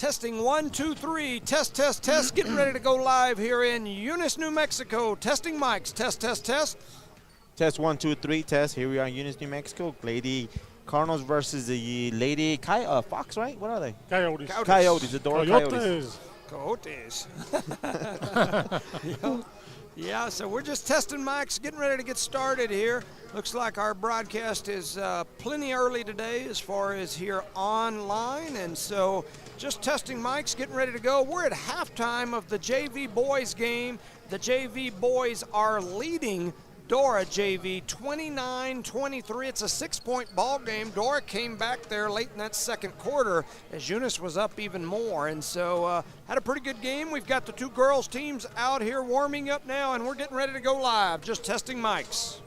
Testing 1, 2, 3. Test, test, test. Getting ready to go live here in Eunice, New Mexico. Testing mics. Test, test, test. Test 1, 2, 3. Test. Here we are in Eunice, New Mexico. Lady Cardinals versus the Lady Fox, right? What are they? Coyotes. Coyotes. The Dora Coyotes. Coyotes. Yeah, so we're just testing mics, getting ready to get started here. Looks like our broadcast is plenty early today as far as here online, and so just testing mics, getting ready to go. We're at halftime of the JV boys game. The JV boys are leading Dora JV 29-23. It's a 6-point ball game. Dora came back there late in that second quarter as Eunice was up even more, and so had a pretty good game. We've got the two girls teams out here warming up now, and we're getting ready to go live. Just testing mics.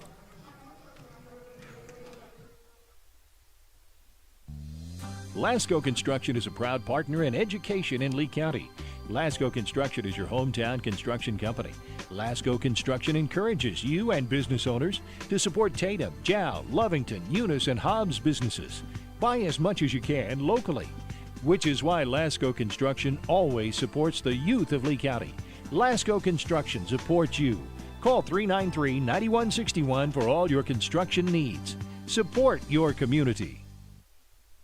Lasco Construction is a proud partner in education in Lee County. Lasco Construction is your hometown construction company. Lasco Construction encourages you and business owners to support Tatum, Jow, Lovington, Eunice, and Hobbs businesses. Buy as much as you can locally, which is why Lasco Construction always supports the youth of Lee County. Lasco Construction supports you. Call 393-9161 for all your construction needs. Support your community.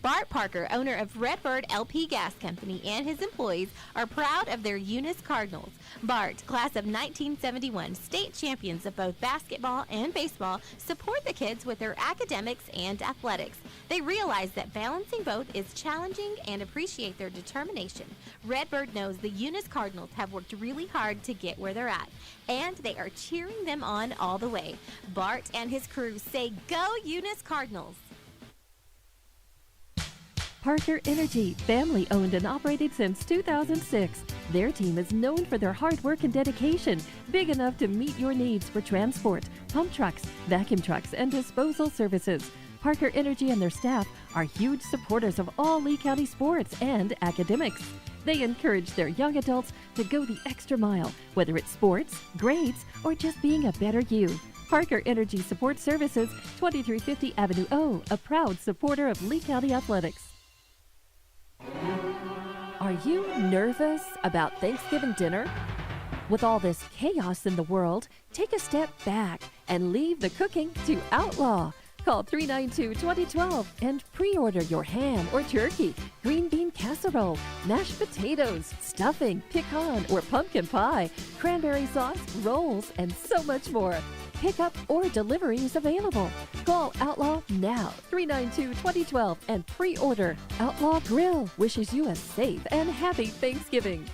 Bart Parker, owner of Redbird LP Gas Company, and his employees are proud of their Eunice Cardinals. Bart, class of 1971, state champions of both basketball and baseball, support the kids with their academics and athletics. They realize that balancing both is challenging and appreciate their determination. Redbird knows the Eunice Cardinals have worked really hard to get where they're at, and they are cheering them on all the way. Bart and his crew say, "Go Eunice Cardinals!" Parker Energy, family owned and operated since 2006. Their team is known for their hard work and dedication, big enough to meet your needs for transport, pump trucks, vacuum trucks, and disposal services. Parker Energy and their staff are huge supporters of all Lee County sports and academics. They encourage their young adults to go the extra mile, whether it's sports, grades, or just being a better you. Parker Energy Support Services, 2350 Avenue O, a proud supporter of Lee County athletics. Are you nervous about Thanksgiving dinner? With all this chaos in the world, take a step back and leave the cooking to Outlaw. Call 392-2012 and pre-order your ham or turkey, green bean casserole, mashed potatoes, stuffing, pecan or pumpkin pie, cranberry sauce, rolls, and so much more. Pickup or delivery is available. Call Outlaw now, 392-2012, and pre-order. Outlaw Grill wishes you a safe and happy Thanksgiving.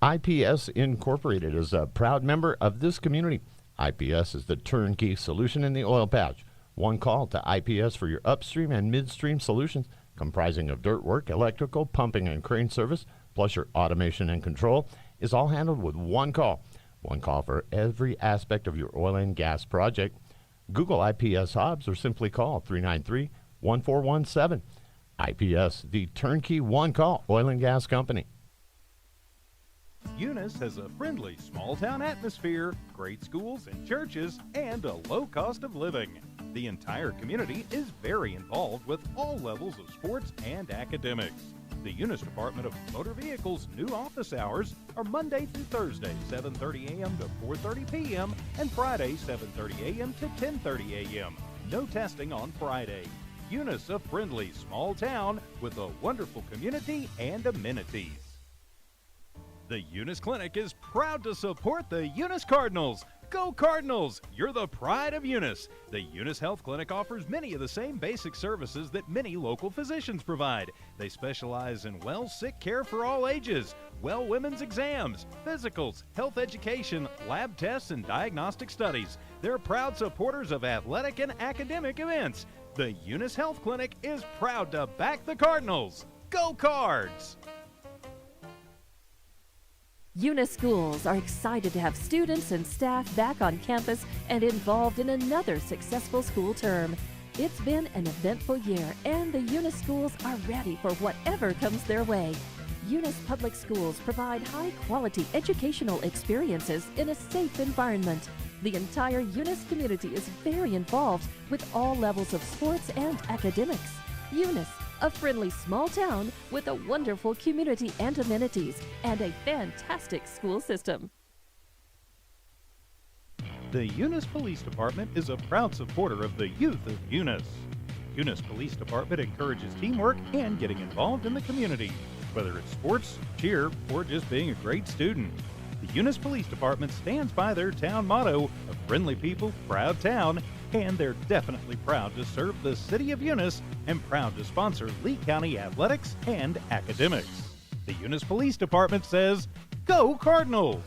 IPS Incorporated is a proud member of this community. IPS is the turnkey solution in the oil patch. One call to IPS for your upstream and midstream solutions, comprising of dirt work, electrical, pumping, and crane service, plus your automation and control, is all handled with one call. One call for every aspect of your oil and gas project. Google IPS Hobbs or simply call 393-1417. IPS, the turnkey one-call oil and gas company. Eunice has a friendly small-town atmosphere, great schools and churches, and a low cost of living. The entire community is very involved with all levels of sports and academics. The Eunice Department of Motor Vehicles' new office hours are Monday through Thursday, 7:30 a.m. to 4:30 p.m., and Friday, 7:30 a.m. to 10:30 a.m. No testing on Friday. Eunice, a friendly small town with a wonderful community and amenities. The Eunice Clinic is proud to support the Eunice Cardinals. Go Cardinals! You're the pride of Eunice. The Eunice Health Clinic offers many of the same basic services that many local physicians provide. They specialize in sick care for all ages, women's exams, physicals, health education, lab tests, and diagnostic studies. They're proud supporters of athletic and academic events. The Eunice Health Clinic is proud to back the Cardinals. Go Cards! Eunice schools are excited to have students and staff back on campus and involved in another successful school term. It's been an eventful year, and the Eunice schools are ready for whatever comes their way. Eunice Public Schools provide high-quality educational experiences in a safe environment. The entire Eunice community is very involved with all levels of sports and academics. Eunice, a friendly small town with a wonderful community and amenities and a fantastic school system. The Eunice Police Department is a proud supporter of the youth of Eunice. Eunice Police Department encourages teamwork and getting involved in the community, whether it's sports, cheer, or just being a great student. The Eunice Police Department stands by their town motto of friendly people, proud town, and they're definitely proud to serve the city of Eunice and proud to sponsor Lee County athletics and academics. The Eunice Police Department says, "Go Cardinals!"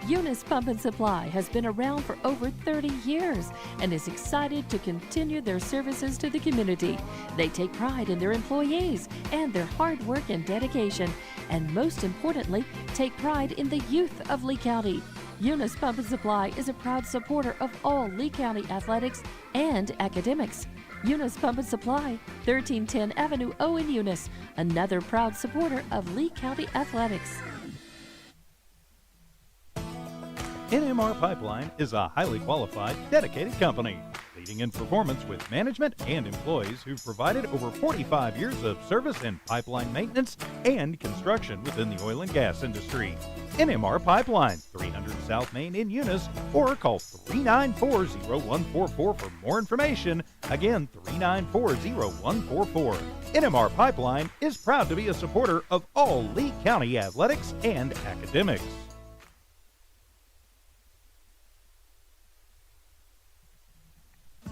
Eunice Pump and Supply has been around for over 30 years and is excited to continue their services to the community. They take pride in their employees and their hard work and dedication, and most importantly, take pride in the youth of Lee County. Eunice Pump and Supply is a proud supporter of all Lee County athletics and academics. Eunice Pump and Supply, 1310 Avenue O in Eunice, another proud supporter of Lee County athletics. NMR Pipeline is a highly qualified, dedicated company, leading in performance with management and employees who've provided over 45 years of service in pipeline maintenance and construction within the oil and gas industry. NMR Pipeline, 300 South Main in Eunice, or call 394-0144 for more information. Again, 394-0144. NMR Pipeline is proud to be a supporter of all Lee County athletics and academics.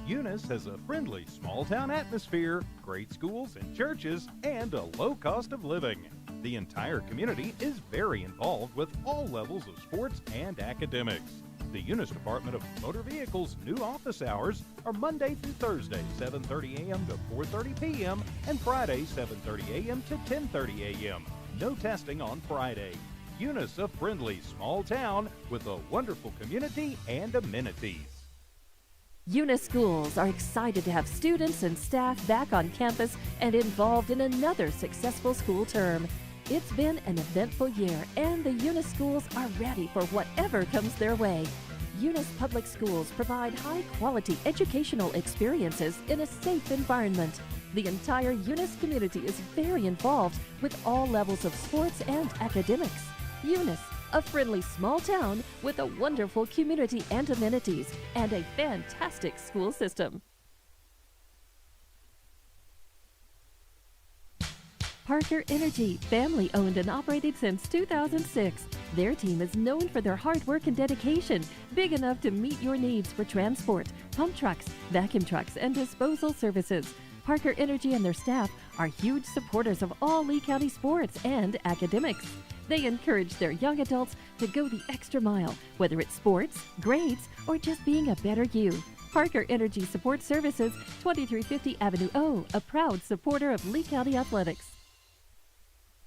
Eunice has a friendly small-town atmosphere, great schools and churches, and a low cost of living. The entire community is very involved with all levels of sports and academics. The Eunice Department of Motor Vehicles' new office hours are Monday through Thursday, 7:30 a.m. to 4:30 p.m., and Friday, 7:30 a.m. to 10:30 a.m. No testing on Friday. Eunice, a friendly small town with a wonderful community and amenities. Eunice schools are excited to have students and staff back on campus and involved in another successful school term. It's been an eventful year, and the Eunice schools are ready for whatever comes their way. Eunice Public Schools provide high-quality educational experiences in a safe environment. The entire Eunice community is very involved with all levels of sports and academics. Eunice, a friendly small town with a wonderful community and amenities and a fantastic school system. Parker Energy, family owned and operated since 2006. Their team is known for their hard work and dedication, big enough to meet your needs for transport, pump trucks, vacuum trucks, and disposal services. Parker Energy and their staff are huge supporters of all Lee County sports and academics. They encourage their young adults to go the extra mile, whether it's sports, grades, or just being a better you. Parker Energy Support Services, 2350 Avenue O, a proud supporter of Lee County athletics.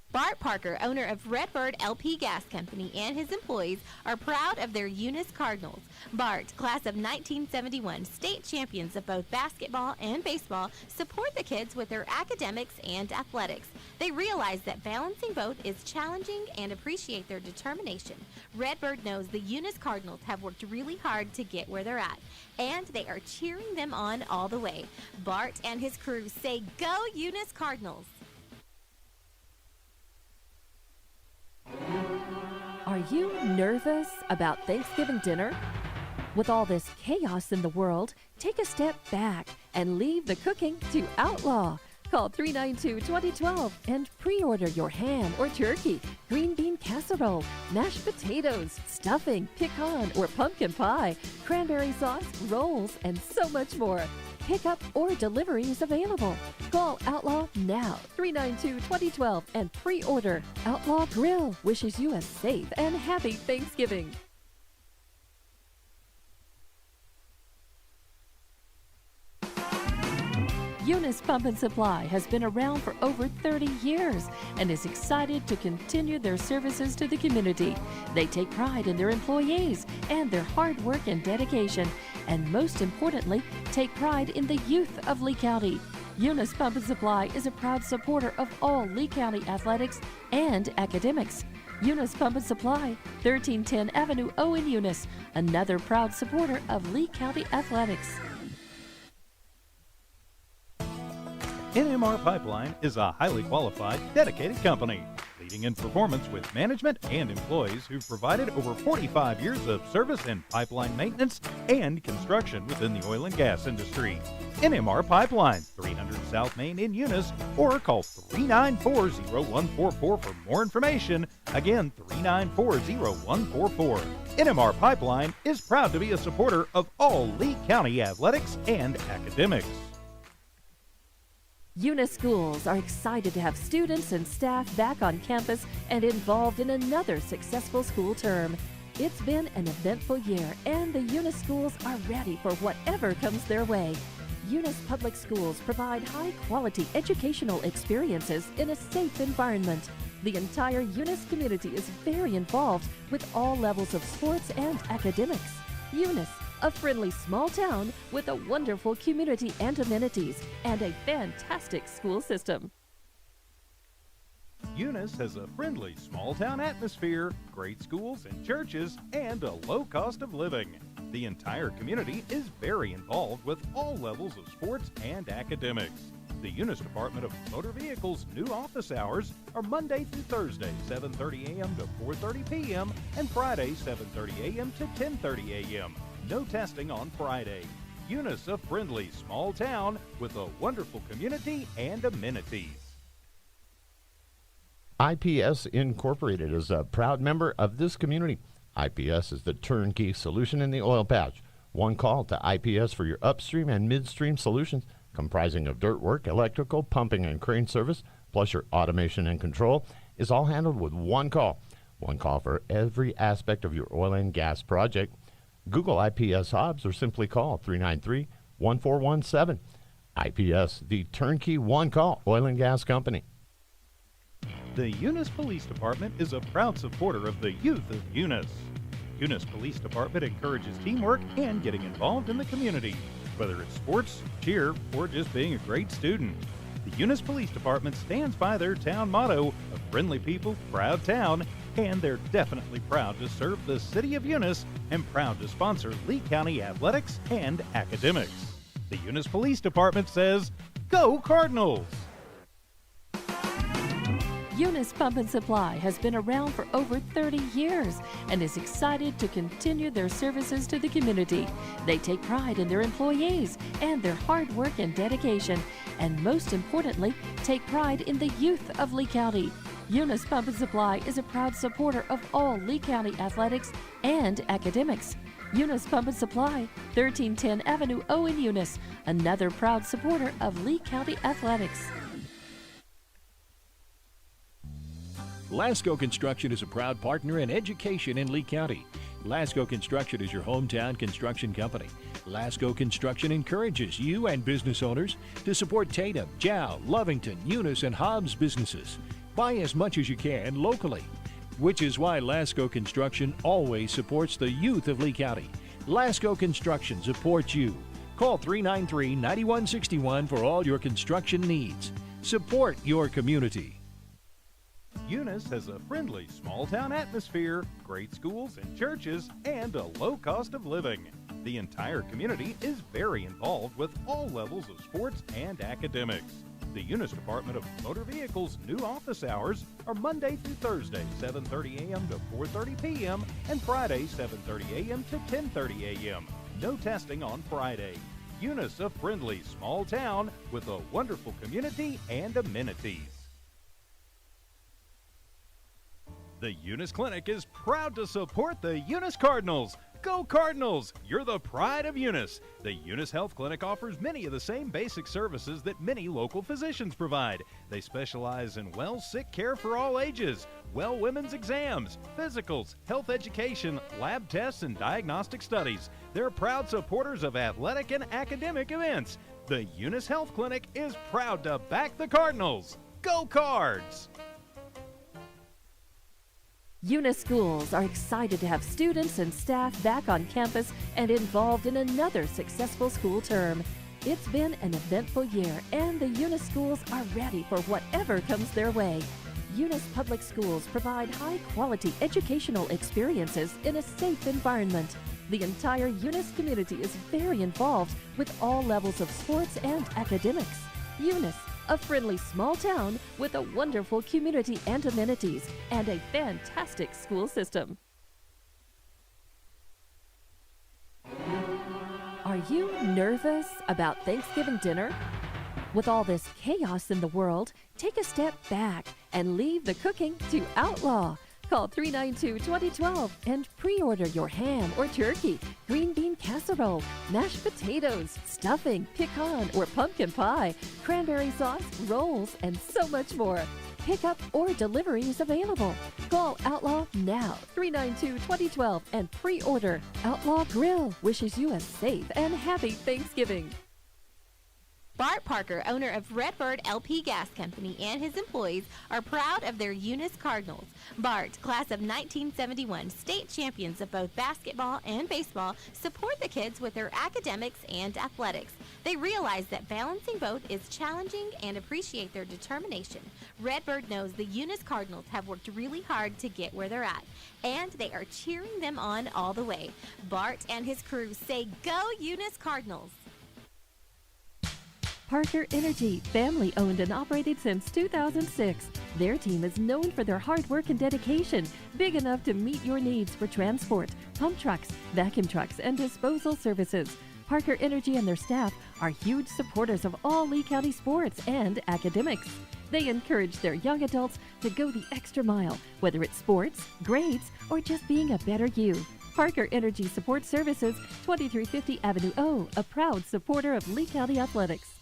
Bart Parker, owner of Redbird LP Gas Company, and his employees are proud of their Eunice Cardinals. Bart, class of 1971, state champions of both basketball and baseball, support the kids with their academics and athletics. They realize that balancing both is challenging and appreciate their determination. Redbird knows the Eunice Cardinals have worked really hard to get where they're at, and they are cheering them on all the way. Bart and his crew say, "Go Eunice Cardinals!" Are you nervous about Thanksgiving dinner? With all this chaos in the world, take a step back and leave the cooking to Outlaw. Call 392-2012 and pre-order your ham or turkey, green bean casserole, mashed potatoes, stuffing, pecan or pumpkin pie, cranberry sauce, rolls, and so much more. Pickup or delivery is available. Call Outlaw now, 392-2012, and pre-order. Outlaw Grill wishes you a safe and happy Thanksgiving. Eunice Pump and Supply has been around for over 30 years and is excited to continue their services to the community. They take pride in their employees and their hard work and dedication, and most importantly, take pride in the youth of Lee County. Eunice Pump and Supply is a proud supporter of all Lee County athletics and academics. Eunice Pump and Supply, 1310 Avenue O in Eunice, another proud supporter of Lee County athletics. NMR Pipeline is a highly qualified, dedicated company, leading in performance with management and employees who've provided over 45 years of service in pipeline maintenance and construction within the oil and gas industry. NMR Pipeline, 300 South Main in Eunice, or call 394-0144 for more information. Again, 394-0144. NMR Pipeline is proud to be a supporter of all Lee County athletics and academics. Eunice schools are excited to have students and staff back on campus and involved in another successful school term. It's been an eventful year, and the Eunice schools are ready for whatever comes their way. Eunice Public Schools provide high-quality educational experiences in a safe environment. The entire Eunice community is very involved with all levels of sports and academics. Eunice, a friendly small town with a wonderful community and amenities, and a fantastic school system. Eunice has a friendly small town atmosphere, great schools and churches, and a low cost of living. The entire community is very involved with all levels of sports and academics. The Eunice Department of Motor Vehicles' new office hours are Monday through Thursday, 7:30 a.m. to 4:30 p.m., and Friday, 7:30 a.m. to 10:30 a.m. No testing on Friday. Eunice, a friendly small town with a wonderful community and amenities. IPS Incorporated is a proud member of this community. IPS is the turnkey solution in the oil patch. One call to IPS for your upstream and midstream solutions, comprising of dirt work, electrical, pumping, and crane service, plus your automation and control, is all handled with one call. One call for every aspect of your oil and gas project. Google IPS Hobbs or simply call 393-1417. IPS, the turnkey one-call oil and gas company. The Eunice Police Department is a proud supporter of the youth of Eunice. Eunice Police Department encourages teamwork and getting involved in the community, whether it's sports, cheer, or just being a great student. The Eunice Police Department stands by their town motto of friendly people, proud town, and they're definitely proud to serve the city of Eunice and proud to sponsor Lee County athletics and academics. The Eunice Police Department says, "Go Cardinals!" Eunice Pump and Supply has been around for over 30 years and is excited to continue their services to the community. They take pride in their employees and their hard work and dedication, and most importantly, take pride in the youth of Lee County. Eunice Pump and Supply is a proud supporter of all Lee County athletics and academics. Eunice Pump and Supply, 1310 Avenue O in Eunice, another proud supporter of Lee County athletics. Lasco Construction is a proud partner in education in Lee County. Lasco Construction is your hometown construction company. Lasco Construction encourages you and business owners to support Tatum, Jow, Lovington, Eunice, and Hobbs businesses. Buy as much as you can locally, which is why Lasco Construction always supports the youth of Lee County. Lasco Construction supports you. Call 393-9161 for all your construction needs. Support your community. Eunice has a friendly small town atmosphere, great schools and churches, and a low cost of living. The entire community is very involved with all levels of sports and academics. The Eunice Department of Motor Vehicles' new office hours are Monday through Thursday, 7:30 a.m. to 4:30 p.m., and Friday, 7:30 a.m. to 10:30 a.m. No testing on Friday. Eunice, a friendly small town with a wonderful community and amenities. The Eunice Clinic is proud to support the Eunice Cardinals. Go Cardinals! You're the pride of Eunice. The Eunice Health Clinic offers many of the same basic services that many local physicians provide. They specialize in sick care for all ages, women's exams, physicals, health education, lab tests, and diagnostic studies. They're proud supporters of athletic and academic events. The Eunice Health Clinic is proud to back the Cardinals. Go Cards! Eunice schools are excited to have students and staff back on campus and involved in another successful school term. It's been an eventful year, and the Eunice schools are ready for whatever comes their way. Eunice Public Schools provide high-quality educational experiences in a safe environment. The entire Eunice community is very involved with all levels of sports and academics. Eunice, A friendly small town with a wonderful community and amenities and a fantastic school system. Are you nervous about Thanksgiving dinner? With all this chaos in the world, take a step back and leave the cooking to Outlaw. Call 392-2012 and pre-order your ham or turkey, green bean casserole, mashed potatoes, stuffing, pecan or pumpkin pie, cranberry sauce, rolls, and so much more. Pickup or delivery is available. Call Outlaw now, 392-2012, and pre-order. Outlaw Grill wishes you a safe and happy Thanksgiving. Bart Parker, owner of Redbird LP Gas Company, and his employees are proud of their Eunice Cardinals. Bart, class of 1971, state champions of both basketball and baseball, support the kids with their academics and athletics. They realize that balancing both is challenging and appreciate their determination. Redbird knows the Eunice Cardinals have worked really hard to get where they're at, and they are cheering them on all the way. Bart and his crew say, "Go Eunice Cardinals!" Parker Energy, family owned and operated since 2006. Their team is known for their hard work and dedication, big enough to meet your needs for transport, pump trucks, vacuum trucks, and disposal services. Parker Energy and their staff are huge supporters of all Lee County sports and academics. They encourage their young adults to go the extra mile, whether it's sports, grades, or just being a better you. Parker Energy Support Services, 2350 Avenue O, a proud supporter of Lee County athletics.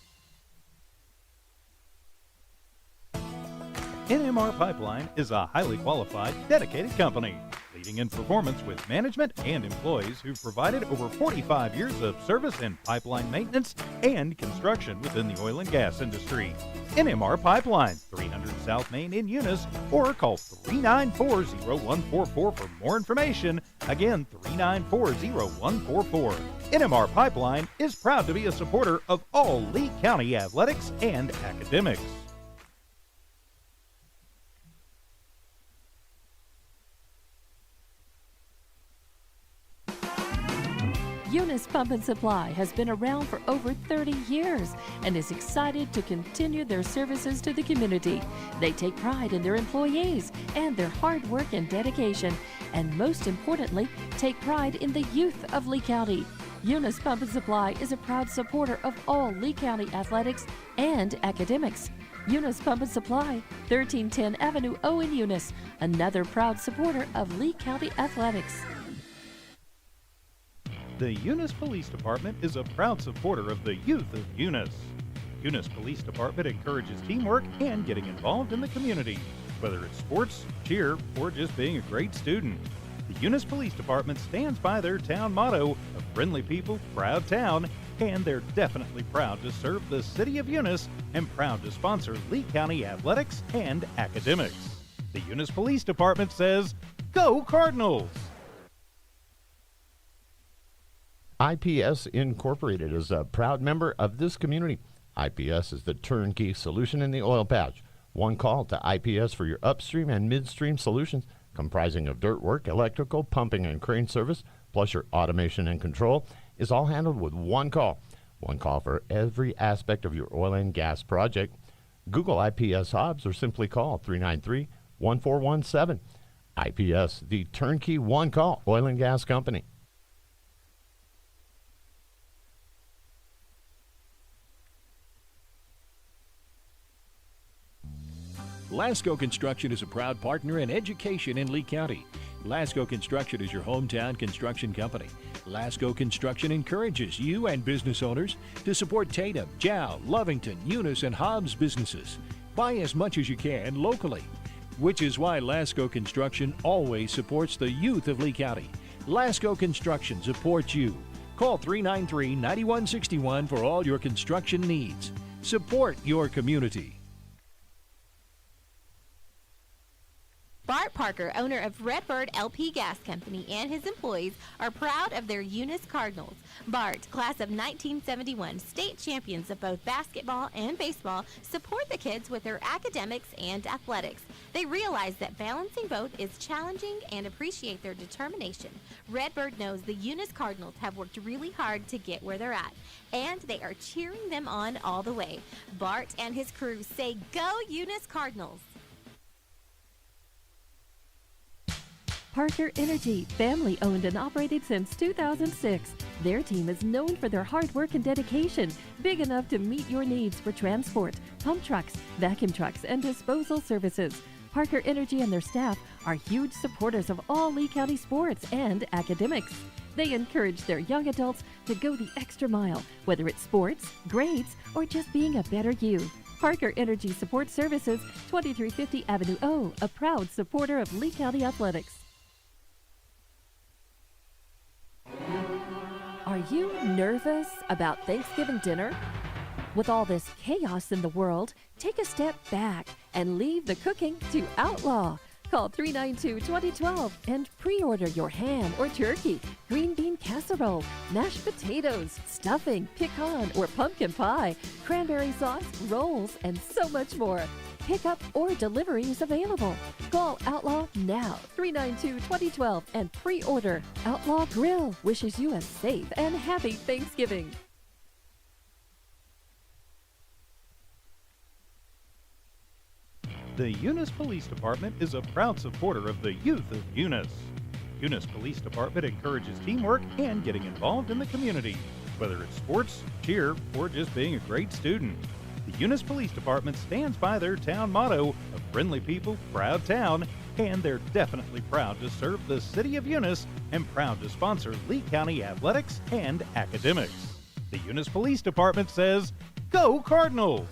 NMR Pipeline is a highly qualified, dedicated company, leading in performance with management and employees who've provided over 45 years of service in pipeline maintenance and construction within the oil and gas industry. NMR Pipeline, 300 South Main in Eunice, or call 394-0144 for more information. Again, 394-0144. NMR Pipeline is proud to be a supporter of all Lee County athletics and academics. Eunice Pump and Supply has been around for over 30 years and is excited to continue their services to the community. They take pride in their employees and their hard work and dedication, and most importantly, take pride in the youth of Lee County. Eunice Pump and Supply is a proud supporter of all Lee County athletics and academics. Eunice Pump and Supply, 1310 Avenue O in Eunice, another proud supporter of Lee County athletics. The Eunice Police Department is a proud supporter of the youth of Eunice. Eunice Police Department encourages teamwork and getting involved in the community, whether it's sports, cheer, or just being a great student. The Eunice Police Department stands by their town motto of friendly people, proud town, and they're definitely proud to serve the city of Eunice and proud to sponsor Lee County athletics and academics. The Eunice Police Department says, "Go Cardinals!" IPS Incorporated is a proud member of this community. IPS is the turnkey solution in the oil patch. One call to IPS for your upstream and midstream solutions, comprising of dirt work, electrical, pumping, and crane service, plus your automation and control, is all handled with one call. One call for every aspect of your oil and gas project. Google IPS Hobbs or simply call 393-1417. IPS, the turnkey one-call oil and gas company. Lasco Construction is a proud partner in education in Lee County. Lasco Construction is your hometown construction company. Lasco Construction encourages you and business owners to support Tatum, Jow, Lovington, Eunice, and Hobbs businesses. Buy as much as you can locally, which is why Lasco Construction always supports the youth of Lee County. Lasco Construction supports you. Call 393-9161 for all your construction needs. Support your community. Bart Parker, owner of Redbird LP Gas Company, and his employees are proud of their Eunice Cardinals. Bart, class of 1971, state champions of both basketball and baseball, support the kids with their academics and athletics. They realize that balancing both is challenging and appreciate their determination. Redbird knows the Eunice Cardinals have worked really hard to get where they're at, and they are cheering them on all the way. Bart and his crew say, "Go Eunice Cardinals!" Parker Energy, family owned and operated since 2006. Their team is known for their hard work and dedication, big enough to meet your needs for transport, pump trucks, vacuum trucks, and disposal services. Parker Energy and their staff are huge supporters of all Lee County sports and academics. They encourage their young adults to go the extra mile, whether it's sports, grades, or just being a better you. Parker Energy Support Services, 2350 Avenue O, a proud supporter of Lee County athletics. Are you nervous about Thanksgiving dinner? With all this chaos in the world, take a step back and leave the cooking to Outlaw. Call 392-2012 and pre-order your ham or turkey, green bean casserole, mashed potatoes, stuffing, pecan or pumpkin pie, cranberry sauce, rolls, and so much more. Pickup or delivery is available. Call Outlaw now, 392-2012, and pre-order. Outlaw Grill wishes you a safe and happy Thanksgiving. The Eunice Police Department is a proud supporter of the youth of Eunice. Eunice Police Department encourages teamwork and getting involved in the community, whether it's sports, cheer, or just being a great student. The Eunice Police Department stands by their town motto of friendly people, proud town, and they're definitely proud to serve the city of Eunice and proud to sponsor Lee County athletics and academics. The Eunice Police Department says, "Go Cardinals!"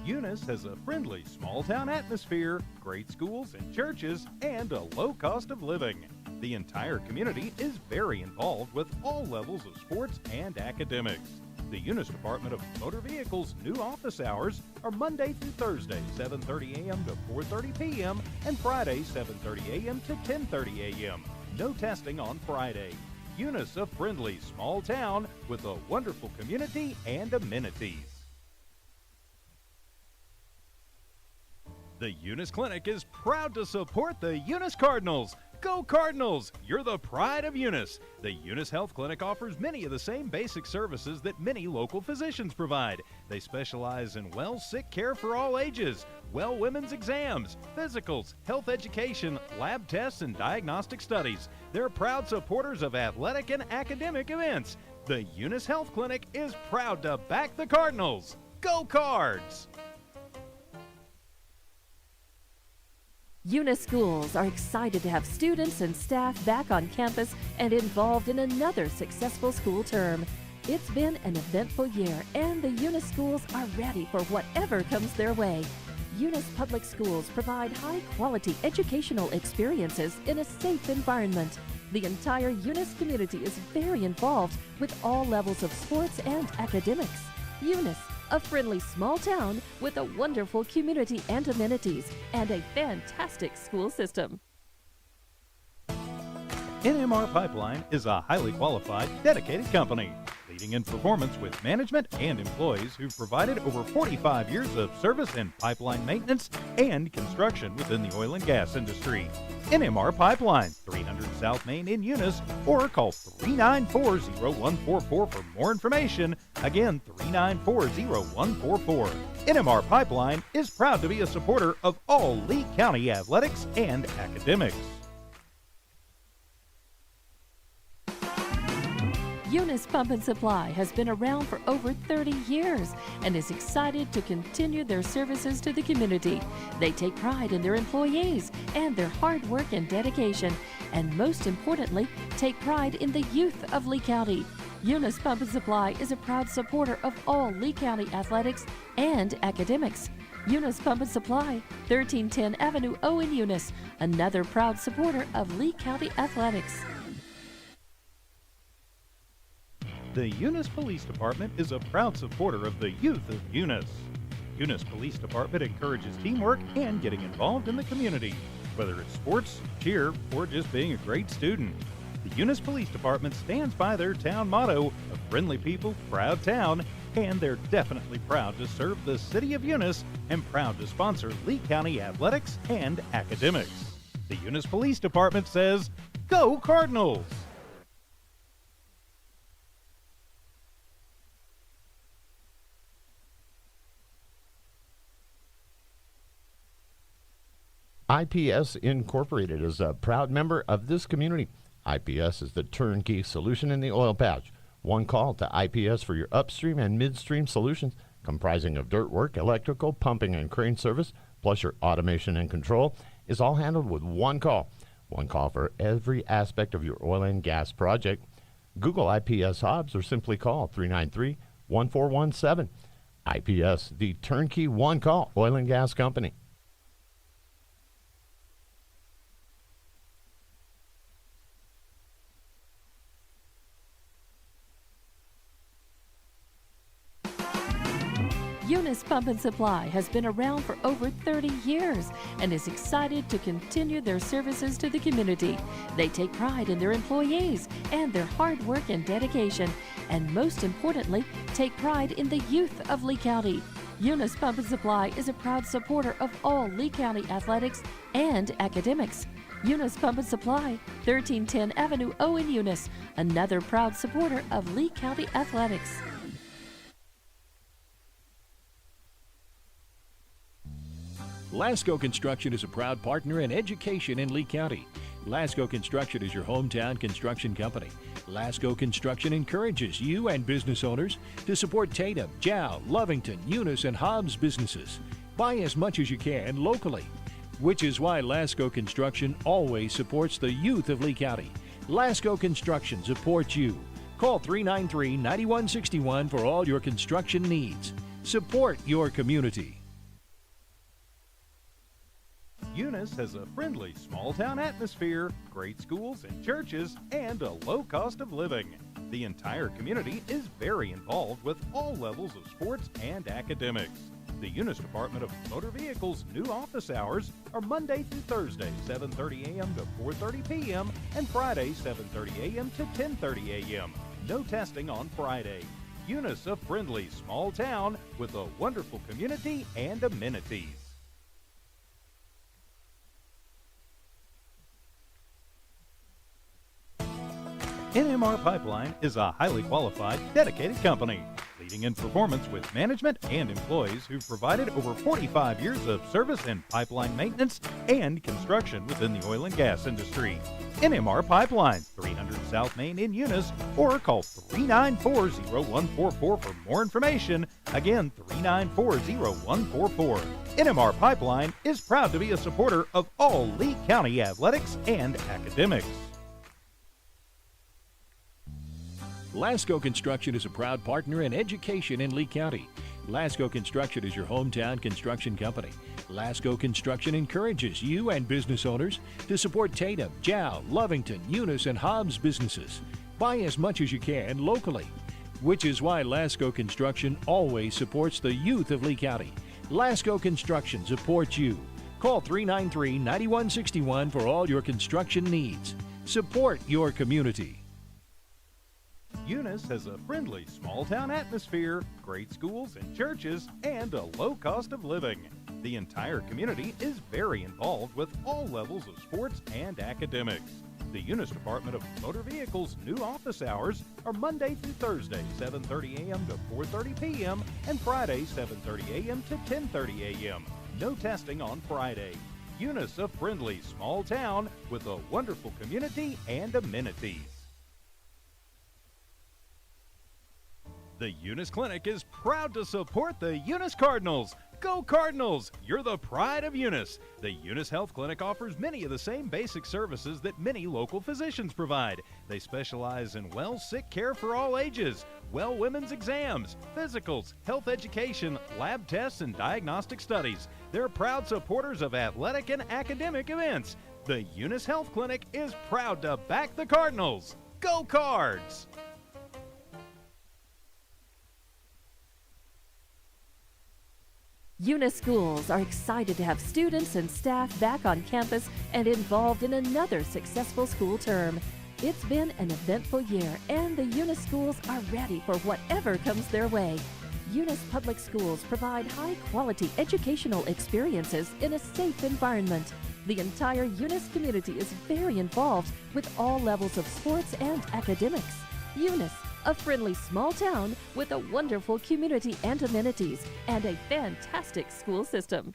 Eunice has a friendly small-town atmosphere, great schools and churches, and a low cost of living. The entire community is very involved with all levels of sports and academics. The Eunice Department of Motor Vehicles' new office hours are Monday through Thursday, 7:30 a.m. to 4:30 p.m., and Friday, 7:30 a.m. to 10:30 a.m. No testing on Friday. Eunice, a friendly small town with a wonderful community and amenities. The Eunice Clinic is proud to support the Eunice Cardinals. Go Cardinals! You're the pride of Eunice. The Eunice Health Clinic offers many of the same basic services that many local physicians provide. They specialize in sick care for all ages, women's exams, physicals, health education, lab tests, and diagnostic studies. They're proud supporters of athletic and academic events. The Eunice Health Clinic is proud to back the Cardinals. Go Cards! Eunice schools are excited to have students and staff back on campus and involved in another successful school term. It's been an eventful year, and the Eunice schools are ready for whatever comes their way. Eunice Public Schools provide high-quality educational experiences in a safe environment. The entire Eunice community is very involved with all levels of sports and academics. Eunice, a friendly small town with a wonderful community and amenities, and a fantastic school system. NMR Pipeline is a highly qualified, dedicated company, leading in performance with management and employees who've provided over 45 years of service in pipeline maintenance and construction within the oil and gas industry. NMR Pipeline, 300 South Main in Eunice, or call 394-0144 for more information. Again, 394-0144. NMR Pipeline is proud to be a supporter of all Lee County athletics and academics. Eunice Pump and Supply has been around for over 30 years and is excited to continue their services to the community. They take pride in their employees and their hard work and dedication, and most importantly, take pride in the youth of Lee County. Eunice Pump and Supply is a proud supporter of all Lee County athletics and academics. Eunice Pump and Supply, 1310 Avenue O in Eunice, another proud supporter of Lee County athletics. The Eunice Police Department is a proud supporter of the youth of Eunice. Eunice Police Department encourages teamwork and getting involved in the community, whether it's sports, cheer, or just being a great student. The Eunice Police Department stands by their town motto of friendly people, proud town, and they're definitely proud to serve the city of Eunice and proud to sponsor Lee County athletics and academics. The Eunice Police Department says, "Go Cardinals!" IPS Incorporated is a proud member of this community. IPS is the turnkey solution in the oil patch. One call to IPS for your upstream and midstream solutions, comprising of dirt work, electrical, pumping, and crane service, plus your automation and control, is all handled with one call. One call for every aspect of your oil and gas project. Google IPS Hobbs or simply call 393-1417. IPS, the turnkey one-call oil and gas company. Eunice Pump and Supply has been around for over 30 years and is excited to continue their services to the community. They take pride in their employees and their hard work and dedication, and most importantly, take pride in the youth of Lee County. Eunice Pump and Supply is a proud supporter of all Lee County athletics and academics. Eunice Pump and Supply, 1310 Avenue O in Eunice, another proud supporter of Lee County athletics. Lasco Construction is a proud partner in education in Lee County. Lasco Construction is your hometown construction company. Lasco Construction encourages you and business owners to support Tatum, Jow, Lovington, Eunice, and Hobbs businesses. Buy as much as you can locally, which is why Lasco Construction always supports the youth of Lee County. Lasco Construction supports you. Call 393-9161 for all your construction needs. Support your community. Eunice has a friendly small-town atmosphere, great schools and churches, and a low cost of living. The entire community is very involved with all levels of sports and academics. The Eunice Department of Motor Vehicles' new office hours are Monday through Thursday, 7:30 a.m. to 4:30 p.m., and Friday, 7:30 a.m. to 10:30 a.m. No testing on Friday. Eunice, a friendly small town with a wonderful community and amenities. NMR Pipeline is a highly qualified, dedicated company, leading in performance with management and employees who've provided over 45 years of service in pipeline maintenance and construction within the oil and gas industry. NMR Pipeline, 300 South Main in Eunice, or call 394-0144 for more information. Again, 394-0144. NMR Pipeline is proud to be a supporter of all Lee County athletics and academics. Lasco Construction is a proud partner in education in Lee County. Lasco Construction is your hometown construction company. Lasco Construction encourages you and business owners to support Tatum, Jow, Lovington, Eunice, and Hobbs businesses. Buy as much as you can locally, which is why Lasco Construction always supports the youth of Lee County. Lasco Construction supports you. Call 393-9161 for all your construction needs. Support your community. Eunice has a friendly small-town atmosphere, great schools and churches, and a low cost of living. The entire community is very involved with all levels of sports and academics. The Eunice Department of Motor Vehicles' new office hours are Monday through Thursday, 7:30 a.m. to 4:30 p.m., and Friday, 7:30 a.m. to 10:30 a.m. No testing on Friday. Eunice, a friendly small town with a wonderful community and amenities. The Eunice Clinic is proud to support the Eunice Cardinals. Go Cardinals! You're the pride of Eunice. The Eunice Health Clinic offers many of the same basic services that many local physicians provide. They specialize in sick care for all ages, women's exams, physicals, health education, lab tests, and diagnostic studies. They're proud supporters of athletic and academic events. The Eunice Health Clinic is proud to back the Cardinals. Go Cards! Eunice schools are excited to have students and staff back on campus and involved in another successful school term. It's been an eventful year, and the Eunice schools are ready for whatever comes their way. Eunice Public Schools provide high-quality educational experiences in a safe environment. The entire Eunice community is very involved with all levels of sports and academics. Eunice, a friendly small town with a wonderful community and amenities, and a fantastic school system.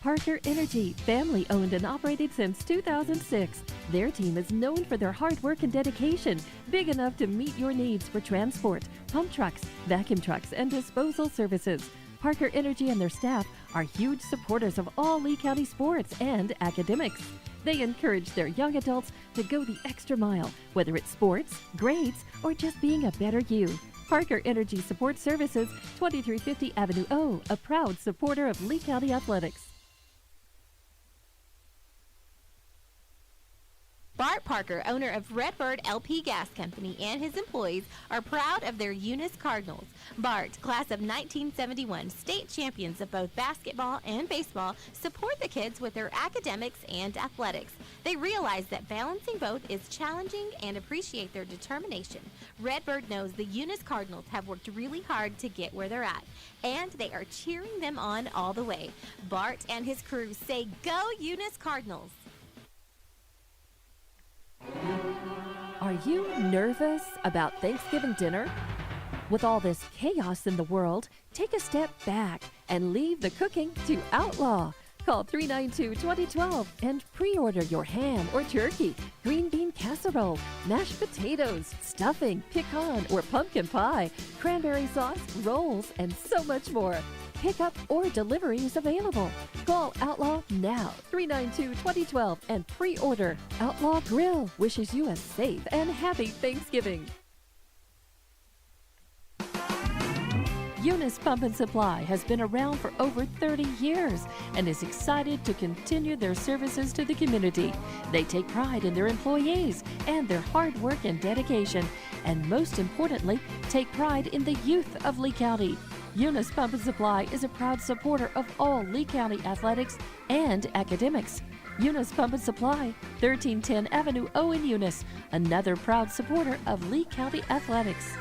Parker Energy, family owned and operated since 2006. Their team is known for their hard work and dedication, big enough to meet your needs for transport, pump trucks, vacuum trucks, and disposal services. Parker Energy and their staff are huge supporters of all Lee County sports and academics. They encourage their young adults to go the extra mile, whether it's sports, grades, or just being a better you. Parker Energy Support Services, 2350 Avenue O, a proud supporter of Lee County athletics. Bart Parker, owner of Redbird LP Gas Company, and his employees are proud of their Eunice Cardinals. Bart, class of 1971, state champions of both basketball and baseball, support the kids with their academics and athletics. They realize that balancing both is challenging and appreciate their determination. Redbird knows the Eunice Cardinals have worked really hard to get where they're at, and they are cheering them on all the way. Bart and his crew say, "Go Eunice Cardinals!" Are you nervous about Thanksgiving dinner? With all this chaos in the world, take a step back and leave the cooking to Outlaw. Call 392-2012 and pre-order your ham or turkey, green bean casserole, mashed potatoes, stuffing, pecan or pumpkin pie, cranberry sauce, rolls, and so much more. Pickup or delivery is available. Call Outlaw now, 392-2012, and pre-order. Outlaw Grill wishes you a safe and happy Thanksgiving. Eunice Pump and Supply has been around for over 30 years and is excited to continue their services to the community. They take pride in their employees and their hard work and dedication, and most importantly, take pride in the youth of Lee County. Eunice Pump and Supply is a proud supporter of all Lee County athletics and academics. Eunice Pump and Supply, 1310 Avenue O in Eunice, another proud supporter of Lee County athletics.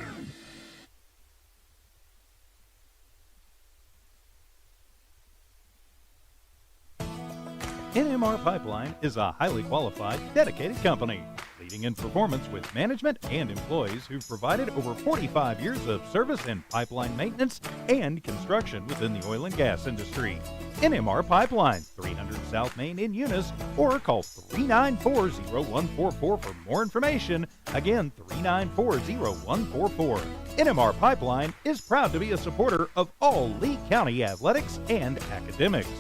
NMR Pipeline is a highly qualified, dedicated company, leading in performance with management and employees who've provided over 45 years of service in pipeline maintenance and construction within the oil and gas industry. NMR Pipeline, 300 South Main in Eunice, or call 394-0144 for more information. Again, 394-0144. NMR Pipeline is proud to be a supporter of all Lee County athletics and academics.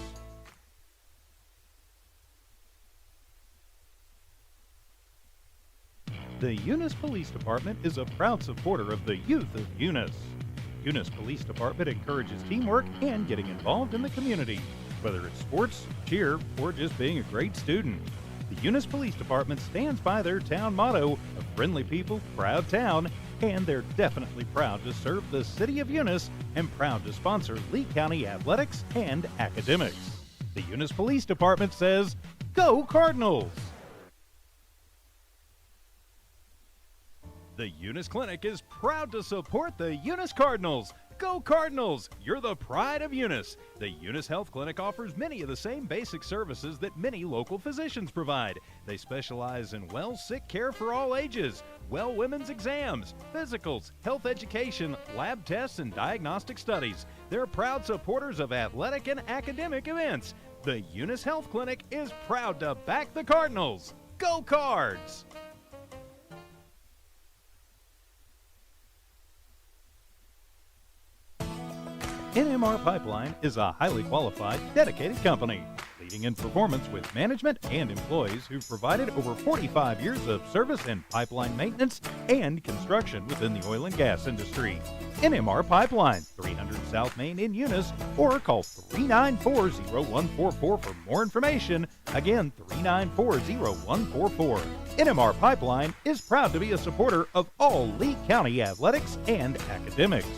The Eunice Police Department is a proud supporter of the youth of Eunice. Eunice Police Department encourages teamwork and getting involved in the community, whether it's sports, cheer, or just being a great student. The Eunice Police Department stands by their town motto of friendly people, proud town, and they're definitely proud to serve the city of Eunice and proud to sponsor Lee County athletics and academics. The Eunice Police Department says, "Go Cardinals!" The Eunice Clinic is proud to support the Eunice Cardinals. Go Cardinals! You're the pride of Eunice. The Eunice Health Clinic offers many of the same basic services that many local physicians provide. They specialize in well sick care for all ages, well women's exams, physicals, health education, lab tests, and diagnostic studies. They're proud supporters of athletic and academic events. The Eunice Health Clinic is proud to back the Cardinals. Go Cards! NMR Pipeline is a highly qualified, dedicated company, leading in performance with management and employees who've provided over 45 years of service in pipeline maintenance and construction within the oil and gas industry. NMR Pipeline, 300 South Main in Eunice, or call 394-0144 for more information. Again, 394-0144. NMR Pipeline is proud to be a supporter of all Lee County athletics and academics.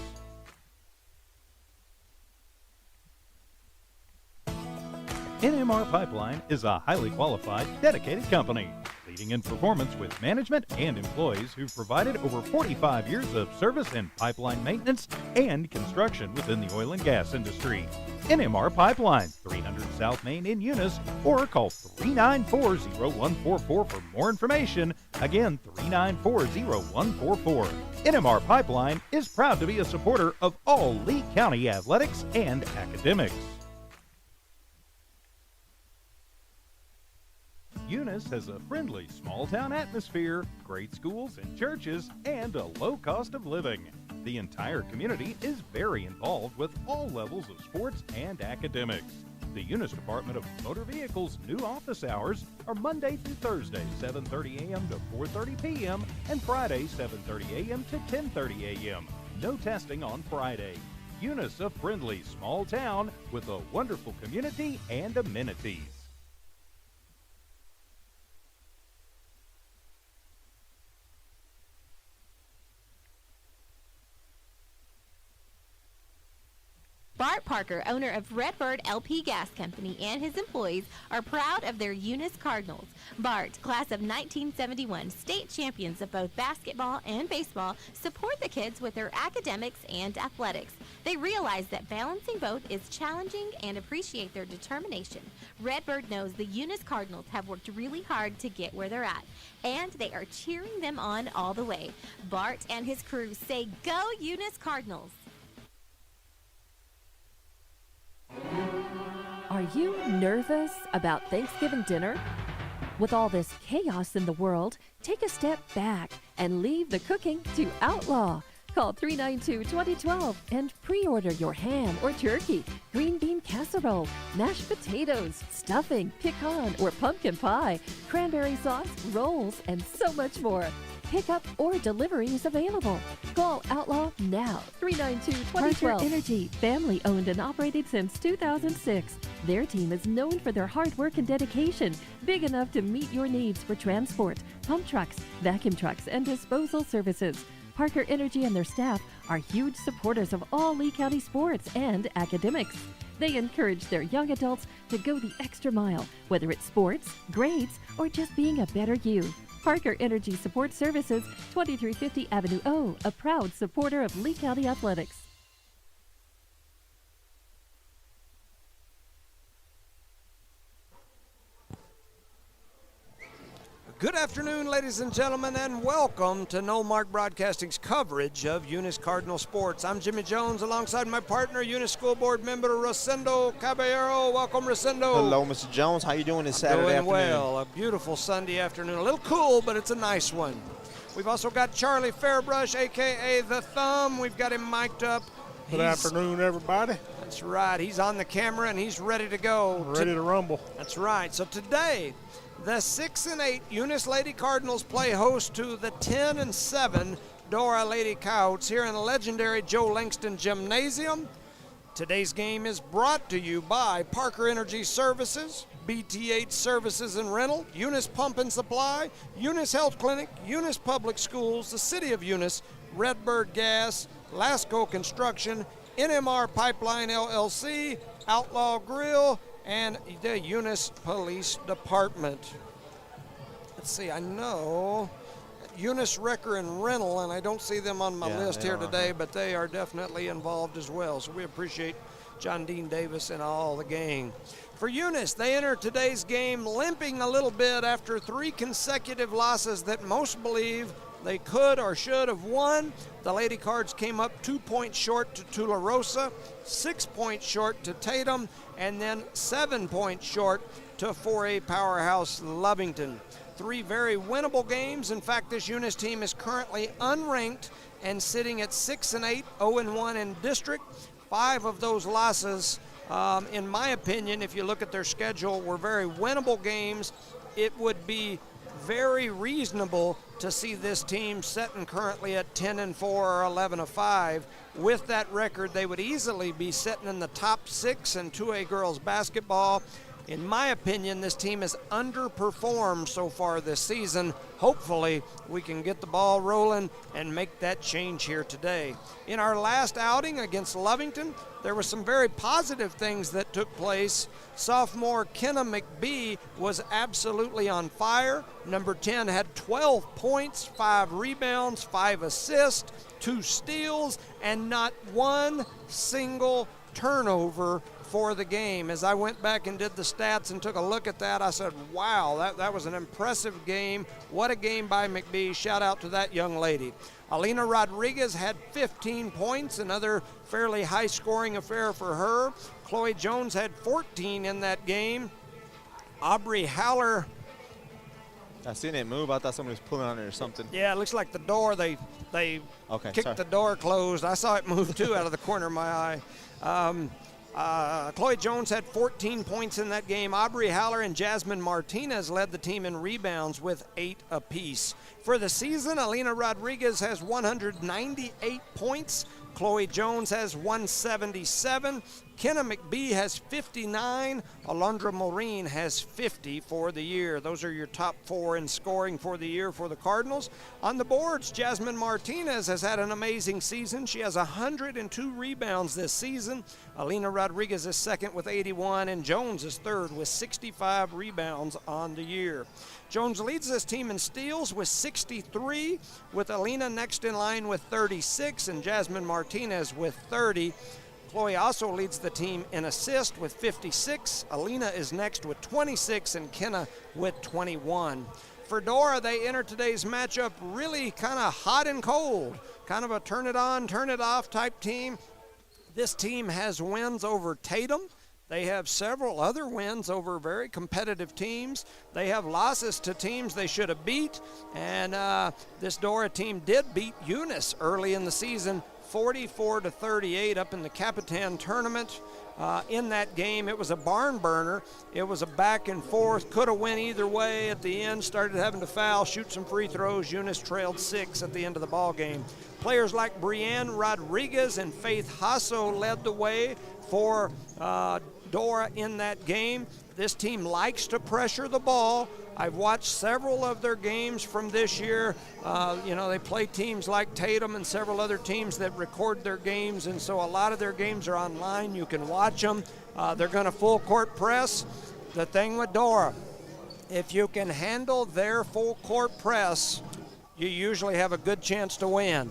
NMR Pipeline is a highly qualified, dedicated company, leading in performance with management and employees who've provided over 45 years of service in pipeline maintenance and construction within the oil and gas industry. NMR Pipeline, 300 South Main in Eunice, or call 394-0144 for more information. Again, 394-0144. NMR Pipeline is proud to be a supporter of all Lee County athletics and academics. Eunice has a friendly small-town atmosphere, great schools and churches, and a low cost of living. The entire community is very involved with all levels of sports and academics. The Eunice Department of Motor Vehicles' new office hours are Monday through Thursday, 7:30 a.m. to 4:30 p.m., and Friday, 7:30 a.m. to 10:30 a.m. No testing on Friday. Eunice, a friendly small town with a wonderful community and amenities. Bart Parker, owner of Redbird LP Gas Company, and his employees are proud of their Eunice Cardinals. Bart, class of 1971, state champions of both basketball and baseball, support the kids with their academics and athletics. They realize that balancing both is challenging and appreciate their determination. Redbird knows the Eunice Cardinals have worked really hard to get where they're at, and they are cheering them on all the way. Bart and his crew say, "Go Eunice Cardinals!" Are you nervous about Thanksgiving dinner? With all this chaos in the world, take a step back and leave the cooking to Outlaw. Call 392-2012 and pre-order your ham or turkey, green bean casserole, mashed potatoes, stuffing, pecan or pumpkin pie, cranberry sauce, rolls, and so much more. Pickup or delivery is available. Call Outlaw now, 392-2012. Parker Energy, family owned and operated since 2006. Their team is known for their hard work and dedication, big enough to meet your needs for transport, pump trucks, vacuum trucks, and disposal services. Parker Energy and their staff are huge supporters of all Lee County sports and academics. They encourage their young adults to go the extra mile, whether it's sports, grades, or just being a better you. Parker Energy Support Services, 2350 Avenue O, a proud supporter of Lee County Athletics. Good afternoon, ladies and gentlemen, and welcome to No Mark Broadcasting's coverage of Eunice Cardinal sports. I'm Jimmy Jones, alongside my partner, Eunice School Board member Rosendo Caballero. Welcome, Rosendo. Hello, Mr. Jones. How you doing this Saturday afternoon? Doing well. A beautiful Sunday afternoon. A little cool, but it's a nice one. We've also got Charlie Fairbrush, a.k.a. The Thumb. We've got him mic'd up. Good afternoon, everybody. That's right. He's on the camera, and he's ready to go. Ready to rumble. That's right. So today, the 6-8 Eunice Lady Cardinals play host to the 10-7 Dora Lady Coyotes here in the legendary Joe Langston Gymnasium. Today's game is brought to you by Parker Energy Services, BTH Services and Rental, Eunice Pump and Supply, Eunice Health Clinic, Eunice Public Schools, the City of Eunice, Redbird Gas, Lasco Construction, NMR Pipeline LLC, Outlaw Grill, and the Eunice Police Department. Let's see, I know Eunice Wrecker and Rental, and I don't see them on my list here today, but they are definitely involved as well. So we appreciate John Dean Davis and all the gang. For Eunice, they enter today's game limping a little bit after 3 consecutive losses that most believe they could or should have won. The Lady Cards came up 2 points short to Tularosa, 6 points short to Tatum, and then 7 points short to 4A powerhouse Lovington. 3 very winnable games. In fact, this Eunice team is currently unranked and sitting at 6-8, 0-1 in district. 5 of those losses, in my opinion, if you look at their schedule, were very winnable games. It would be very reasonable to see this team sitting currently at 10-4 or 11-5. With that record, they would easily be sitting in the top 6 in 2A girls basketball. In my opinion, this team has underperformed so far this season. Hopefully, we can get the ball rolling and make that change here today. In our last outing against Lovington, there were some very positive things that took place. Sophomore Kenna McBee was absolutely on fire. Number 10 had 12 points, 5 rebounds, 5 assists, 2 steals, and not one single turnover for the game. As I went back and did the stats and took a look at that, I said, wow, that was an impressive game. What a game by McBee. Shout out to that young lady. Alina Rodriguez had 15 points, another fairly high-scoring affair for her. Chloe Jones had 14 in that game. Aubrey Haller. I seen it move. I thought somebody was pulling on it or something. Yeah, it looks like the door, they kicked the door closed. I saw it move too out of the corner of my eye. Chloe Jones had 14 points in that game. Aubrey Haller and Jasmine Martinez led the team in rebounds with 8 apiece. For the season, Alina Rodriguez has 198 points. Chloe Jones has 177. Kenna McBee has 59. Alondra Maureen has 50 for the year. Those are your top 4 in scoring for the year for the Cardinals. On the boards, Jasmine Martinez has had an amazing season. She has 102 rebounds this season. Alina Rodriguez is second with 81, and Jones is third with 65 rebounds on the year. Jones leads this team in steals with 63, with Alina next in line with 36, and Jasmine Martinez with 30. Chloe also leads the team in assists with 56. Alina is next with 26, and Kenna with 21. For Dora, they enter today's matchup really kind of hot and cold, kind of a turn it on, turn it off type team. This team has wins over Tatum. They have several other wins over very competitive teams. They have losses to teams they should have beat. And this Dora team did beat Eunice early in the season, 44-38 up in the Capitan tournament. In that game, it was a barn burner. It was a back and forth, could have went either way. At the end, started having to foul, shoot some free throws. Eunice trailed 6 at the end of the ball game. Players like Brienne Rodriguez and Faith Hasso led the way for Dora in that game. This team likes to pressure the ball. I've watched several of their games from this year. They play teams like Tatum and several other teams that record their games, and so a lot of their games are online. You can watch them. They're going to full court press. The thing with Dora, if you can handle their full court press, you usually have a good chance to win.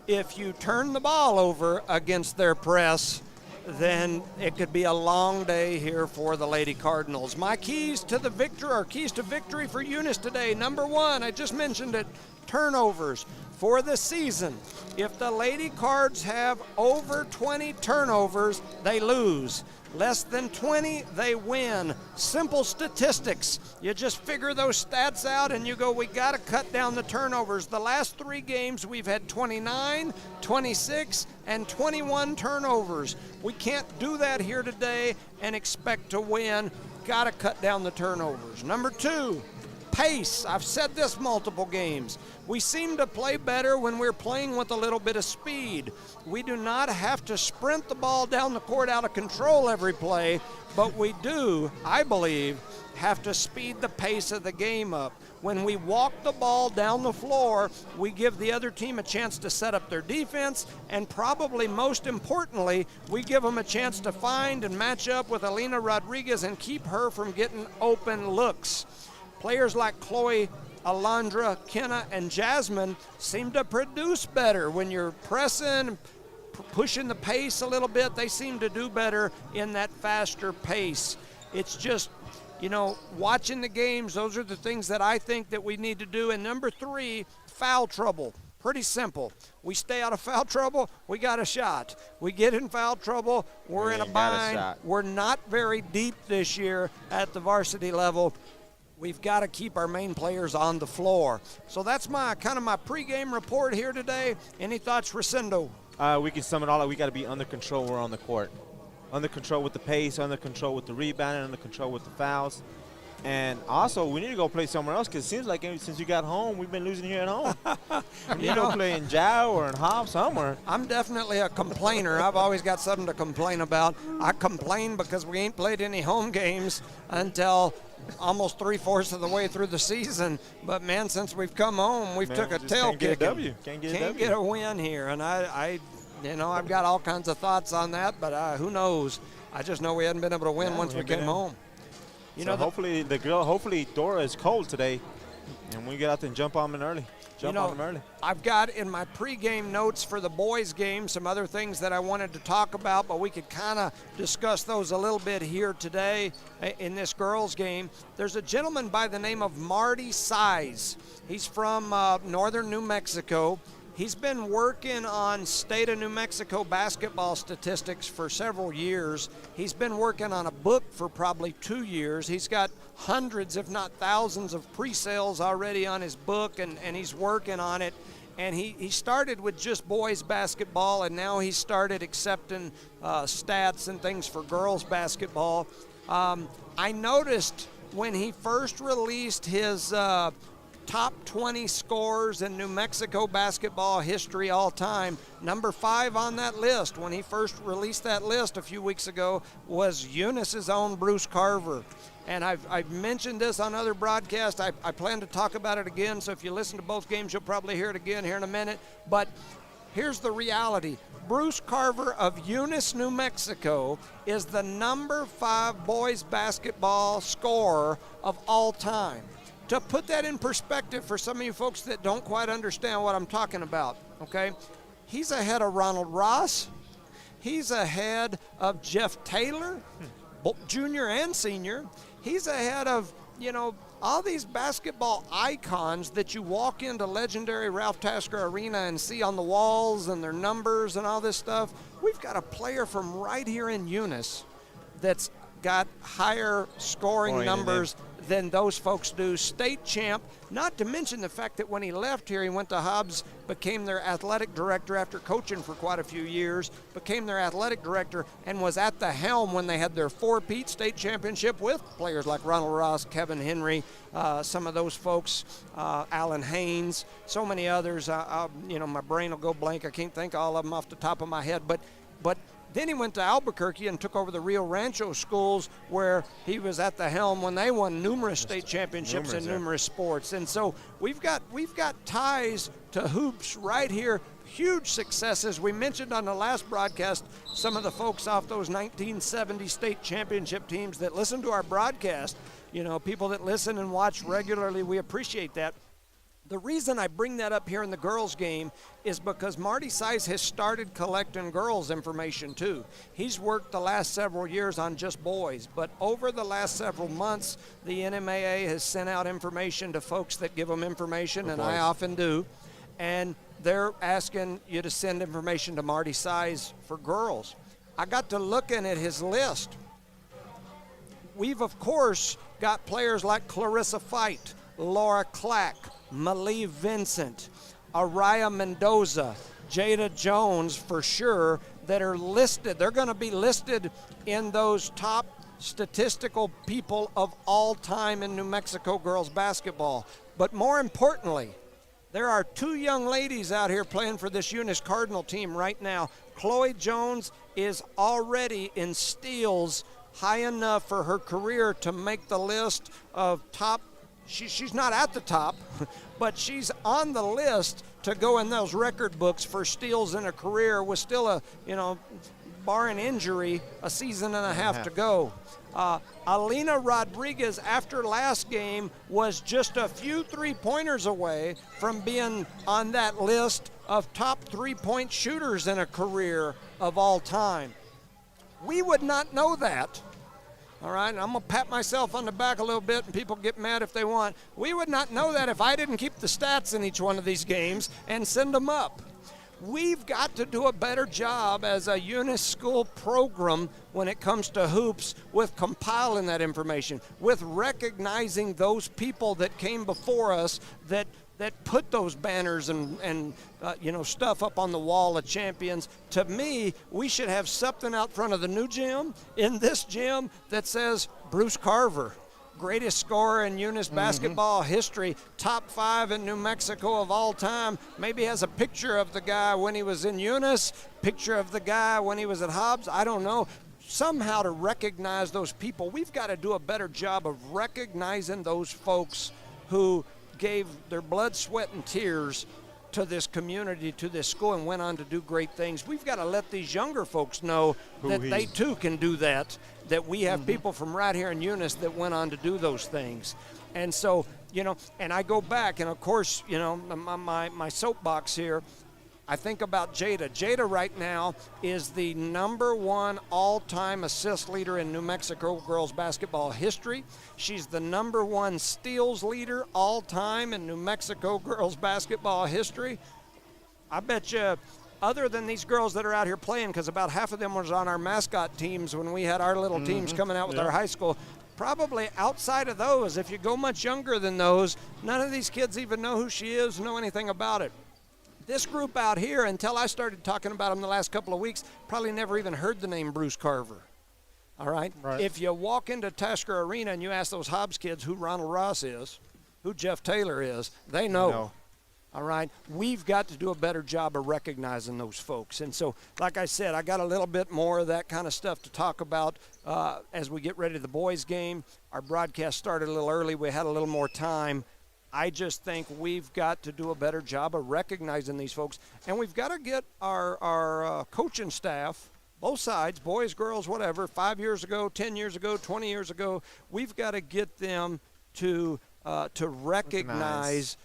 If you turn the ball over against their press, then it could be a long day here for the Lady Cardinals. My keys to victory for Eunice today. Number 1, I just mentioned it, turnovers. For the season, if the Lady Cards have over 20 turnovers, they lose. Less than 20, they win. Simple statistics. You just figure those stats out and you go, we got to cut down the turnovers. The last 3 games, we've had 29, 26, and 21 turnovers. We can't do that here today and expect to win. Got to cut down the turnovers. Number 2, pace. I've said this multiple games. We seem to play better when we're playing with a little bit of speed. We do not have to sprint the ball down the court out of control every play, but we do, I believe, have to speed the pace of the game up. When we walk the ball down the floor, we give the other team a chance to set up their defense, and probably most importantly, we give them a chance to find and match up with Alina Rodriguez and keep her from getting open looks. Players like Chloe, Alondra, Kenna, and Jasmine seem to produce better when you're pressing, pushing the pace a little bit. They seem to do better in that faster pace. It's just, watching the games, those are the things that I think that we need to do. And number 3, foul trouble. Pretty simple. We stay out of foul trouble, we got a shot. We get in foul trouble, we're in a bind. We're not very deep this year at the varsity level. We've got to keep our main players on the floor. So that's my pregame report here today. Any thoughts, Rosendo? We can sum it all up. We got to be under control when we're on the court. Under control with the pace, under control with the rebound, and under control with the fouls. And also, we need to go play somewhere else because it seems like since you got home, we've been losing here at home. We need to go play in Jow or in Hobb somewhere. I'm definitely a complainer. I've always got something to complain about. I complain because we ain't played any home games until almost 3/4 of the way through the season. But, man, since we've come home, we've took a tail kick. Can't get a win here. And I've got all kinds of thoughts on that, but who knows? I just know we hadn't been able to win once we came home. Hopefully Dora is cold today, and we get out there and jump on them early. I've got in my pregame notes for the boys' game some other things that I wanted to talk about, but we could kind of discuss those a little bit here today in this girls' game. There's a gentleman by the name of Marty Size. He's from northern New Mexico. He's been working on state of New Mexico basketball statistics for several years. He's been working on a book for probably 2 years. He's got hundreds, if not thousands, of pre-sales already on his book, and he's working on it. And he started with just boys basketball, and now he's started accepting stats and things for girls basketball. I noticed when he first released his top 20 scores in New Mexico basketball history all time, number 5 on that list when he first released that list a few weeks ago was Eunice's own Bruce Carver. And I've mentioned this on other broadcasts. I plan to talk about it again, so if you listen to both games, you'll probably hear it again here in a minute. But here's the reality. Bruce Carver of Eunice, New Mexico is the number 5 boys basketball scorer of all time. To put that in perspective for some of you folks that don't quite understand what I'm talking about, okay, he's ahead of Ronald Ross. He's ahead of Jeff Taylor, junior and senior. He's ahead of, all these basketball icons that you walk into legendary Ralph Tasker Arena and see on the walls and their numbers and all this stuff. We've got a player from right here in Eunice that's got higher scoring numbers than those folks do. State champ, not to mention the fact that when he left here, he went to Hobbs, became their athletic director after coaching for quite a few years, became their athletic director, and was at the helm when they had their 4-peat state championship with players like Ronald Ross, Kevin Henry, some of those folks, Alan Haynes, so many others. My brain will go blank. I can't think of all of them off the top of my head, but then he went to Albuquerque and took over the Rio Rancho schools where he was at the helm when they won numerous state championships in numerous sports. And so we've got ties to hoops right here, huge successes. We mentioned on the last broadcast some of the folks off those 1970 state championship teams that listen to our broadcast. People that listen and watch regularly, we appreciate that. The reason I bring that up here in the girls' game is because Marty Size has started collecting girls' information too. He's worked the last several years on just boys, but over the last several months, the NMAA has sent out information to folks that give them information, and I often do, and they're asking you to send information to Marty Size for girls. I got to looking at his list. We've, of course, got players like Clarissa Fight, Laura Clack, Malie Vincent, Araya Mendoza, Jada Jones for sure that are listed. They're going to be listed in those top statistical people of all time in New Mexico girls basketball. But more importantly, there are 2 young ladies out here playing for this Eunice Cardinal team right now. Chloe Jones is already in steals high enough for her career to make the list of top. She's not at the top, but she's on the list to go in those record books for steals in a career with still barring injury, a season and a half to go. Alina Rodriguez, after last game, was just a few three-pointers away from being on that list of top three-point shooters in a career of all time. We would not know that. All right, and I'm going to pat myself on the back a little bit, and people get mad if they want. We would not know that if I didn't keep the stats in each one of these games and send them up. We've got to do a better job as a Eunice school program when it comes to hoops with compiling that information, with recognizing those people that came before us that put those banners and stuff up on the wall of champions. To me, we should have something out front of the new gym, in this gym, that says Bruce Carver. greatest scorer in Eunice basketball history, top 5 in New Mexico of all time. Maybe has a picture of the guy when he was in Eunice, picture of the guy when he was at Hobbs. I don't know. Somehow to recognize those people. We've got to do a better job of recognizing those folks who gave their blood, sweat, and tears to this community, to this school, and went on to do great things. We've got to let these younger folks know that they too can do that we have people from right here in Eunice that went on to do those things. And so, and I go back, and of course, my soapbox here, I think about Jada. Jada right now is the #1 all-time assist leader in New Mexico girls basketball history. She's the #1 steals leader all-time in New Mexico girls basketball history. I bet you, other than these girls that are out here playing, because about half of them was on our mascot teams when we had our little teams coming out with our high school, probably outside of those, if you go much younger than those, none of these kids even know who she is, know anything about it. This group out here, until I started talking about them the last couple of weeks, probably never even heard the name Bruce Carver. All right? If you walk into Tasker Arena and you ask those Hobbs kids who Ronald Ross is, who Jeff Taylor is, they know. No. All right? We've got to do a better job of recognizing those folks. And so, like I said, I got a little bit more of that kind of stuff to talk about as we get ready to the boys' game. Our broadcast started a little early. We had a little more time. I just think we've got to do a better job of recognizing these folks. And we've got to get our coaching staff, both sides, boys, girls, whatever, 5 years ago, 10 years ago, 20 years ago, we've got to get them to recognize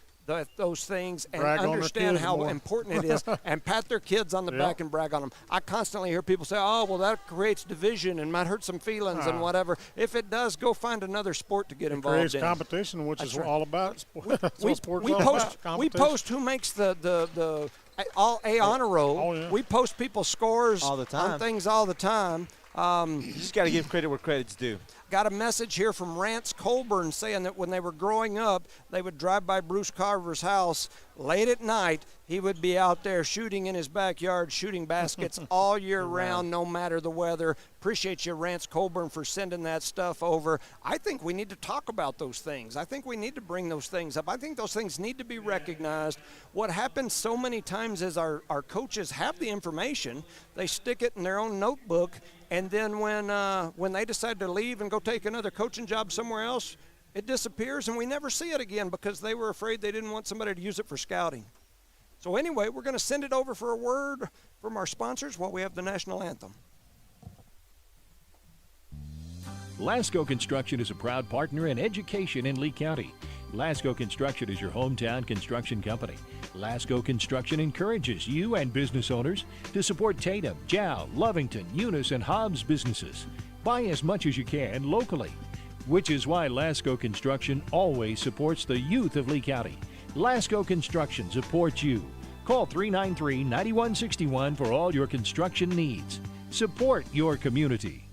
those things and understand how important it is and pat their kids on the back and brag on them. I constantly hear people say, oh, well, that creates division and might hurt some feelings and whatever. If it does, go find another sport to get involved in. It creates competition, which is all about sport. We post who makes the all A honor roll. Oh, yeah. We post people's scores all the time. on things all the time. You just got to give credit where credit's due. Got a message here from Rance Colburn saying that when they were growing up, they would drive by Bruce Carver's house late at night. He would be out there shooting in his backyard, shooting baskets all year round, no matter the weather. Appreciate you, Rance Colburn, for sending that stuff over. I think we need to talk about those things. I think we need to bring those things up. I think those things need to be recognized. What happens so many times is our coaches have the information. They stick it in their own notebook, and then when they decide to leave and go take another coaching job somewhere else, it disappears, and we never see it again because they were afraid they didn't want somebody to use it for scouting. So anyway, we're going to send it over for a word from our sponsors while we have the national anthem. Lasco Construction is a proud partner in education in Lee County. Lasco Construction is your hometown construction company. Lasco Construction encourages you and business owners to support Tatum, Jow, Lovington, Eunice, and Hobbs businesses. Buy as much as you can locally, which is why Lasco Construction always supports the youth of Lee County. Lasco Construction supports you. Call 393-9161 for all your construction needs. Support your community.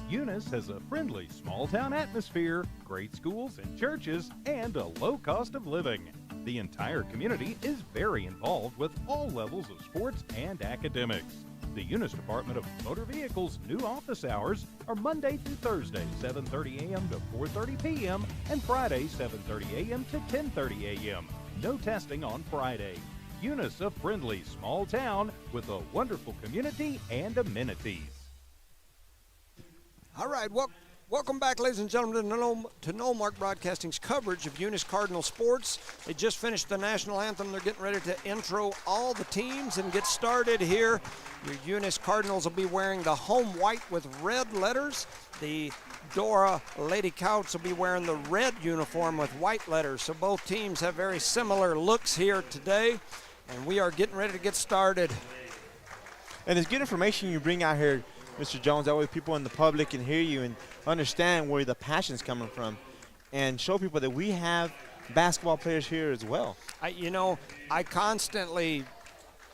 Eunice has a friendly small-town atmosphere, great schools and churches, and a low cost of living. The entire community is very involved with all levels of sports and academics. The Eunice Department of Motor Vehicles' new office hours are Monday through Thursday, 7:30 a.m. to 4:30 p.m., and Friday, 7:30 a.m. to 10:30 a.m. No testing on Friday. Eunice, a friendly small town with a wonderful community and amenities. All right, welcome back, ladies and gentlemen, to Knollmark Broadcasting's coverage of Eunice Cardinal sports. They just finished the national anthem. They're getting ready to intro all the teams and get started here. Your Eunice Cardinals will be wearing the home white with red letters. The Dora Lady Coyotes will be wearing the red uniform with white letters. So both teams have very similar looks here today, and we are getting ready to get started. And it's good information you bring out here, Mr. Jones. That way people in the public can hear you and understand where the passion's coming from and show people that we have basketball players here as well. I constantly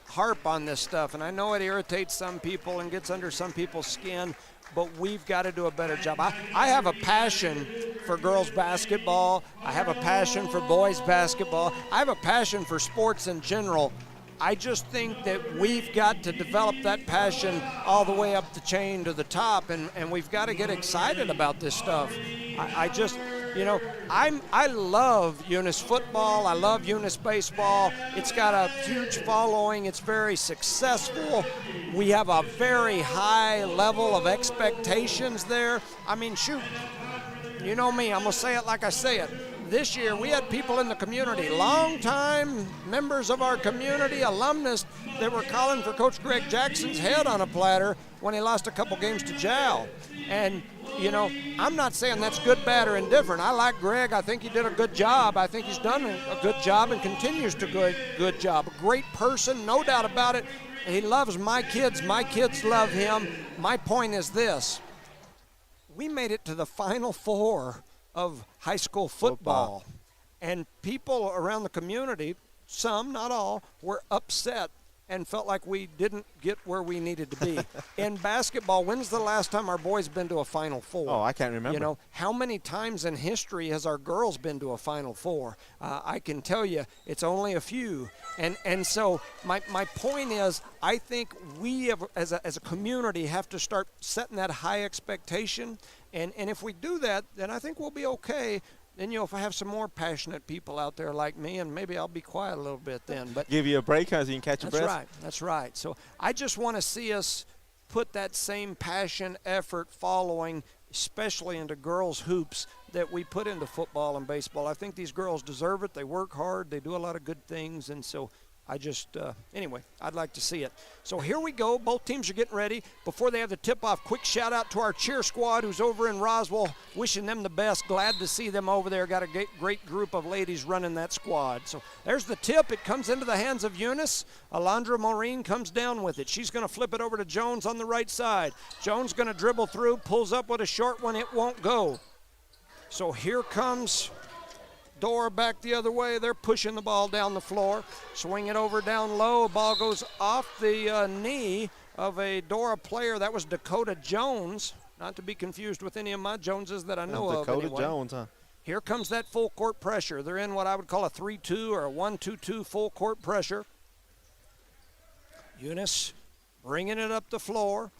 harp on this stuff, and I know it irritates some people and gets under some people's skin, but we've got to do a better job. I have a passion for girls basketball. I have a passion for boys basketball. I have a passion for sports in general. I just think that we've got to develop that passion all the way up the chain to the top, and we've got to get excited about this stuff. I just, you know, I love Eunice football. I love Eunice baseball. It's got a huge following. It's very successful. We have a very high level of expectations there. I mean, shoot, you know me, I'm going to say it like I say it. This year, we had people in the community, longtime members of our community, alumnus, that were calling for Coach Greg Jackson's head on a platter when he lost a couple games to Jal. And, you know, I'm not saying that's good, bad, or indifferent. I like Greg. I think he did a good job. I think he's done a good job and continues to do a good job. A great person, no doubt about it. He loves my kids. My kids love him. My point is this. We made it to the Final Four of high school football. And people around the community, some, not all, were upset and felt like we didn't get where we needed to be. In basketball, when's the last time our boys been to a Final Four? Oh, I can't remember. You know, how many times in history has our girls been to a Final Four? I can tell you it's only a few. And so my point is, I think we have, as a community have to start setting that high expectation. And if we do that, then I think we'll be okay. Then, you know, if I have some more passionate people out there like me, and maybe I'll be quiet a little bit then. But give you a break so you can catch your breath. That's right. So I just want to see us put that same passion, effort, following, especially into girls' hoops, that we put into football and baseball. I think these girls deserve it. They work hard. They do a lot of good things. And so I just, anyway, I'd like to see it. So here we go. Both teams are getting ready. Before they have the tip-off, quick shout-out to our cheer squad who's over in Roswell, wishing them the best. Glad to see them over there. Got a great group of ladies running that squad. So there's the tip. It comes into the hands of Eunice. Alondra Maureen comes down with it. She's going to flip it over to Jones on the right side. Jones going to dribble through, pulls up with a short one. It won't go. So here comes Dora back the other way. They're pushing the ball down the floor. Swing it over down low. Ball goes off the knee of a Dora player. That was Dakota Jones. Not to be confused with any of my Joneses that I know of. Dakota anyway. Jones, huh? Here comes that full court pressure. They're in what I would call a 3-2 or a 1-2-2 full court pressure. Eunice bringing it up the floor.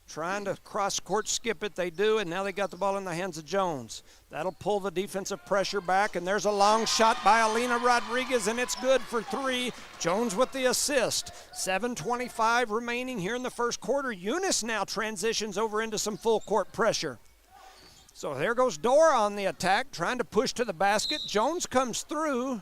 Trying to cross-court skip it, they do, and now they got the ball in the hands of Jones. That'll pull the defensive pressure back, and there's a long shot by Alina Rodriguez, and it's good for three. Jones with the assist. 7:25 remaining here in the first quarter. Eunice now transitions over into some full-court pressure. So there goes Dora on the attack, trying to push to the basket. Jones comes through.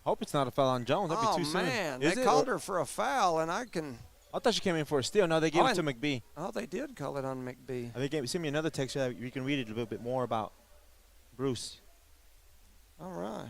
Hope it's not a foul on Jones. That'd be too soon. Oh, man, Is they it? called her for a foul, and I thought she came in for a steal. No, they gave it to McBee. Oh, they did call it on McBee. They sent me another text so that you can read it a little bit more about Bruce. All right.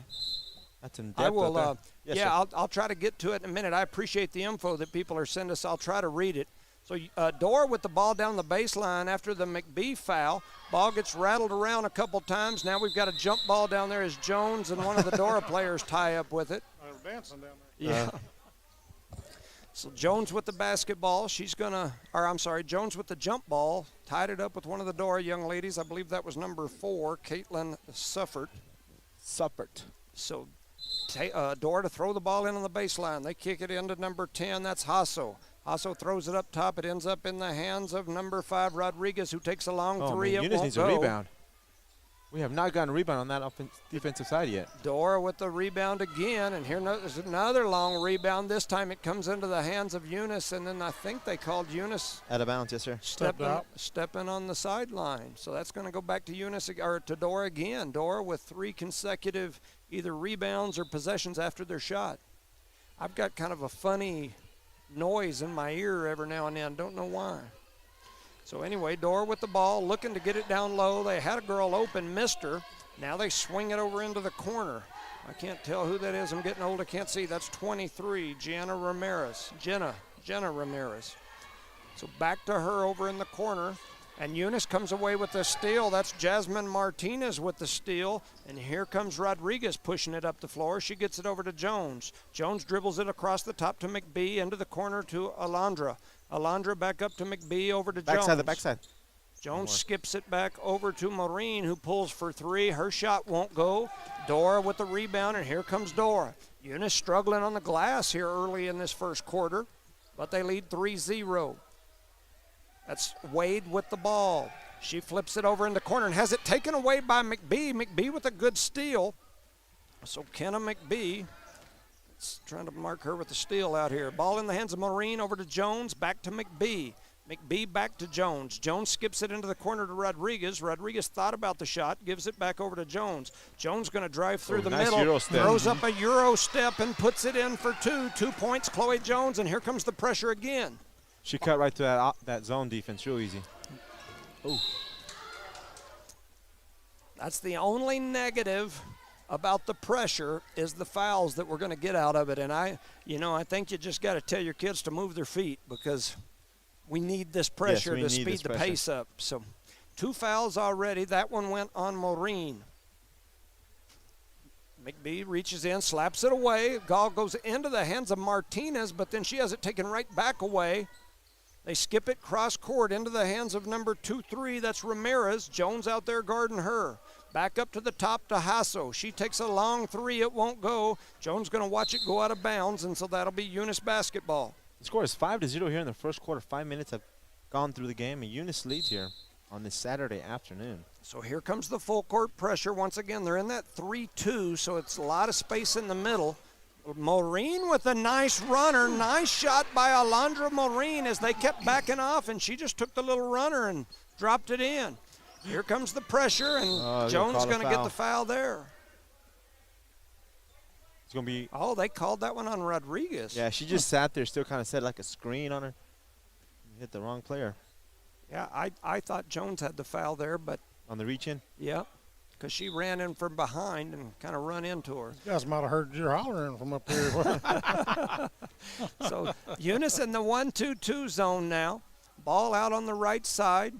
That's in depth. I will. Yes, I'll try to get to it in a minute. I appreciate the info that people are sending us. I'll try to read it. So Dora with the ball down the baseline after the McBee foul. Ball gets rattled around a couple times. Now we've got a jump ball down there as Jones and one of the Dora players tie up with it. They're dancing down there. Yeah. So Jones with the basketball. Jones with the jump ball. Tied it up with one of the Dora young ladies. I believe that was number 4, Caitlin Suffert. So Dora to throw the ball in on the baseline. They kick it into number 10. That's Hasso. Hasso throws it up top. It ends up in the hands of number 5, Rodriguez, who takes a long three. Man, Eunice needs a rebound. We have not gotten a rebound on that defensive side yet. Dora with the rebound again, and here there's another long rebound. This time it comes into the hands of Eunice, and then I think they called Eunice out of bounds. Yes, sir. Stepping on the sideline. So that's going to go back to Eunice or to Dora again. Dora with 3 consecutive either rebounds or possessions after their shot. I've got kind of a funny noise in my ear every now and then. Don't know why. So anyway, Dora with the ball, looking to get it down low. They had a girl open, missed her. Now they swing it over into the corner. I can't tell who that is. I'm getting old. I can't see. That's 23, Jenna Ramirez. So back to her over in the corner. And Eunice comes away with the steal. That's Jasmine Martinez with the steal. And here comes Rodriguez pushing it up the floor. She gets it over to Jones. Jones dribbles it across the top to McBee, into the corner to Alondra. Alondra back up to McBee, over to Jones. The backside. Jones skips it back over to Maureen, who pulls for three. Her shot won't go. Dora with the rebound, and here comes Dora. Eunice struggling on the glass here early in this first quarter, but they lead 3-0. That's Wade with the ball. She flips it over in the corner and has it taken away by McBee. McBee with a good steal. So Kenna McBee, trying to mark her with the steal out here. Ball in the hands of Maureen, over to Jones, back to McBee. McBee back to Jones. Jones skips it into the corner to Rodriguez. Rodriguez thought about the shot, gives it back over to Jones. Jones going to drive through the nice middle, Euro step. throws up a Euro step and puts it in for two. 2 points, Chloe Jones, and here comes the pressure again. She cut right to that zone defense real easy. Ooh. That's the only negative about the pressure, is the fouls that we're going to get out of it. And I think you just got to tell your kids to move their feet, because we need this pressure to speed the pace up. So 2 fouls already. That one went on Maureen. McBee reaches in, slaps it away. Ball goes into the hands of Martinez, but then she has it taken right back away. They skip it cross court into the hands of number 2-3. That's Ramirez. Jones out there guarding her. Back up to the top to Hasso. She takes a long three. It won't go. Jones going to watch it go out of bounds, and so that'll be Eunice basketball. The score is 5-0 here in the first quarter. 5 minutes have gone through the game, and Eunice leads here on this Saturday afternoon. So here comes the full court pressure. Once again, they're in that 3-2, so it's a lot of space in the middle. Maureen with a nice runner. Nice shot by Alondra Maureen as they kept backing off, and she just took the little runner and dropped it in. Here comes the pressure, and Jones going to get the foul there. It's going to be. Oh, they called that one on Rodriguez. Yeah, she just sat there, still kind of set like a screen on her. Hit the wrong player. Yeah, I thought Jones had the foul there, but. On the reach-in? Yeah, because she ran in from behind and kind of run into her. You guys might have heard you hollering from up here. So Eunice in the 1-2-2 zone now. Ball out on the right side.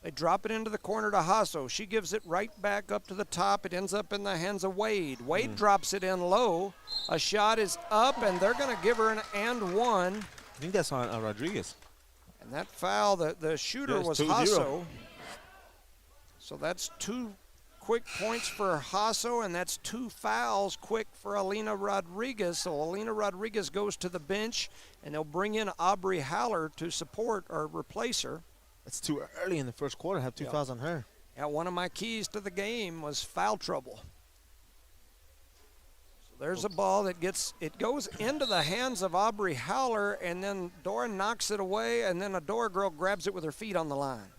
They drop it into the corner to Hasso. She gives it right back up to the top. It ends up in the hands of Wade. Wade drops it in low. A shot is up, and they're going to give her an and one. I think that's on Rodriguez. And that foul, the shooter was 2-0. Hasso. So that's 2 quick points for Hasso, and that's 2 fouls quick for Alina Rodriguez. So Alina Rodriguez goes to the bench, and they'll bring in Aubrey Haller to support or replace her. That's too early in the first quarter. Have 2 fouls on her. Yeah, one of my keys to the game was foul trouble. So there's a ball that goes into the hands of Aubrey Haller, and then Dora knocks it away, and then a Dora girl grabs it with her feet on the line.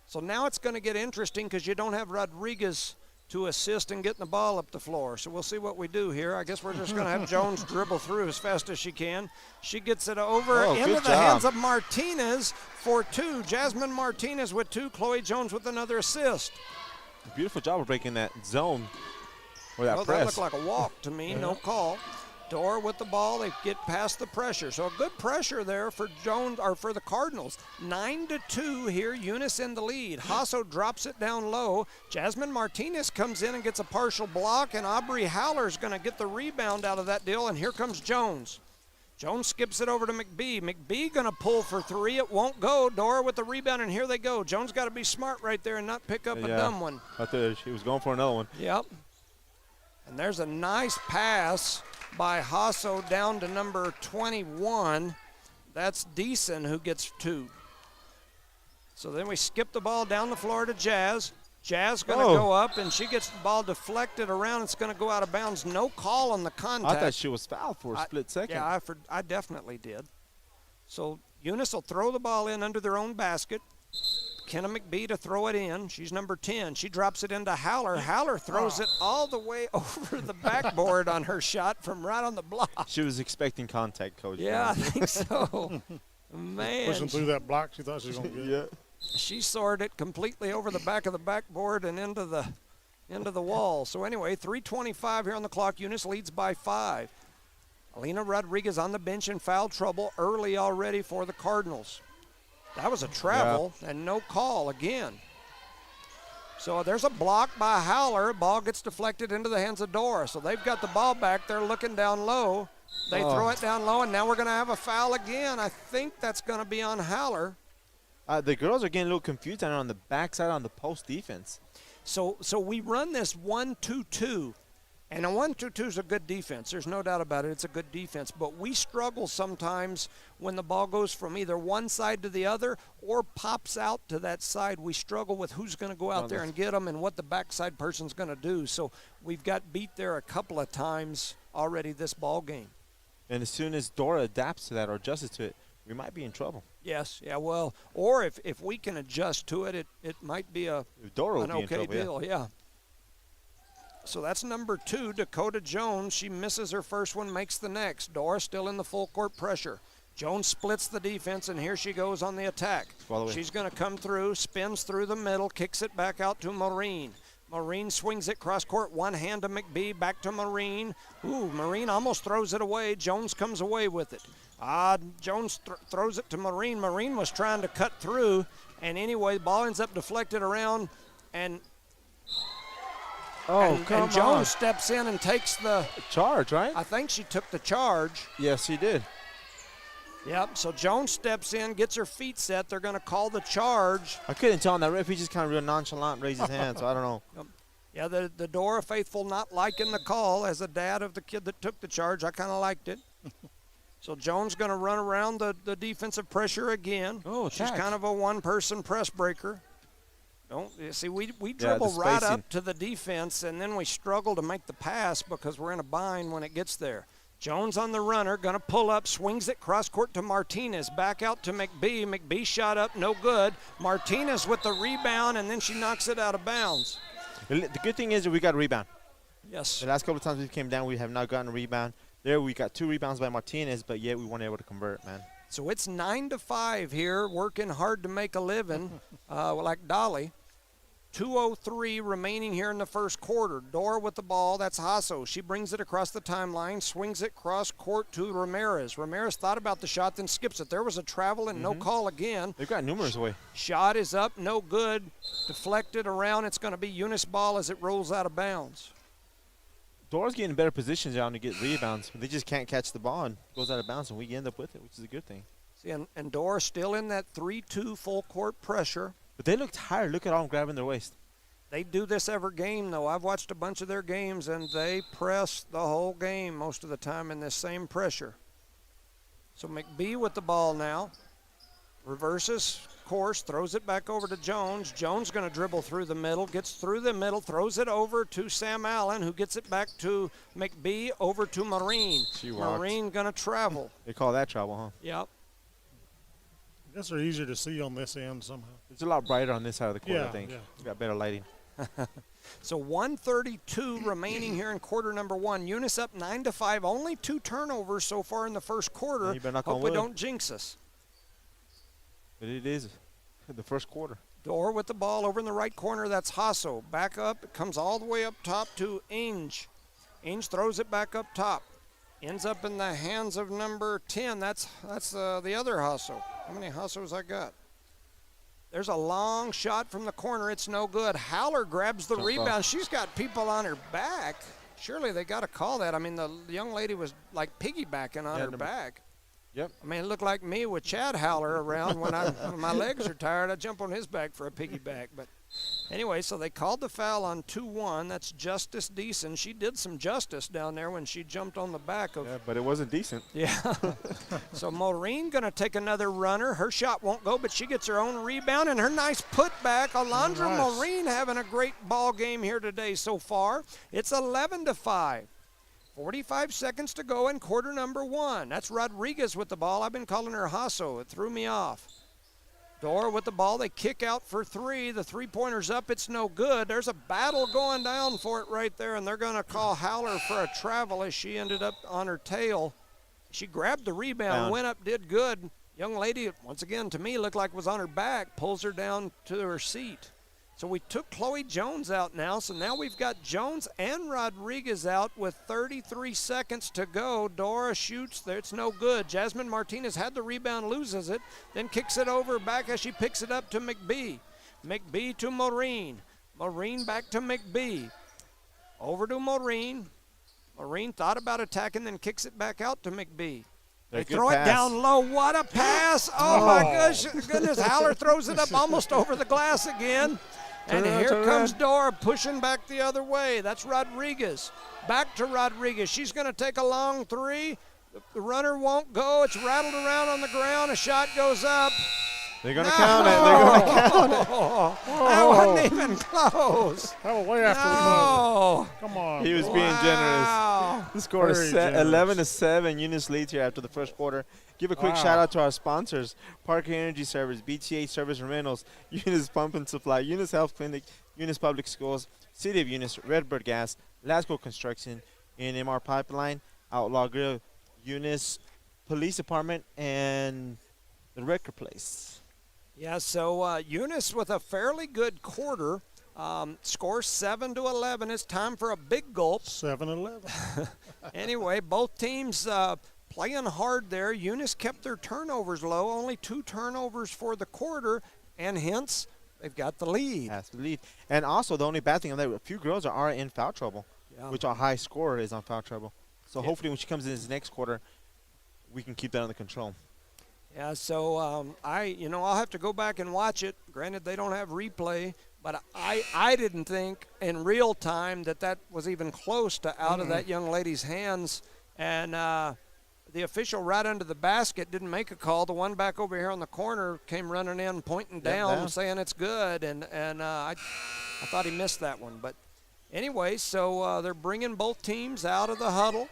So now it's going to get interesting because you don't have Rodriguez to assist in getting the ball up the floor. So we'll see what we do here. I guess we're just going to have Jones dribble through as fast as she can. She gets it over into the hands of Martinez for 2. Jasmine Martinez with 2. Chloe Jones with another assist. Beautiful job of breaking that zone or that press. That looked like a walk to me. No call. Dora with the ball. They get past the pressure. So a good pressure there for Jones, or for the Cardinals. 9-2 here. Eunice in the lead. Hasso drops it down low. Jasmine Martinez comes in and gets a partial block, and Aubrey Haller's going to get the rebound out of that deal, and here comes Jones. Jones skips it over to McBee. McBee going to pull for 3. It won't go. Dora with the rebound, and here they go. Jones got to be smart right there and not pick up a dumb one. I thought she was going for another one. Yep. And there's a nice pass by Hasso down to number 21. That's Deason who gets 2. So then we skip the ball down the floor to Jazz. Jazz going to go up, and she gets the ball deflected around. It's going to go out of bounds. No call on the contact. I thought she was fouled for a split second. Yeah, I definitely did. So Eunice will throw the ball in under their own basket. Kenna McBee to throw it in. She's number 10. She drops it into Haller. Haller throws it all the way over the backboard on her shot from right on the block. She was expecting contact, Coach. Yeah, I think so. Man. Pushing through that block, she thought she was going to get it. She soared it completely over the back of the backboard and into the wall. So anyway, 3:25 here on the clock. Eunice leads by 5. Alina Rodriguez on the bench in foul trouble early already for the Cardinals. That was a travel and no call again. So there's a block by Howler. Ball gets deflected into the hands of Dora. So they've got the ball back. They're looking down low. They throw it down low, and now we're going to have a foul again. I think that's going to be on Howler. The girls are getting a little confused on the backside on the post defense. So we run this 1-2-2. And a 1-2-2 is a good defense. There's no doubt about it. It's a good defense. But we struggle sometimes when the ball goes from either one side to the other or pops out to that side. We struggle with who's going to go out there and get them and what the backside person's going to do. So we've got beat there a couple of times already this ball game. And as soon as Dora adapts to that or adjusts to it, we might be in trouble. Yes, yeah, well, or if we can adjust to it, it might be an okay deal, yeah. So that's number 2, Dakota Jones. She misses her first one, makes the next. Dora still in the full court pressure. Jones splits the defense, and here she goes on the attack. She's going to come through, spins through the middle, kicks it back out to Maureen. Maureen swings it cross court, one hand to McBee, back to Maureen. Ooh, Maureen almost throws it away. Jones comes away with it. Jones throws it to Maureen. Maureen was trying to cut through, and anyway, the ball ends up deflected around, and Jones steps in and takes the charge, right? I think she took the charge. Yes, she did. Yep, so Jones steps in, gets her feet set. They're going to call the charge. I couldn't tell on that ref. He just kind of real nonchalant raised his hand, so I don't know. Yeah, the Dora faithful not liking the call. As a dad of the kid that took the charge, I kind of liked it. So Jones going to run around the defensive pressure again. Oh, she's kind of a one-person press breaker. See, we dribble right up to the defense, and then we struggle to make the pass because we're in a bind when it gets there. Jones on the runner, going to pull up, swings it cross-court to Martinez, back out to McBee. McBee shot up, no good. Martinez with the rebound, and then she knocks it out of bounds. The good thing is that we got a rebound. Yes. The last couple of times we came down, we have not gotten a rebound. There we got 2 rebounds by Martinez, but yet we weren't able to convert, man. So it's 9-5 here, working hard to make a living, like Dolly. 2:03 remaining here in the first quarter. Dora with the ball. That's Hasso. She brings it across the timeline, swings it cross court to Ramirez. Ramirez thought about the shot, then skips it. There was a travel and no call again. They've got numerous away. Shot is up, no good. Deflected around. It's going to be Eunice ball as it rolls out of bounds. Dora's getting better positions down to get rebounds, but they just can't catch the ball and goes out of bounds, and we end up with it, which is a good thing. See, and Dora still in that 3-2 full court pressure. But they look tired. Look at all them grabbing their waist. They do this every game, though. I've watched a bunch of their games, and they press the whole game most of the time in this same pressure. So McBee with the ball now. Reverses course, throws it back over to Jones. Jones going to dribble through the middle, gets through the middle, throws it over to Sam Allen, who gets it back to McBee, over to Marine. Marine going to travel. They call that travel, huh? Yep. I guess they're easier to see on this end somehow. It's a lot brighter on this side of the court, Yeah, I think. yeah. It's got better lighting. So 1:32 remaining here in quarter number 1. Eunice up 9-5. Only 2 turnovers so far in the first quarter. Yeah, you better knock on Hope we wood. don't jinx us. But it is the first quarter. Dora with the ball over in the right corner. That's Hasso. Back up. It comes all the way up top to Ainge. Ainge throws it back up top. Ends up in the hands of number 10. That's the other Hasso. How many Hassos I got? There's a long shot from the corner. It's no good. Howler grabs the rebound. She's got people on her back. Surely they got to call that. I mean, the young lady was like piggybacking on her back. Yep. I mean, it looked like me with Chad Howler around when my legs are tired. I jump on his back for a piggyback. But anyway, so they called the foul on 2-1. That's Justice Deason. She did some justice down there when she jumped on the back of. Yeah, but it wasn't decent. Yeah. So Maureen going to take another runner. Her shot won't go, but she gets her own rebound and her nice putback. Alondra Maureen having a great ball game here today so far. It's 11-5. 45 seconds to go in quarter number 1. That's Rodriguez with the ball. I've been calling her Hasso. It threw me off. Dora with the ball. They kick out for 3. The three-pointer's up. It's no good. There's a battle going down for it right there, and they're going to call Howler for a travel as she ended up on her tail. She grabbed the rebound, went up, did good. Young lady, once again, to me, looked like was on her back, pulls her down to her seat. So we took Chloe Jones out now, so now we've got Jones and Rodriguez out with 33 seconds to go. Dora shoots there, it's no good. Jasmine Martinez had the rebound, loses it, then kicks it over back as she picks it up to McBee. McBee to Maureen. Maureen back to McBee. Over to Maureen. Maureen thought about attacking, then kicks it back out to McBee. They throw it down low. What a pass. Oh, my goodness. Howler throws it up almost over the glass again. And here comes Dora pushing back the other way. That's Rodriguez. Back to Rodriguez. She's going to take a long three. The runner won't go. It's rattled around on the ground. A shot goes up. They're going to count it. They're going to count it. That wasn't even close. That was way after the buzzer. Come on. He was being generous. The score is 11-7. Eunice leads here after the first quarter. Give a quick shout out to our sponsors: Parker Energy Service, BTA Service and Rentals, Eunice Pump and Supply, Eunice Health Clinic, Eunice Public Schools, City of Eunice, Redbird Gas, Lasco Construction, NMR Pipeline, Outlaw Grill, Eunice Police Department, and the Record Place. Yeah, so Eunice with a fairly good quarter. Score 7-11. It's time for a big gulp. 7-11. Anyway, both teams playing hard there. Eunice kept their turnovers low, only 2 turnovers for the quarter, and hence they've got the lead. That's the lead. And also, the only bad thing on that, a few girls are in foul trouble, which our high scorer is on foul trouble. So hopefully when she comes in this next quarter, we can keep that under control. Yeah, so I'll have to go back and watch it. Granted, they don't have replay, but I didn't think in real time that was even close to out of that young lady's hands. And the official right under the basket didn't make a call. The one back over here on the corner came running in, pointing down, saying it's good. And I thought he missed that one. But anyway, so they're bringing both teams out of the huddle.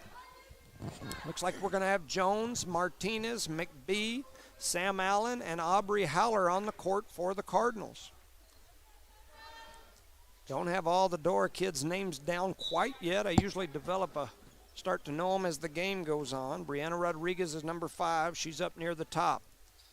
Looks like we're going to have Jones, Martinez, McBee, Sam Allen, and Aubrey Howler on the court for the Cardinals. Don't have all the Dora kids' names down quite yet. I usually start to know them as the game goes on. Brianna Rodriguez is number 5. She's up near the top.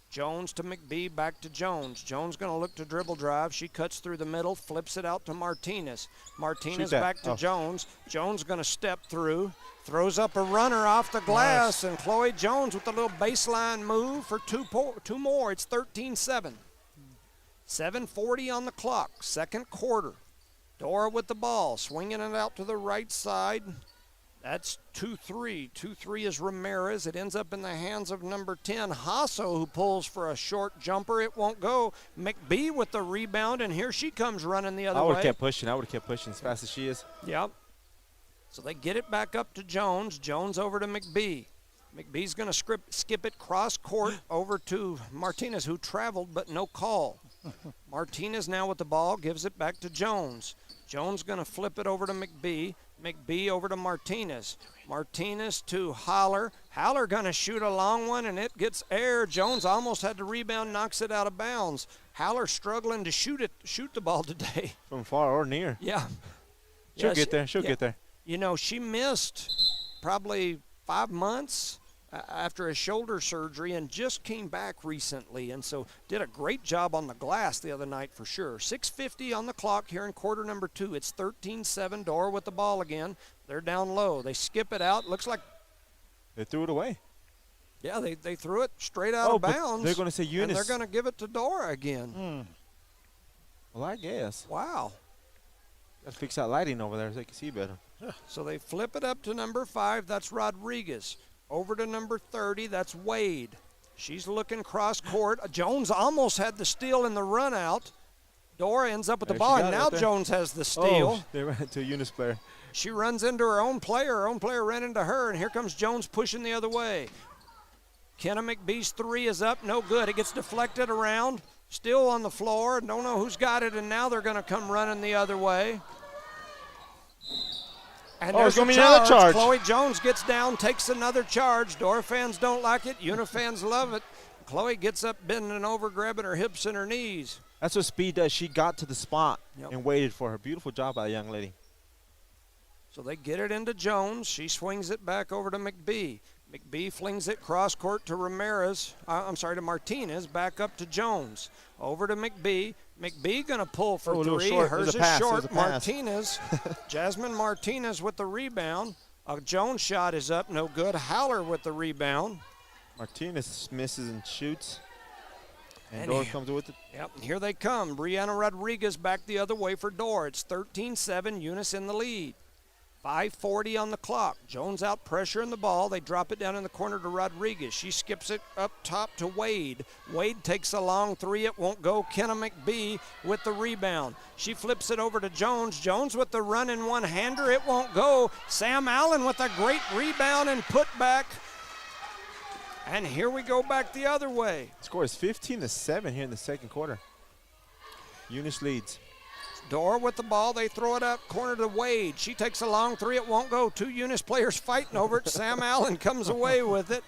Jones to McBee, back to Jones. Jones going to look to dribble drive. She cuts through the middle, flips it out to Martinez. Martinez back to Jones. Jones going to step through, throws up a runner off the glass, and Chloe Jones with a little baseline move for two more. It's 13-7. 7:40 on the clock, second quarter. Dora with the ball, swinging it out to the right side. That's 2-3. 2-3 is Ramirez. It ends up in the hands of number 10, Hasso, who pulls for a short jumper. It won't go. McBee with the rebound, and here she comes running the other way. I would have kept pushing. As fast as she is. Yep. So they get it back up to Jones. Jones over to McBee. McBee's going to skip it cross court over to Martinez, who traveled but no call. Martinez now with the ball, gives it back to Jones. Jones going to flip it over to McBee. McBee over to Martinez. Martinez to Howler. Howler going to shoot a long one, and it gets air. Jones almost had the rebound, knocks it out of bounds. Howler struggling to shoot the ball today. From far or near. Yeah. She'll get there. She'll get there. You know, she missed probably 5 months after a shoulder surgery and just came back recently, and so did a great job on the glass the other night for sure. 6:50 on the clock here in quarter number 2. It's 13-7. Dora with the ball again. They're down low. They skip it out. Looks like they threw it away. Yeah, they threw it straight out of bounds. They're going to say Eunice. And they're going to give it to Dora again. Well, I guess. Wow. Got to fix that lighting over there so they can see better. So they flip it up to number 5. That's Rodriguez. Over to number 30, that's Wade. She's looking cross court. Jones almost had the steal in the run out. Dora ends up with the ball, and now Jones has the steal. Oh, they ran into a Eunice player. She runs into her own player. Her own player ran into her, and here comes Jones pushing the other way. Kenna McBee's 3 is up, no good. It gets deflected around, still on the floor. Don't know who's got it, and now they're going to come running the other way. And it's going to be another charge. Chloe Jones gets down, takes another charge. Dora fans don't like it. Uni fans love it. Chloe gets up, bending over, grabbing her hips and her knees. That's what speed does. She got to the spot and waited for her. Beautiful job by the young lady. So they get it into Jones. She swings it back over to McBee. McBee flings it cross court to to Martinez, back up to Jones. Over to McBee. McBee going to pull for a little three. short. Hers It was a is pass. It short. was a pass. Martinez, Jasmine Martinez with the rebound. A Jones shot is up, no good. Haller with the rebound. Martinez misses and shoots. And And Dora comes with it. Yep, here they come. Brianna Rodriguez back the other way for Dora. It's 13-7, Eunice in the lead. 5:40 on the clock. Jones out pressuring the ball. They drop it down in the corner to Rodriguez. She skips it up top to Wade. Wade takes a long three. It won't go. Kenna McBee with the rebound. She flips it over to Jones. Jones with the run-in one-hander. It won't go. Sam Allen with a great rebound and put back. And here we go back the other way. Score is 15-7 here in the second quarter. Eunice leads. Dora with the ball. They throw it up corner to Wade. She takes a long three. It won't go. Two Eunice players fighting over it. Sam Allen comes away with it.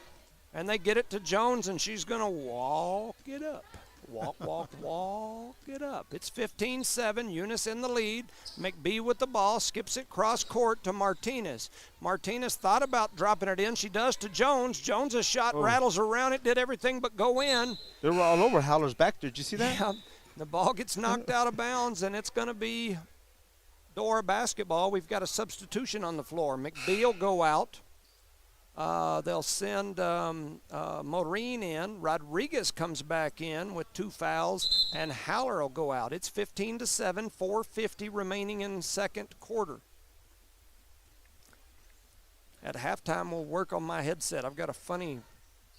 And they get it to Jones, and she's going to walk it up. Walk it up. It's 15-7. Eunice in the lead. McBee with the ball. Skips it cross court to Martinez. Martinez thought about dropping it in. She does to Jones. Jones' shot rattles around. It did everything but go in. They were all over Howler's back there. Did you see that? Yeah. The ball gets knocked out of bounds, and it's going to be Dora basketball. We've got a substitution on the floor. McBee will go out. They'll send Maureen in. Rodriguez comes back in with 2 fouls, and Haller will go out. It's 15-7, 4:50 remaining in second quarter. At halftime, we'll work on my headset. I've got a funny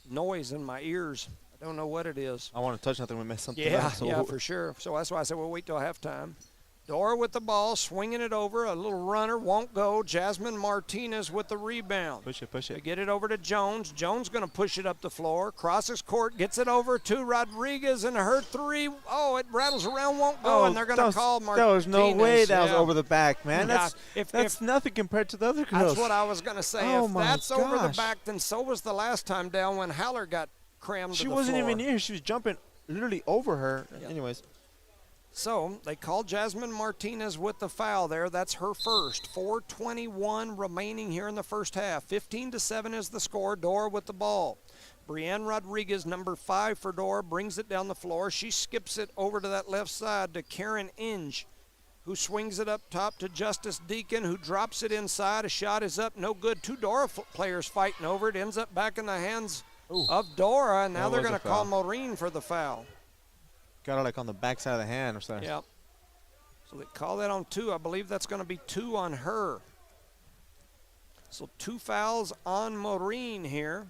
noise in my ears. I don't know what it is. I want to touch nothing. We mess something Yeah, up. So yeah, for sure. So that's why I said we'll wait till halftime. Dora with the ball, swinging it over. A little runner, won't go. Jasmine Martinez with the rebound. Push it. They get it over to Jones. Jones going to push it up the floor. Crosses court, gets it over to Rodriguez, and her three. Oh, it rattles around, won't go, and they're going to call Martinez. There was no way that was over the back, man. Yeah, That's nothing compared to the other girls. That's what I was going to say. Oh if my that's over the gosh. back, then so was the last time down when Haller got crammed to She the wasn't floor. even near. She was jumping literally over her. Yeah. Anyways. So they call Jasmine Martinez with the foul there. That's her first. 4:21 remaining here in the first half. 15-7 is the score. Dora with the ball. Brianne Rodriguez, number 5 for Dora, brings it down the floor. She skips it over to that left side to Karen Inge, who swings it up top to Justice Deacon, who drops it inside. A shot is up, no good. 2 Dora players fighting over it. Ends up back in the hands of Dora, and now That they're was going a to call foul. Maureen for the foul. Got her like on the back side of the hand or something. Yep. So they call that on 2. I believe that's going to be 2 on her. So 2 fouls on Maureen here.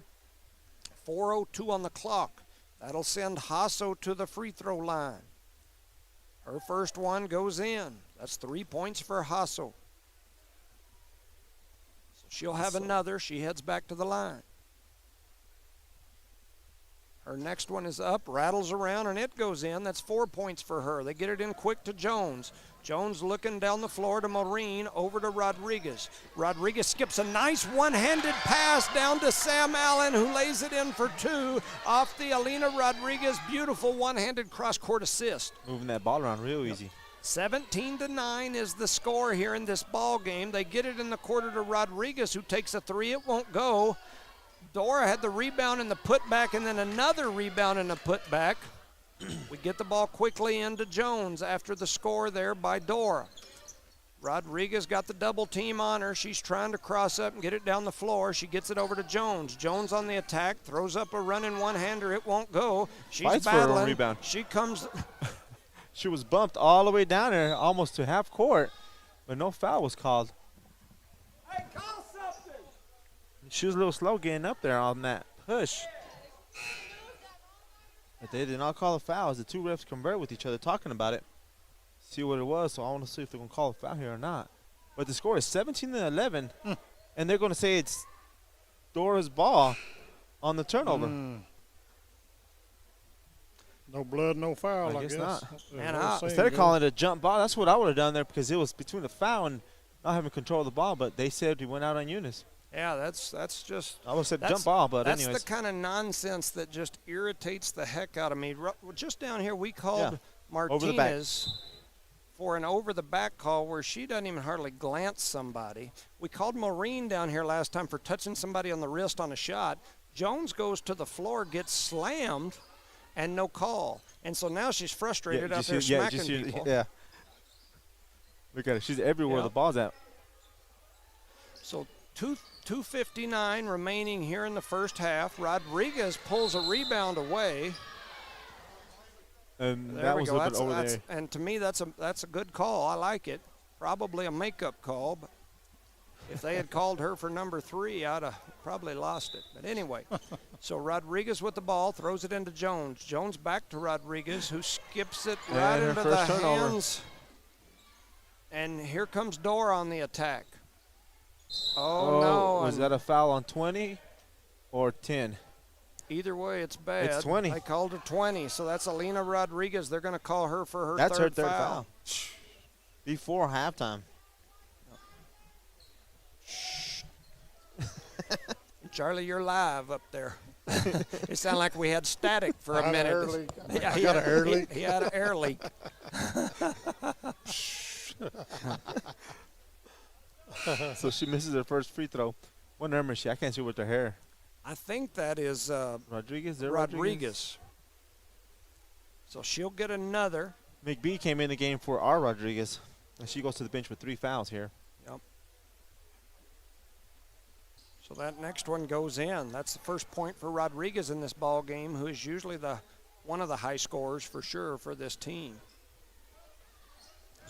4:02 on the clock. That'll send Hasso to the free throw line. Her first one goes in. That's 3 points for Hasso. So she'll have another. She heads back to the line. Her next one is up, rattles around, and it goes in. That's 4 points for her. They get it in quick to Jones. Jones looking down the floor to Maureen, over to Rodriguez. Rodriguez skips a nice one-handed pass down to Sam Allen, who lays it in for 2 off the Alina Rodriguez. Beautiful one-handed cross-court assist. Moving that ball around real easy. 17-9 is the score here in this ball game. They get it in the quarter to Rodriguez, who takes a 3. It won't go. Dora had the rebound and the putback, and then another rebound and a putback. We get the ball quickly into Jones after the score there by Dora. Rodriguez got the double team on her. She's trying to cross up and get it down the floor. She gets it over to Jones. Jones on the attack, throws up a running one-hander. It won't go. She's Fights for her own battling. rebound. She comes. She was bumped all the way down there, almost to half court, but no foul was called. Hey, call something. She was a little slow getting up there on that push. But they did not call a foul as the 2 refs convert with each other talking about it. See what it was, so I want to see if they're going to call a foul here or not. But the score is 17-11, and they're going to say it's Dora's ball on the turnover. No blood, no foul, I guess guess. not. Man, Instead of calling it a jump ball, that's what I would have done there because it was between the foul and not having control of the ball, but they said he went out on Eunice. Yeah, that's just. I would have said jump ball, but that's anyways. the kind of nonsense that just irritates the heck out of me. Just down here, we called Martinez for an over-the-back call where she doesn't even hardly glance somebody. We called Maureen down here last time for touching somebody on the wrist on a shot. Jones goes to the floor, gets slammed, and no call. And so now she's frustrated out there yeah, smacking people. Yeah. Look at her. She's everywhere the ball's at. So 2:59 remaining here in the first half. Rodriguez pulls a rebound away. And There that we was go. a little bit over there. And to me, that's a good call. I like it. Probably a makeup call, but if they had called her for number 3, I'd have probably lost it. But anyway, so Rodriguez with the ball, throws it into Jones. Jones back to Rodriguez, who skips it right And her into the first turnover. hands. And here comes Dora on the attack. Oh, no. Was that a foul on 20 or 10? Either way, it's bad. It's 20. They called her 20, so that's Alina Rodriguez. They're going to call her for her That's third her third foul. Before halftime. Charlie, you're live up there. It sounded like we had static for a I had an minute. air leak. Yeah, I got an air leak. He had an air leak. So she misses her first free throw. What number is she? I can't see with her hair. I think that is Rodriguez? There, Rodriguez. So she'll get another. McBee came in the game for our Rodriguez. And she goes to the bench with 3 fouls here. Yep. So that next one goes in. That's the first point for Rodriguez in this ball game, who is usually one of the high scorers for sure for this team.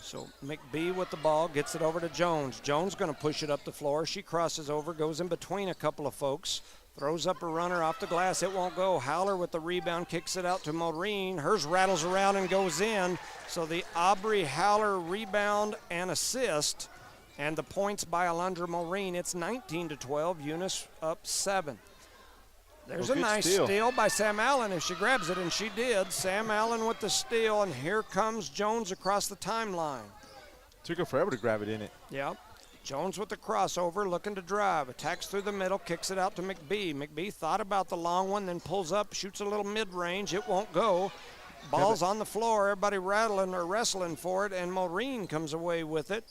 So McBee with the ball, gets it over to Jones. Jones going to push it up the floor. She crosses over, goes in between a couple of folks, throws up a runner off the glass. It won't go. Howler with the rebound, kicks it out to Maureen. Hers rattles around and goes in. So the Aubrey Howler rebound and assist, and the points by Alondra Maureen. It's 19-12. Eunice up 7. There's a nice steal by Sam Allen if she grabs it, and she did. Sam Allen with the steal, and here comes Jones across the timeline. Took her forever to grab it in it. Yep. Jones with the crossover, looking to drive. Attacks through the middle, kicks it out to McBee. McBee thought about the long one, then pulls up, shoots a little mid-range. It won't go. Ball's on the floor. Everybody rattling or wrestling for it, and Maureen comes away with it.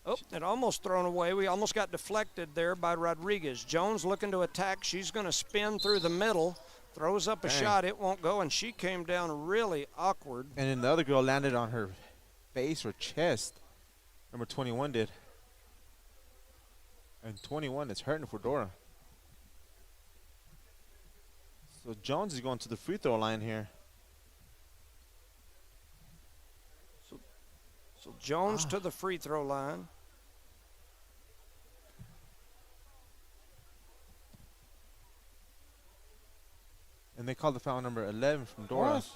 Oh, it almost thrown away. We almost got deflected there by Rodriguez. Jones looking to attack. She's going to spin through the middle, throws up a shot. It won't go, and she came down really awkward. And then the other girl landed on her face or chest. Number 21 did. And 21 is hurting for Dora. So Jones is going to the free throw line here. So Jones to the free throw line. And they called the foul number 11 from Dora. What?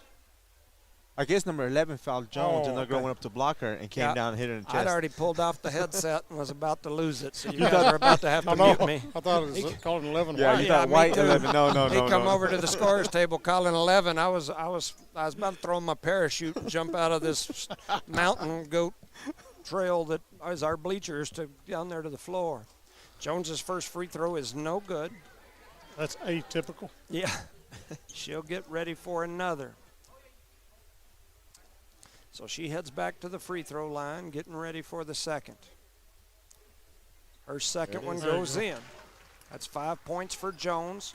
I guess number 11 fouled Jones, and the girl went up to block her and came down and hit her in the chest. I'd already pulled off the headset and was about to lose it, so you guys are about to have to mute me. I thought it was called 11 yeah, white. You thought white 11. No. He come over to the scorer's table calling 11. I was about to throw my parachute and jump out of this mountain goat trail that is our bleachers to down there to the floor. Jones's first free throw is no good. That's atypical. Yeah. She'll get ready for another. So she heads back to the free throw line, getting ready for the second. Her second one goes in. That's 5 points for Jones.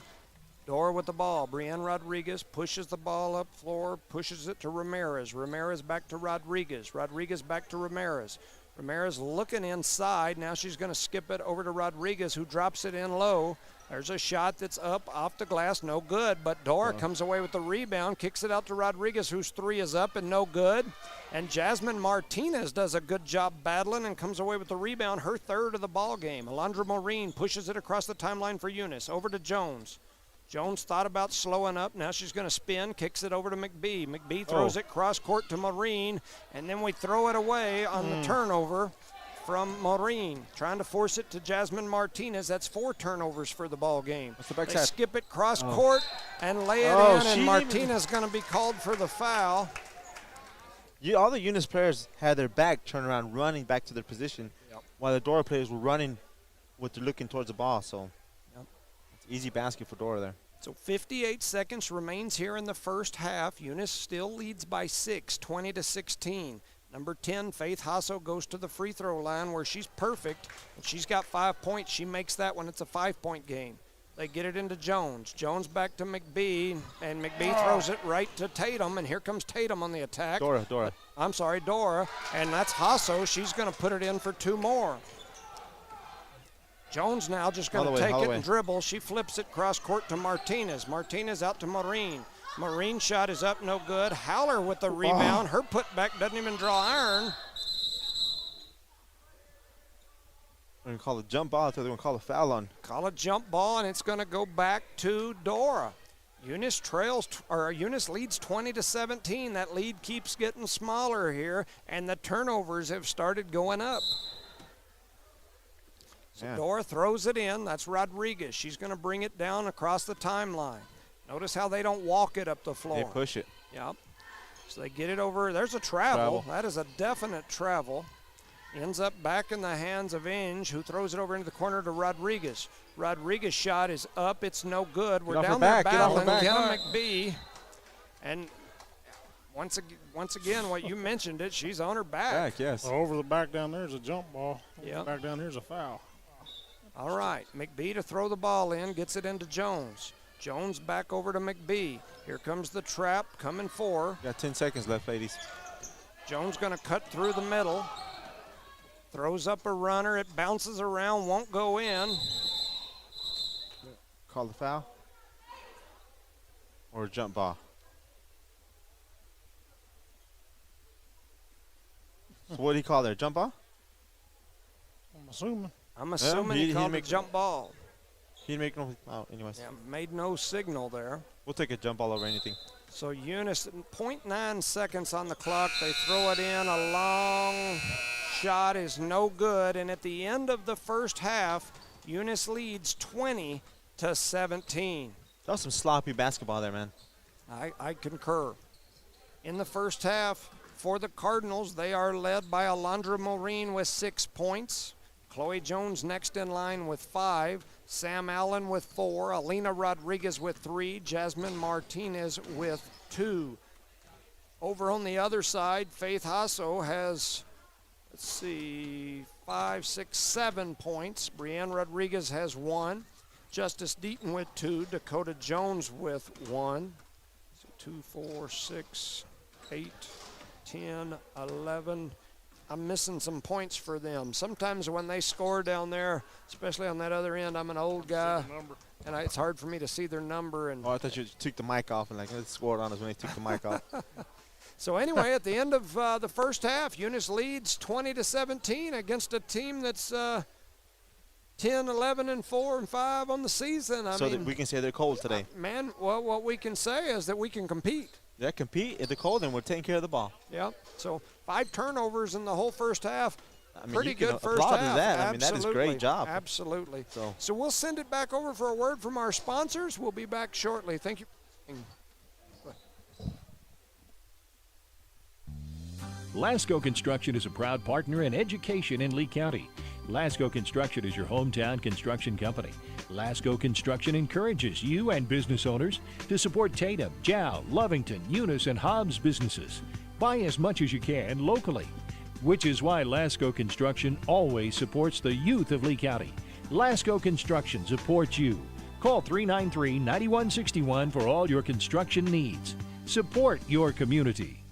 Dora with the ball. Brienne Rodriguez pushes the ball up floor, pushes it to Ramirez. Ramirez back to Rodriguez. Rodriguez back to Ramirez. Ramirez looking inside. Now she's going to skip it over to Rodriguez, who drops it in low. There's a shot that's up off the glass, no good, but Dora comes away with the rebound, kicks it out to Rodriguez, whose 3 is up and no good. And Jasmine Martinez does a good job battling and comes away with the rebound, her 3rd of the ball game. Alondra Maureen pushes it across the timeline for Eunice, over to Jones. Jones thought about slowing up. Now she's going to spin, kicks it over to McBee. McBee throws it cross court to Maureen, and then we throw it away on the turnover from Maureen, trying to force it to Jasmine Martinez. That's 4 turnovers for the ball game. They skip it cross court and lay it in, and Martinez going to be called for the foul. All the Eunice players had their back turned around, running back to their position, while the Dora players were running with their looking towards the ball. So it's easy basket for Dora there. So 58 seconds remains here in the first half. Eunice still leads by 6, 20-16. Number 10, Faith Hasso, goes to the free throw line where she's perfect. And she's got 5 points. She makes that one. It's a 5-point game. They get it into Jones. Jones back to McBee, and McBee throws it right to Tatum, and here comes Tatum on the attack. Dora. I'm sorry, Dora, and that's Hasso. She's going to put it in for 2 more. Jones now just going to take it and dribble. She flips it cross court to Martinez. Martinez out to Maureen. Maureen shot is up, no good. Howler with the rebound. Her putback doesn't even draw iron. We're going to call a jump ball, so they're going to call a foul on. Call a jump ball, and it's going to go back to Dora. Eunice leads 20-17. That lead keeps getting smaller here, and the turnovers have started going up. So Dora throws it in. That's Rodriguez. She's going to bring it down across the timeline. Notice how they don't walk it up the floor. They push it. Yep. So they get it over. There's a travel. That is a definite travel. Ends up back in the hands of Inge, who throws it over into the corner to Rodriguez. Rodriguez's shot is up. It's no good. We're down there battling. Jenna McBee. And once again, what you mentioned it, she's on her back. Yes. Over the back down there is a jump ball. Yep. Back down here is a foul. All right. McBee to throw the ball in, gets it into Jones. Jones back over to McBee. Here comes the trap coming for. Got 10 seconds left, ladies. Jones going to cut through the middle. Throws up a runner. It bounces around, won't go in. Call the foul? Or a jump ball? So what did he call there? Jump ball? I'm assuming he called a jump ball. He didn't make no foul anyways. Yeah, made no signal there. We'll take a jump ball over anything. So Eunice, 0.9 seconds on the clock. They throw it in. A long shot is no good. And at the end of the first half, Eunice leads 20-17. That was some sloppy basketball there, man. I concur. In the first half, for the Cardinals, they are led by Alondra Maureen with 6 points. Chloe Jones next in line with 5. Sam Allen with 4. Alina Rodriguez with 3. Jasmine Martinez with 2. Over on the other side, Faith Hasso has, 5, 6, 7 points. Brienne Rodriguez has 1. Justice Deaton with 2. Dakota Jones with 1. 2, 4, 6, 8, 10, 11. I'm missing some points for them. Sometimes when they score down there, especially on that other end, I'm an old guy, and it's hard for me to see their number. And I thought you took the mic off and let's score on us when they took the mic off. So anyway, at the end of the first half, Eunice leads 20-17 against a team that's 10, 11, and 4 and 5 on the season. I mean, we can say they're cold today. Man, well, what we can say is that we can compete. Yeah, compete. If they're cold, then we're taking care of the ball. Yeah. So 5 turnovers in the whole first half. I mean, Pretty good first half. That. Absolutely. I mean, that is a great job. Absolutely. So we'll send it back over for a word from our sponsors. We'll be back shortly. Thank you. Lasco Construction is a proud partner in education in Lee County. Lasco Construction is your hometown construction company. Lasco Construction encourages you and business owners to support Tatum, Jow, Lovington, Eunice, and Hobbs businesses. Buy as much as you can locally, which is why Lasco Construction always supports the youth of Lee County. Lasco Construction supports you. Call 393-9161 for all your construction needs. Support your community.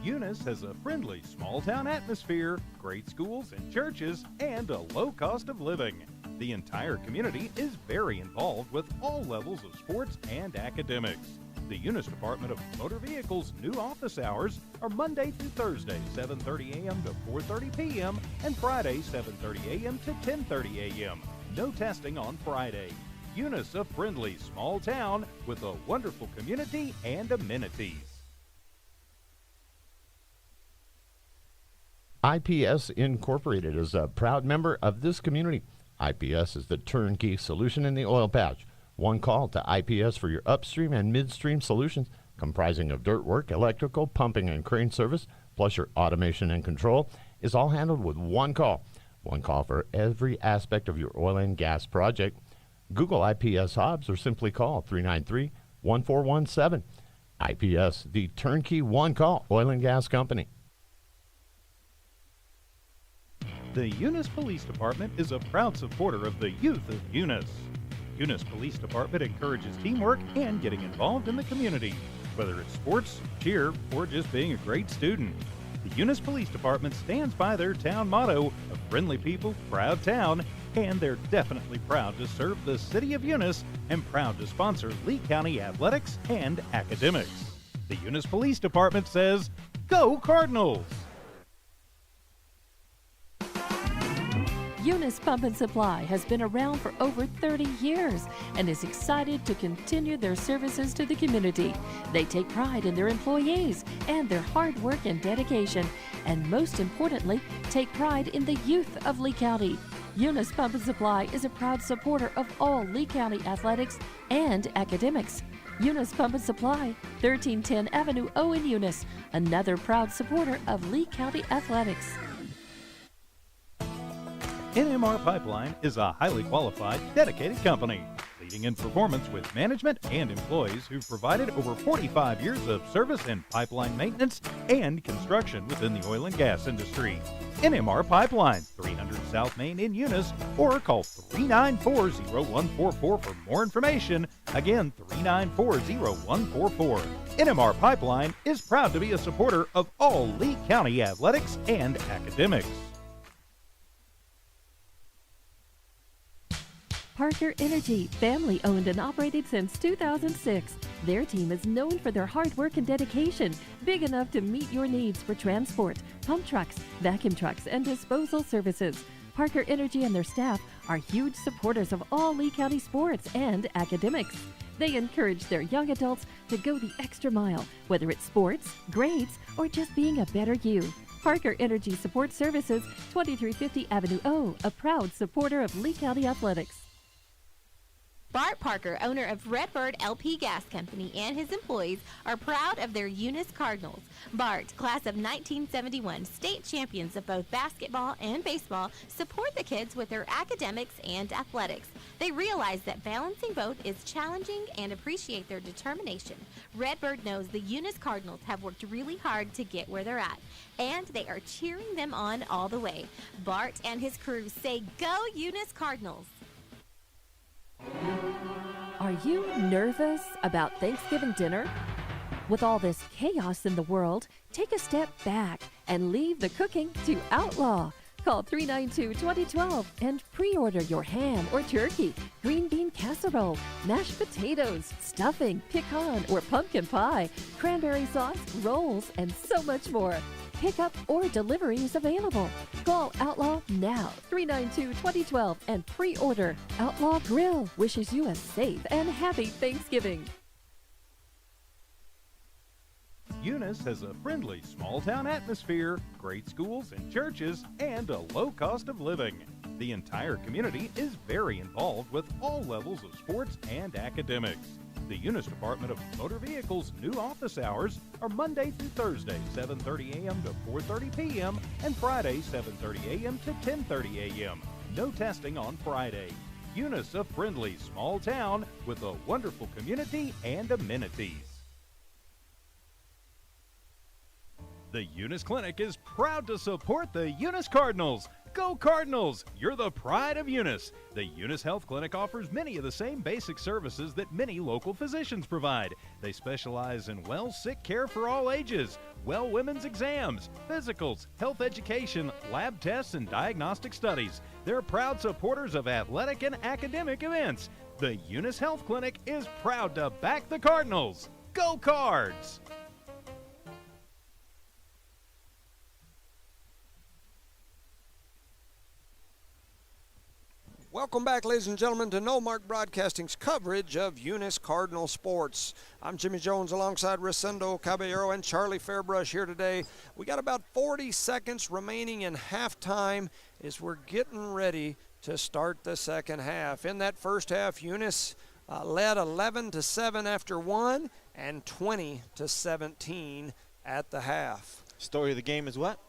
Eunice has a friendly small-town atmosphere, great schools and churches, and a low cost of living. The entire community is very involved with all levels of sports and academics. The Eunice Department of Motor Vehicles' new office hours are Monday through Thursday, 7:30 a.m. to 4:30 p.m., and Friday, 7:30 a.m. to 10:30 a.m. No testing on Friday. Eunice, a friendly small town with a wonderful community and amenities. IPS Incorporated is a proud member of this community. IPS is the turnkey solution in the oil patch. One call to IPS for your upstream and midstream solutions, comprising of dirt work, electrical, pumping, and crane service, plus your automation and control, is all handled with one call. One call for every aspect of your oil and gas project. Google IPS Hobbs or simply call 393-1417. IPS, the turnkey one-call oil and gas company. The Eunice Police Department is a proud supporter of the youth of Eunice. Eunice Police Department encourages teamwork and getting involved in the community, whether it's sports, cheer, or just being a great student. The Eunice Police Department stands by their town motto of friendly people, proud town, and they're definitely proud to serve the city of Eunice and proud to sponsor Lee County athletics and academics. The Eunice Police Department says, "Go Cardinals!" Eunice Pump and Supply has been around for over 30 years and is excited to continue their services to the community. They take pride in their employees and their hard work and dedication, and most importantly, take pride in the youth of Lee County. Eunice Pump and Supply is a proud supporter of all Lee County athletics and academics. Eunice Pump and Supply, 1310 Avenue O in Eunice, another proud supporter of Lee County athletics. NMR Pipeline is a highly qualified, dedicated company, leading in performance with management and employees who've provided over 45 years of service in pipeline maintenance and construction within the oil and gas industry. NMR Pipeline, 300 South Main in Eunice, or call 394-0144 for more information. Again, 394-0144. NMR Pipeline is proud to be a supporter of all Lee County athletics and academics. Parker Energy, family owned and operated since 2006. Their team is known for their hard work and dedication, big enough to meet your needs for transport, pump trucks, vacuum trucks, and disposal services. Parker Energy and their staff are huge supporters of all Lee County sports and academics. They encourage their young adults to go the extra mile, whether it's sports, grades, or just being a better you. Parker Energy Support Services, 2350 Avenue O, a proud supporter of Lee County athletics. Bart Parker, owner of Redbird LP Gas Company, and his employees are proud of their Eunice Cardinals. Bart, class of 1971, state champions of both basketball and baseball, support the kids with their academics and athletics. They realize that balancing both is challenging and appreciate their determination. Redbird knows the Eunice Cardinals have worked really hard to get where they're at, and they are cheering them on all the way. Bart and his crew say, "Go Eunice Cardinals!" Are you nervous about Thanksgiving dinner? With all this chaos in the world, take a step back and leave the cooking to Outlaw. Call 392-2012 and pre-order your ham or turkey, green bean casserole, mashed potatoes, stuffing, pecan or pumpkin pie, cranberry sauce, rolls, and so much more. Pickup or delivery is available. Call Outlaw now, 392-2012, and pre-order. Outlaw Grill wishes you a safe and happy Thanksgiving. Eunice has a friendly small-town atmosphere, great schools and churches, and a low cost of living. The entire community is very involved with all levels of sports and academics. The Eunice Department of Motor Vehicles' new office hours are Monday through Thursday, 7:30 a.m. to 4:30 p.m., and Friday, 7:30 a.m. to 10:30 a.m. No testing on Friday. Eunice, a friendly small town with a wonderful community and amenities. The Eunice Clinic is proud to support the Eunice Cardinals. Go Cardinals! You're the pride of Eunice. The Eunice Health Clinic offers many of the same basic services that many local physicians provide. They specialize in sick care for all ages, women's exams, physicals, health education, lab tests, and diagnostic studies. They're proud supporters of athletic and academic events. The Eunice Health Clinic is proud to back the Cardinals. Go Cards! Welcome back, ladies and gentlemen, to No Mark Broadcasting's coverage of Eunice Cardinal sports. I'm Jimmy Jones alongside Rosendo Caballero and Charlie Fairbrush here today. We got about 40 seconds remaining in halftime as we're getting ready to start the second half. In that first half, Eunice led 11-7 after one and 20-17 at the half. Story of the game is what?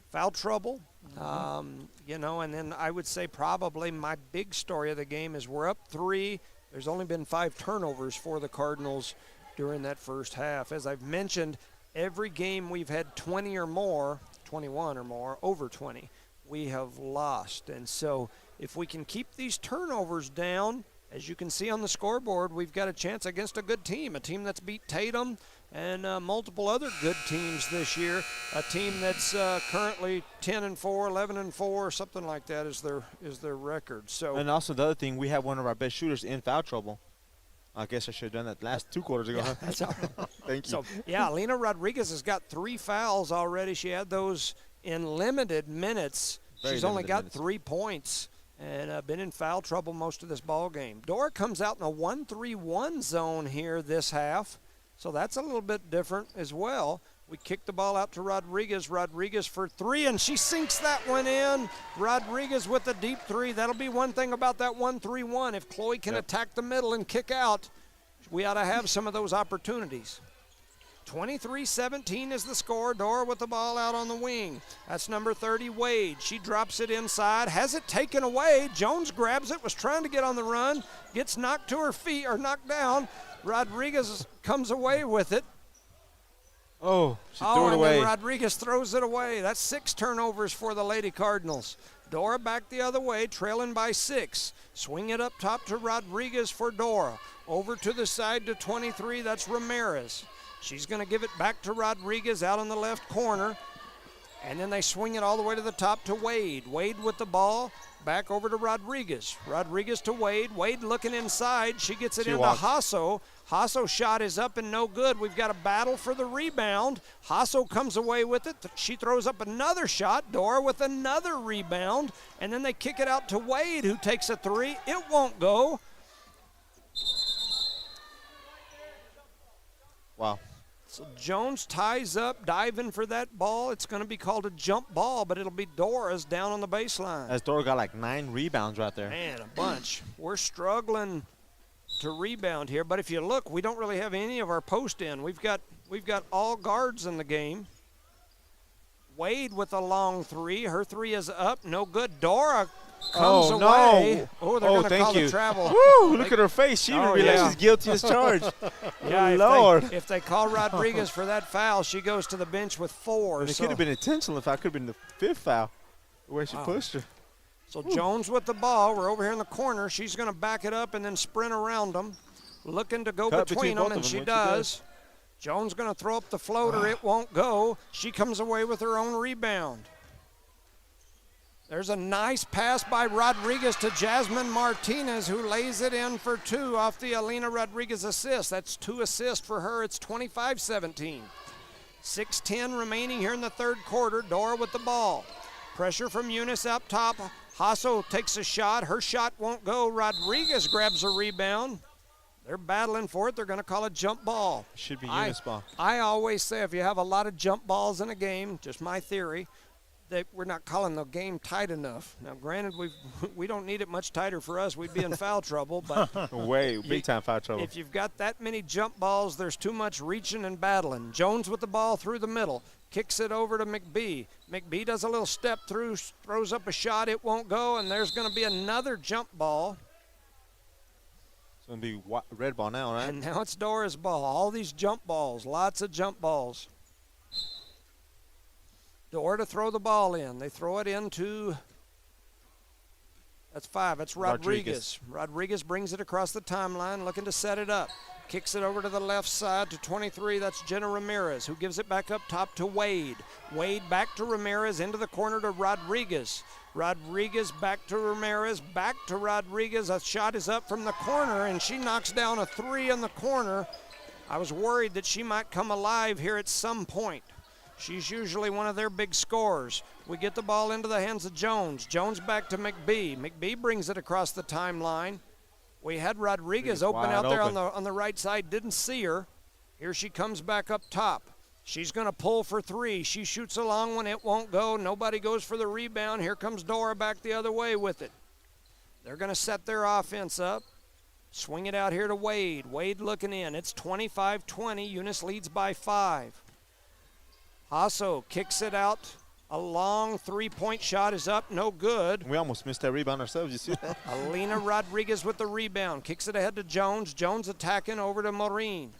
Foul trouble. And then I would say probably my big story of the game is we're up 3. There's only been 5 turnovers for the Cardinals during that first half. As I've mentioned, every game we've had 20 or more, 21 or more, over 20. we have lost. And so if we can keep these turnovers down, as you can see on the scoreboard, we've got a chance against a good team, a team that's beat Tatum and multiple other good teams this year, a team that's currently 10-4, 11-4, something like that is their record. So, and also the other thing, we have one of our best shooters in foul trouble. I guess I should have done that last 2 quarters ago. Yeah, that's all right. Thank you. So, yeah, Alina Rodriguez has got 3 fouls already. She had those in limited minutes. She's only got 3 points and been in foul trouble most of this ball game. Dora comes out in a 1-3-1 zone here this half, so that's a little bit different as well. We kick the ball out to Rodriguez. Rodriguez for 3, and she sinks that one in. Rodriguez with a deep 3. That'll be one thing about that 1-3-1. If Chloe can attack the middle and kick out, we ought to have some of those opportunities. 23-17 is the score. Dora with the ball out on the wing. That's number 30, Wade. She drops it inside, has it taken away. Jones grabs it, was trying to get on the run, gets knocked to her feet or knocked down. Rodriguez comes away with it. Oh, she threw it away. And then Rodriguez throws it away. That's 6 turnovers for the Lady Cardinals. Dora back the other way, trailing by 6. Swing it up top to Rodriguez for Dora. Over to the side to 23, that's Ramirez. She's going to give it back to Rodriguez out on the left corner. And then they swing it all the way to the top to Wade. Wade with the ball, back over to Rodriguez. Rodriguez to Wade. Wade looking inside. She gets it into Hasso. Hasso's shot is up and no good. We've got a battle for the rebound. Hasso comes away with it. She throws up another shot. Dora with another rebound. And then they kick it out to Wade, who takes a 3. It won't go. Wow. So Jones ties up, diving for that ball. It's going to be called a jump ball, but it'll be Dora's down on the baseline. As Dora got like 9 rebounds right there. Man, a bunch. We're struggling to rebound here, but if you look, we don't really have any of our post in. We've got all guards in the game. Wade with a long 3. Her 3 is up, no good. Dora comes away. No. They're going to call the travel. Woo, look at her face. She didn't realize she's guilty as charged. Yeah, Lord. If they call Rodriguez for that foul, she goes to the bench with 4. It could have been intentional if I could have been the 5th foul, the way she pushed her. So Jones with the ball. We're over here in the corner. She's going to back it up and then sprint around them, looking to go between them, and she does. Jones going to throw up the floater. It won't go. She comes away with her own rebound. There's a nice pass by Rodriguez to Jasmine Martinez, who lays it in for 2 off the Alina Rodriguez assist. That's 2 assists for her. It's 25-17. 6:10 remaining here in the 3rd quarter. Dora with the ball. Pressure from Eunice up top. Hasso takes a shot. Her shot won't go. Rodriguez grabs a rebound. They're battling for it. They're going to call a jump ball. Should be Eunice ball. I always say if you have a lot of jump balls in a game, just my theory, that we're not calling the game tight enough. Now, granted, we don't need it much tighter for us. We'd be in foul trouble, but big time foul trouble. If you've got that many jump balls, there's too much reaching and battling. Jones with the ball through the middle, kicks it over to McBee. McBee does a little step through, throws up a shot. It won't go, and there's going to be another jump ball. It's going to be red ball now, right? And now it's Dora's ball. All these jump balls, lots of jump balls. Dora to throw the ball in. They throw it into, that's 5. That's Rodriguez. Rodriguez brings it across the timeline, looking to set it up. Kicks it over to the left side to 23. That's Jenna Ramirez, who gives it back up top to Wade. Wade back to Ramirez, into the corner to Rodriguez. Rodriguez back to Ramirez, back to Rodriguez. A shot is up from the corner, and she knocks down a 3 in the corner. I was worried that she might come alive here at some point. She's usually one of their big scorers. We get the ball into the hands of Jones. Jones back to McBee. McBee brings it across the timeline. We had Rodriguez open out there on the right side. Didn't see her. Here she comes back up top. She's going to pull for 3. She shoots a long one. It won't go. Nobody goes for the rebound. Here comes Dora back the other way with it. They're going to set their offense up. Swing it out here to Wade. Wade looking in. It's 25-20. Eunice leads by 5. Hasso kicks it out. A long 3-point shot is up, no good. We almost missed that rebound ourselves, you see that? Alina Rodriguez with the rebound. Kicks it ahead to Jones. Jones attacking over to Maureen.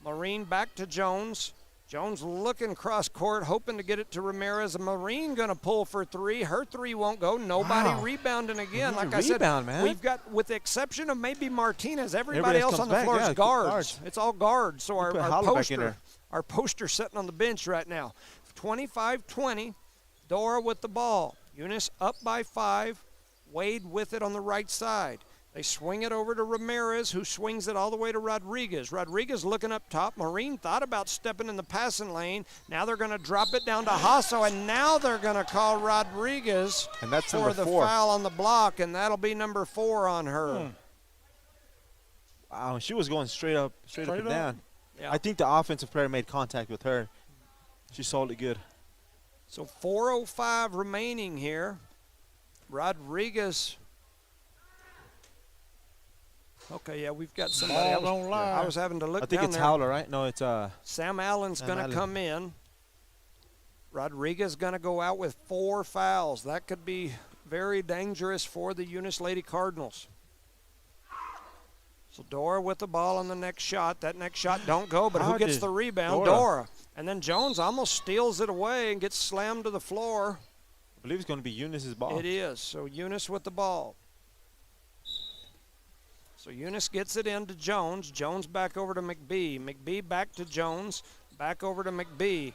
Maureen back to Jones. Jones looking cross court, hoping to get it to Ramirez. Marine going to pull for three. Her three won't go. Nobody rebounding again. Like I said, man. we've got, with the exception of maybe Martinez, everybody else on the floor is guards. It's all guards. So our poster sitting on the bench right now. 25-20. Dora with the ball. Eunice up by 5. Wade with it on the right side. They swing it over to Ramirez, who swings it all the way to Rodriguez. Rodriguez looking up top. Marine thought about stepping in the passing lane. Now they're going to drop it down to Hasso, and now they're going to call Rodriguez for the foul on the block, and that'll be number 4 on her. Wow, she was going straight up and down. Yeah. I think the offensive player made contact with her. She sold it good. So 4:05 remaining here. Rodriguez. Okay, yeah, we've got somebody else. Don't lie. I was having to look I think down it's there. Howler, right? No, it's Sam Allen's going to come in. Rodriguez going to go out with 4 fouls. That could be very dangerous for the Eunice Lady Cardinals. So Dora with the ball on the next shot. That next shot don't go, but who gets the rebound? Dora. And then Jones almost steals it away and gets slammed to the floor. I believe it's going to be Eunice's ball. It is. So Eunice with the ball. So Eunice gets it into Jones. Jones back over to McBee. McBee back to Jones. Back over to McBee.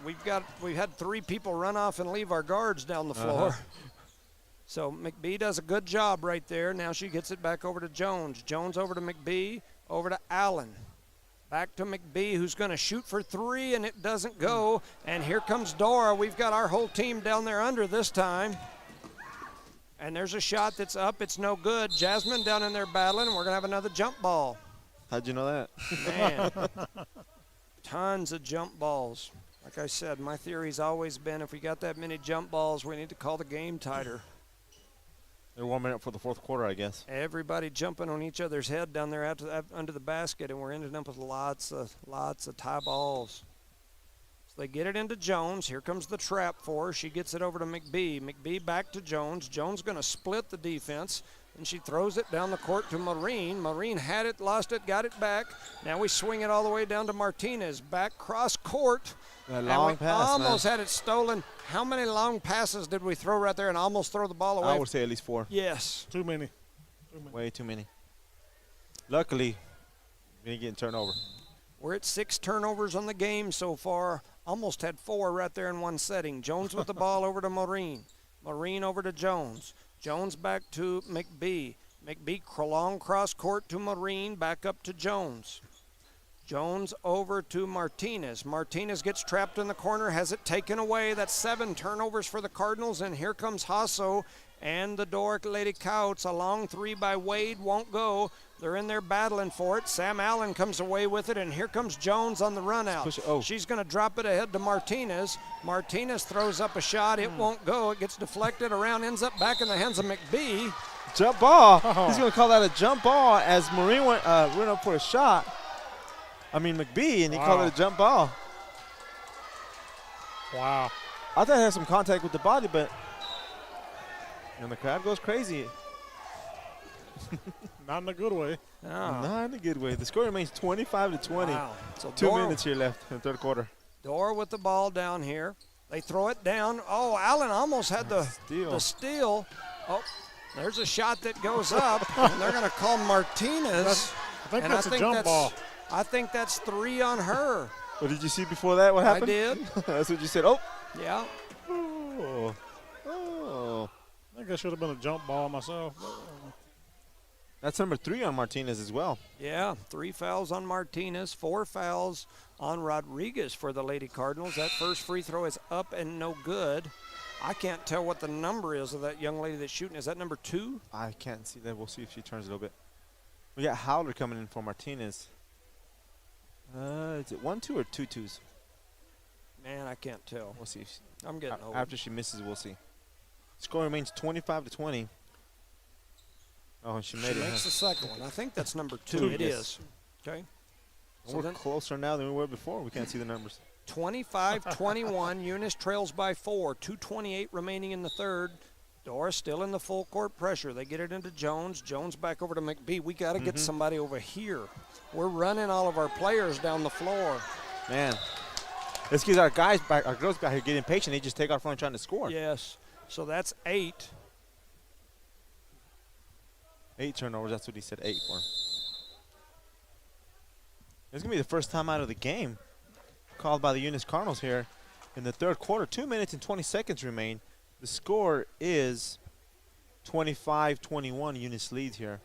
We've had 3 people run off and leave our guards down the floor. So McBee does a good job right there. Now she gets it back over to Jones. Jones over to McBee. Over to Allen. Back to McBee, who's going to shoot for 3, and it doesn't go. And here comes Dora. We've got our whole team down there under this time. And there's a shot that's up. It's no good. Jasmine down in there battling, and we're going to have another jump ball. How'd you know that? Man, tons of jump balls. Like I said, my theory's always been if we got that many jump balls, we need to call the game tighter. They're warming up for the fourth quarter, I guess. Everybody jumping on each other's head down there under the basket, and we're ending up with lots of tie balls. So they get it into Jones. Here comes the trap for her. She gets it over to McBee. McBee back to Jones. Jones going to split the defense, and she throws it down the court to Marine. Marine had it, lost it, got it back. Now we swing it all the way down to Martinez. Back cross court. Long pass, almost had it stolen. How many long passes did we throw right there and almost throw the ball away? I would say at least 4. Yes. Too many. Way too many. Luckily, we didn't get turnover. We're at 6 turnovers on the game so far. Almost had 4 right there in one setting. Jones with the ball over to Marine. Marine over to Jones. Jones back to McBee. McBee long cross court to Marine, back up to Jones. Jones over to Martinez. Martinez gets trapped in the corner, has it taken away. That's 7 turnovers for the Cardinals, and here comes Hasso and the Dora Lady Coyotes. A long 3 by Wade won't go. They're in there battling for it. Sam Allen comes away with it, and here comes Jones on the run out. She's going to drop it ahead to Martinez. Martinez throws up a shot. It won't go. It gets deflected around, ends up back in the hands of McBee. Jump ball. He's going to call that a jump ball as Marine went up for a shot. McBee, and he called it a jump ball. Wow. I thought it had some contact with the body, but the crowd goes crazy. Not in a good way. Not in a good way. The score remains 25-20. Wow. So 2 minutes here left in the third quarter. Dora with the ball down here. They throw it down. Oh, Allen almost had the steal. Oh, there's a shot that goes up, and they're going to call Martinez. I think that's a jump ball. I think that's 3 on her. What did you see before that? What happened? I did. That's what you said. Oh. Yeah. Oh. I think that should have been a jump ball myself. That's number 3 on Martinez as well. Yeah, 3 fouls on Martinez, 4 fouls on Rodriguez for the Lady Cardinals. That first free throw is up and no good. I can't tell what the number is of that young lady that's shooting. Is that number 2? I can't see that. We'll see if she turns a little bit. We got Howler coming in for Martinez. Is it 1-2 or 2 2s? Man, I can't tell. We'll see. I'm getting old. After she misses, we'll see. Score remains 25-20. Oh, and she made it. She makes the second one. I think that's number 2. It is. Okay. So we're closer now than we were before. We can't see the numbers. 25-21. Eunice trails by 4. 2:28 remaining in the third. Dora still in the full court pressure. They get it into Jones. Jones back over to McBee. We got to get somebody over here. We're running all of our players down the floor. Man, It's because our girls back here get impatient. They just take off front trying to score. Yes. So that's 8. 8 turnovers. That's what he said. 8 for him. It's gonna be the first time out of the game called by the Eunice Cardinals here in the third quarter. 2 minutes and 20 seconds remain. The score is 25-21. Eunice leads here.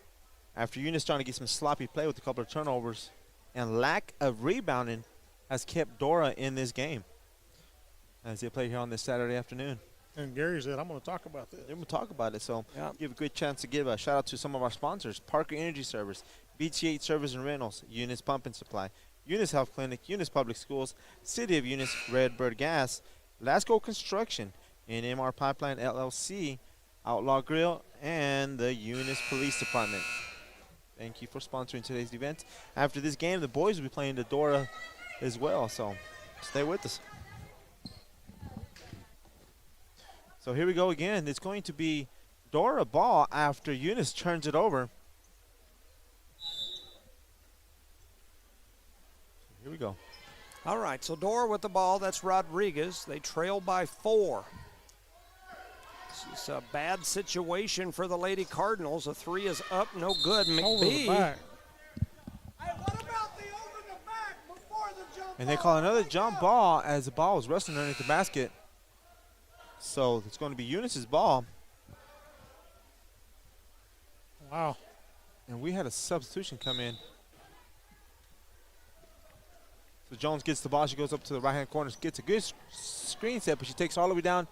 After Eunice trying to get some sloppy play with a couple of turnovers and lack of rebounding has kept Dora in this game as they play here on this Saturday afternoon. And Gary said, I'm going to talk about this. They're going to talk about it, so Yep. give a good chance to give a shout out to some of our sponsors: Parker Energy Service, BT8 Service and Rentals, Eunice Pump and Supply, Eunice Health Clinic, Eunice Public Schools, City of Eunice, Redbird Gas, Lasco Construction, NMR Pipeline LLC, Outlaw Grill, and the Eunice Police Department. Thank you for sponsoring today's event. After this game, the boys will be playing the Dora as well, so stay with us. So here we go again. It's going to be Dora ball after Eunice turns it over. Here we go. All right, so Dora with the ball. That's Rodriguez. They trail by 4. This is a bad situation for the Lady Cardinals. A 3 is up, no good. Over the McBee. back. And they call another jump ball as the ball was wrestling underneath the basket. So it's going to be Eunice's ball. Wow. And we had a substitution come in. So Jones gets the ball. She goes up to the right-hand corner, gets a good screen set, but she takes all the way down,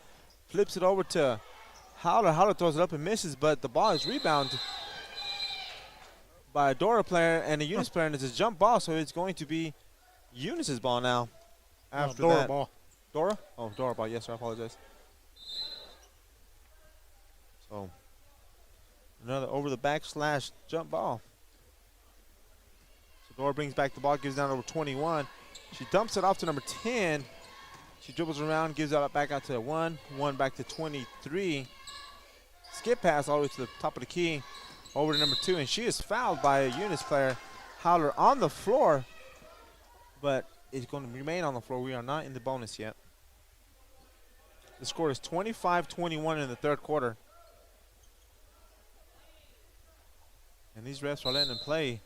flips it over to Howler. Howler throws it up and misses, but the ball is rebounded by a Dora player and a Eunice player, and it's a jump ball, so it's going to be Eunice's ball now. After Dora that. ball. Dora? Oh, Dora ball. Yes, sir. I apologize. So another over the back / jump ball. So Dora brings back the ball, gives down over 21. She dumps it off to number 10. She dribbles around, gives it back out to 1 back to 23. Skip pass all the way to the top of the key, over to number 2, and she is fouled by a Eunice player. Howler on the floor, but it's going to remain on the floor. We are not in the bonus yet. The score is 25-21 in the third quarter. And these refs are letting them play.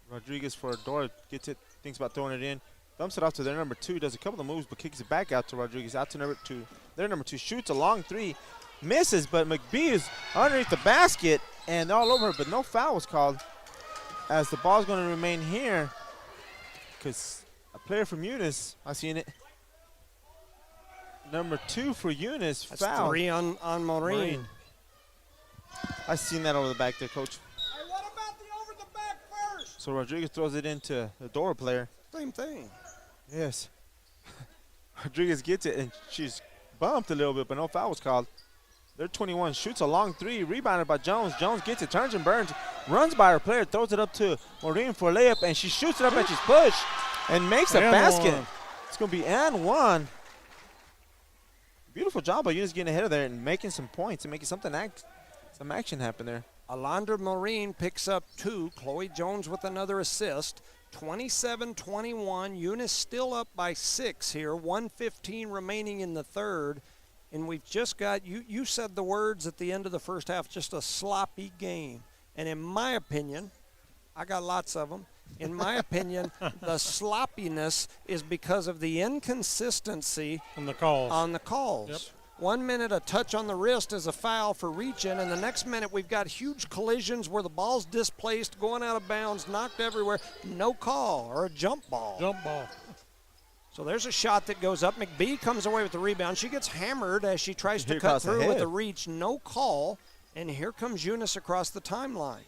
Rodriguez for Dora gets it, thinks about throwing it in. Dumps it off to their number 2, does a couple of moves, but kicks it back out to Rodriguez, out to number 2. Their number 2 shoots a long 3, misses, but McBee is underneath the basket and all over her, but no foul was called as the ball's going to remain here because a player from Eunice, I seen it. Number 2 for Eunice, That's foul. 3 on Maureen. I seen that over the back there, Coach. Hey, what about the over the back first? So Rodriguez throws it into the Dora player. Same thing. Yes. Rodriguez gets it, and she's bumped a little bit, but no foul was called. Their 21 shoots a long 3, rebounded by Jones. Jones gets it, turns and burns, runs by her player, throws it up to Maureen for a layup, and she shoots it up and she's pushed and makes a basket. It's going to be and 1. Beautiful job by Eunice getting ahead of there and making some points and making some action happen there. Alondra Maureen picks up 2. Chloe Jones with another assist. 27-21. Eunice still up by 6 here. 1:15 remaining in the third. And we've just got, you said the words at the end of the first half, just a sloppy game. And in my opinion, I got lots of them. In my opinion, the sloppiness is because of the inconsistency on the calls. Yep. 1 minute a touch on the wrist is a foul for reaching, and the next minute we've got huge collisions where the ball's displaced, going out of bounds, knocked everywhere, no call, or a jump ball. Jump ball. So there's a shot that goes up. McBee comes away with the rebound. She gets hammered as she tries to cut through with a reach. No call, and here comes Eunice across the timeline.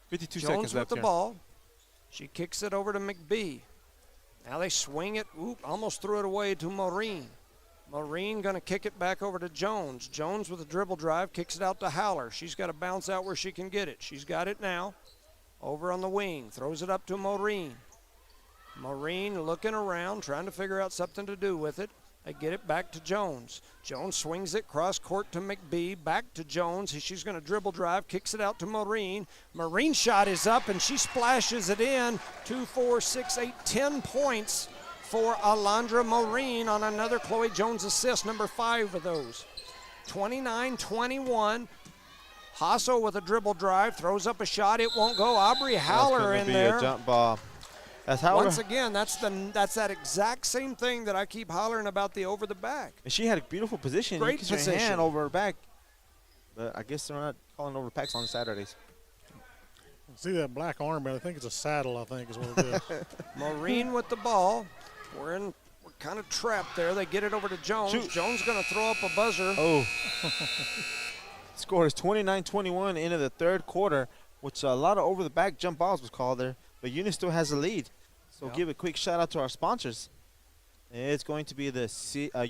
52 Jones seconds left with the here. ball. She kicks it over to McBee. Now they swing it. Oop, almost threw it away to Maureen. Maureen going to kick it back over to Jones. Jones with a dribble drive, kicks it out to Howler. She's got to bounce out where she can get it. She's got it now. Over on the wing, throws it up to Maureen. Maureen looking around, trying to figure out something to do with it. They get it back to Jones. Jones swings it cross court to McBee, back to Jones. She's going to dribble drive, kicks it out to Maureen. Maureen's shot is up, and she splashes it in. 2, 4, 6, 8, 10 points for Alondra Maureen on another Chloe Jones assist, number 5 of those. 29-21. Hasso with a dribble drive, throws up a shot. It won't go. Aubrey Howler in there. A jump ball. That's Howler. Once again, that's that exact same thing that I keep hollering about the over the back. And she had a beautiful position. Great you can position. Her hand over her back. But I guess they're not calling over backs on Saturdays. See that black armband? I think it's a saddle, I think is what it is. Maureen with the ball. We're kind of trapped there. They get it over to Jones. Shoot. Jones going to throw up a buzzer. Oh. Score is 29-21 into the third quarter, which a lot of over-the-back jump balls was called there. But Eunice still has the lead. So give a quick shout-out to our sponsors. It's going to be the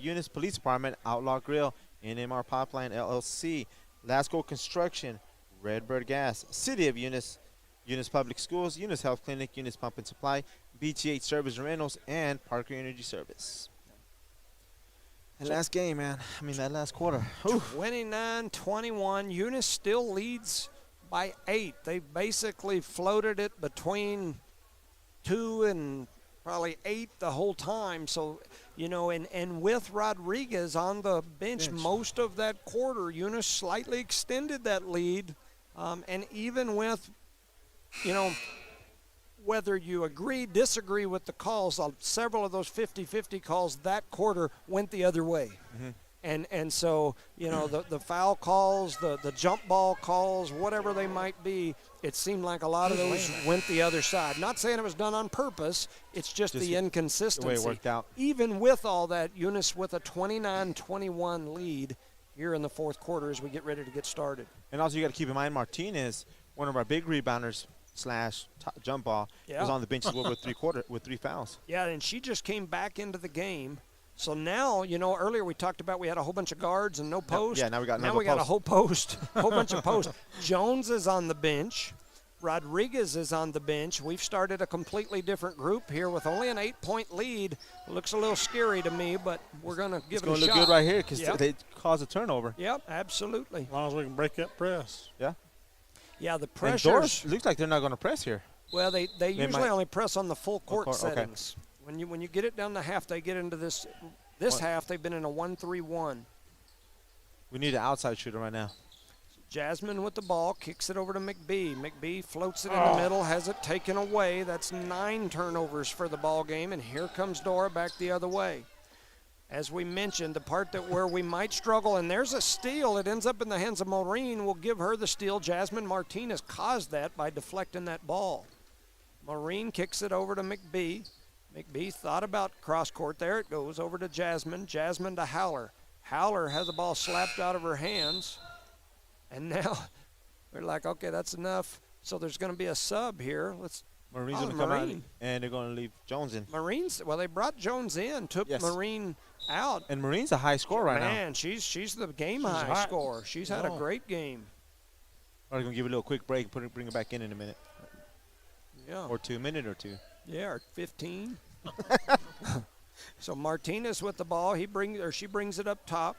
Eunice Police Department, Outlaw Grill, NMR Pipeline LLC, Lasco Construction, Redbird Gas, City of Eunice, Eunice Public Schools, Eunice Health Clinic, Eunice Pump and Supply, BTH Service and Rentals, and Parker Energy Service. That last game, man. I mean, that last quarter. 29-21. Eunice still leads by 8. They basically floated it between 2 and probably 8 the whole time. So, and with Rodriguez on the bench most of that quarter, Eunice slightly extended that lead. And even with, whether you disagree with the calls, several of those 50-50 calls that quarter went the other way. Mm-hmm. And so, the foul calls, the jump ball calls, whatever they might be, it seemed like a lot of those went the other side. Not saying it was done on purpose, it's just the inconsistency. The way it worked out. Even with all that, Eunice with a 29-21 lead here in the fourth quarter as we get ready to get started. And also you got to keep in mind Martinez, one of our big rebounders / jump ball, was on the bench as well with 3 fouls. Yeah, and she just came back into the game. So now, earlier we talked about we had a whole bunch of guards and no post. Now we got a whole post, a whole bunch of posts. Jones is on the bench. Rodriguez is on the bench. We've started a completely different group here with only an 8-point lead. It looks a little scary to me, but we're going to give it a shot. It's going to look good right here because they cause a turnover. Yep, absolutely. As long as we can break that press. Yeah. Yeah, the And pressure. Dora looks like they're not going to press here. Well, they usually only press on the full court settings. Okay. When you get it down to half, they get into this half. They've been in a 1-3-1. We need an outside shooter right now. Jasmine with the ball, kicks it over to McBee. McBee floats it in the middle, has it taken away. That's 9 turnovers for the ball game, and here comes Dora back the other way. As we mentioned, the part where we might struggle, and there's a steal. It ends up in the hands of Maureen. We'll give her the steal. Jasmine Martinez caused that by deflecting that ball. Maureen kicks it over to McBee. McBee thought about cross court. There it goes over to Jasmine. Jasmine to Howler. Howler has the ball slapped out of her hands. And now we're like, okay, that's enough. So there's going to be a sub here. Marine's going to come out, and they're going to leave Jones in. They brought Jones in, took Marine out. And Marine's a high scorer right now. Man, she's the game high scorer. She's had a great game. We're going to give it a little quick break, bring her back in a minute. Yeah. Or 2 minute or 2. Yeah, or 15. So Martinez with the ball. She brings it up top.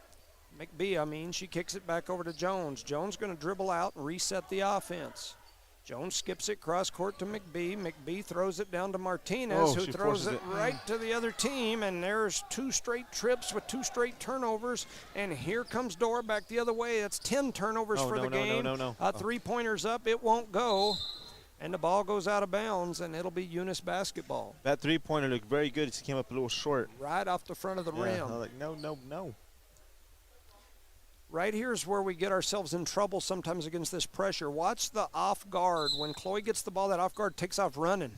McBee, she kicks it back over to Jones. Jones going to dribble out and reset the offense. Jones skips it cross court to McBee. McBee throws it down to Martinez, who throws it right to the other team. And there's 2 straight trips with 2 straight turnovers. And here comes Dora back the other way. That's 10 turnovers for the game. No. 3-pointers up. It won't go. And the ball goes out of bounds, and it'll be Eunice basketball. That 3-pointer looked very good. It came up a little short. Right off the front of the rim. I was like, no. Right here is where we get ourselves in trouble sometimes against this pressure. Watch the off guard. When Chloe gets the ball, that off guard takes off running.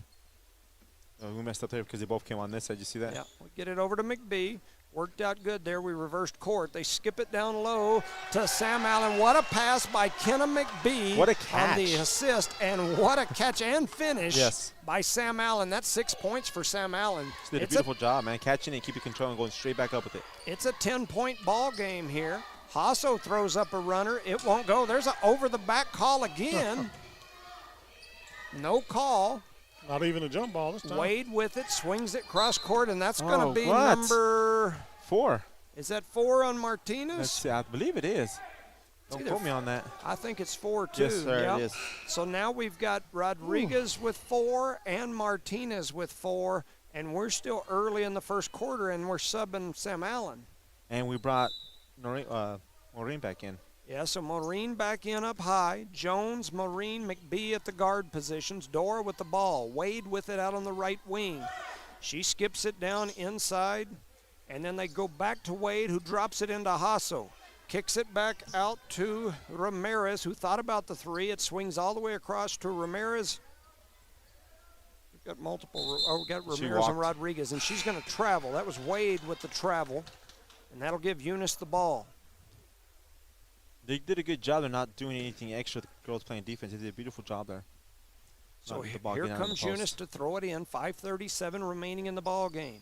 We messed up there because they both came on this side. You see that? Yeah, we get it over to McBee. Worked out good there. We reversed court. They skip it down low to Sam Allen. What a pass by Kenna McBee. What a catch. On the assist, and what a catch and finish by Sam Allen. That's 6 points for Sam Allen. She did a beautiful job, man. Catching it, keeping control, and going straight back up with it. It's a 10-point ball game here. Hasso throws up a runner. It won't go. There's an over-the-back call again. No call. Not even a jump ball this time. Wade with it, swings it cross court, and that's going to be number 4. Is that 4 on Martinez? Let's see, I believe it is. Don't quote me on that. I think it's 4 too. Yes, sir, it is. So now we've got Rodriguez with 4 and Martinez with 4. And we're still early in the first quarter, and we're subbing Sam Allen. And we brought Maureen back in. Yeah, so Maureen back in up high. Jones, Maureen, McBee at the guard positions. Dora with the ball. Wade with it out on the right wing. She skips it down inside, and then they go back to Wade, who drops it into Hasso. Kicks it back out to Ramirez, who thought about the three. It swings all the way across to Ramirez. We've got multiple. Oh, we got Ramirez and Rodriguez, and she's going to travel. That was Wade with the travel, and that'll give Eunice the ball. They did a good job. They're not doing anything extra. The girls playing defense. They did a beautiful job there. So here comes Eunice to throw it in. 5:37 remaining in the ball game.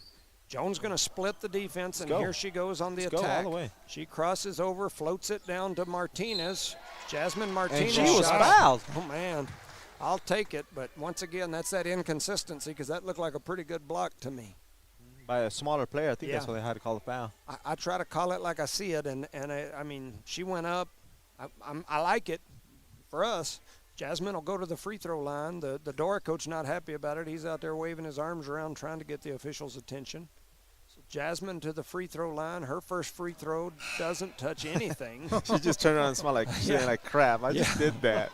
Jones going to split the defense, and here she goes on the attack. Go all the way. She crosses over, floats it down to Martinez. Jasmine Martinez. And she was fouled. Oh, man. I'll take it, but once again, that's that inconsistency because that looked like a pretty good block to me. By a smaller player, I think that's why they had to call the foul. I try to call it like I see it, and I mean, she went up. I like it for us. Jasmine will go to the free throw line. The Dora coach not happy about it. He's out there waving his arms around trying to get the officials' attention. So Jasmine to the free throw line. Her first free throw doesn't touch anything. She just turned around and smelled like like crap. I just did that.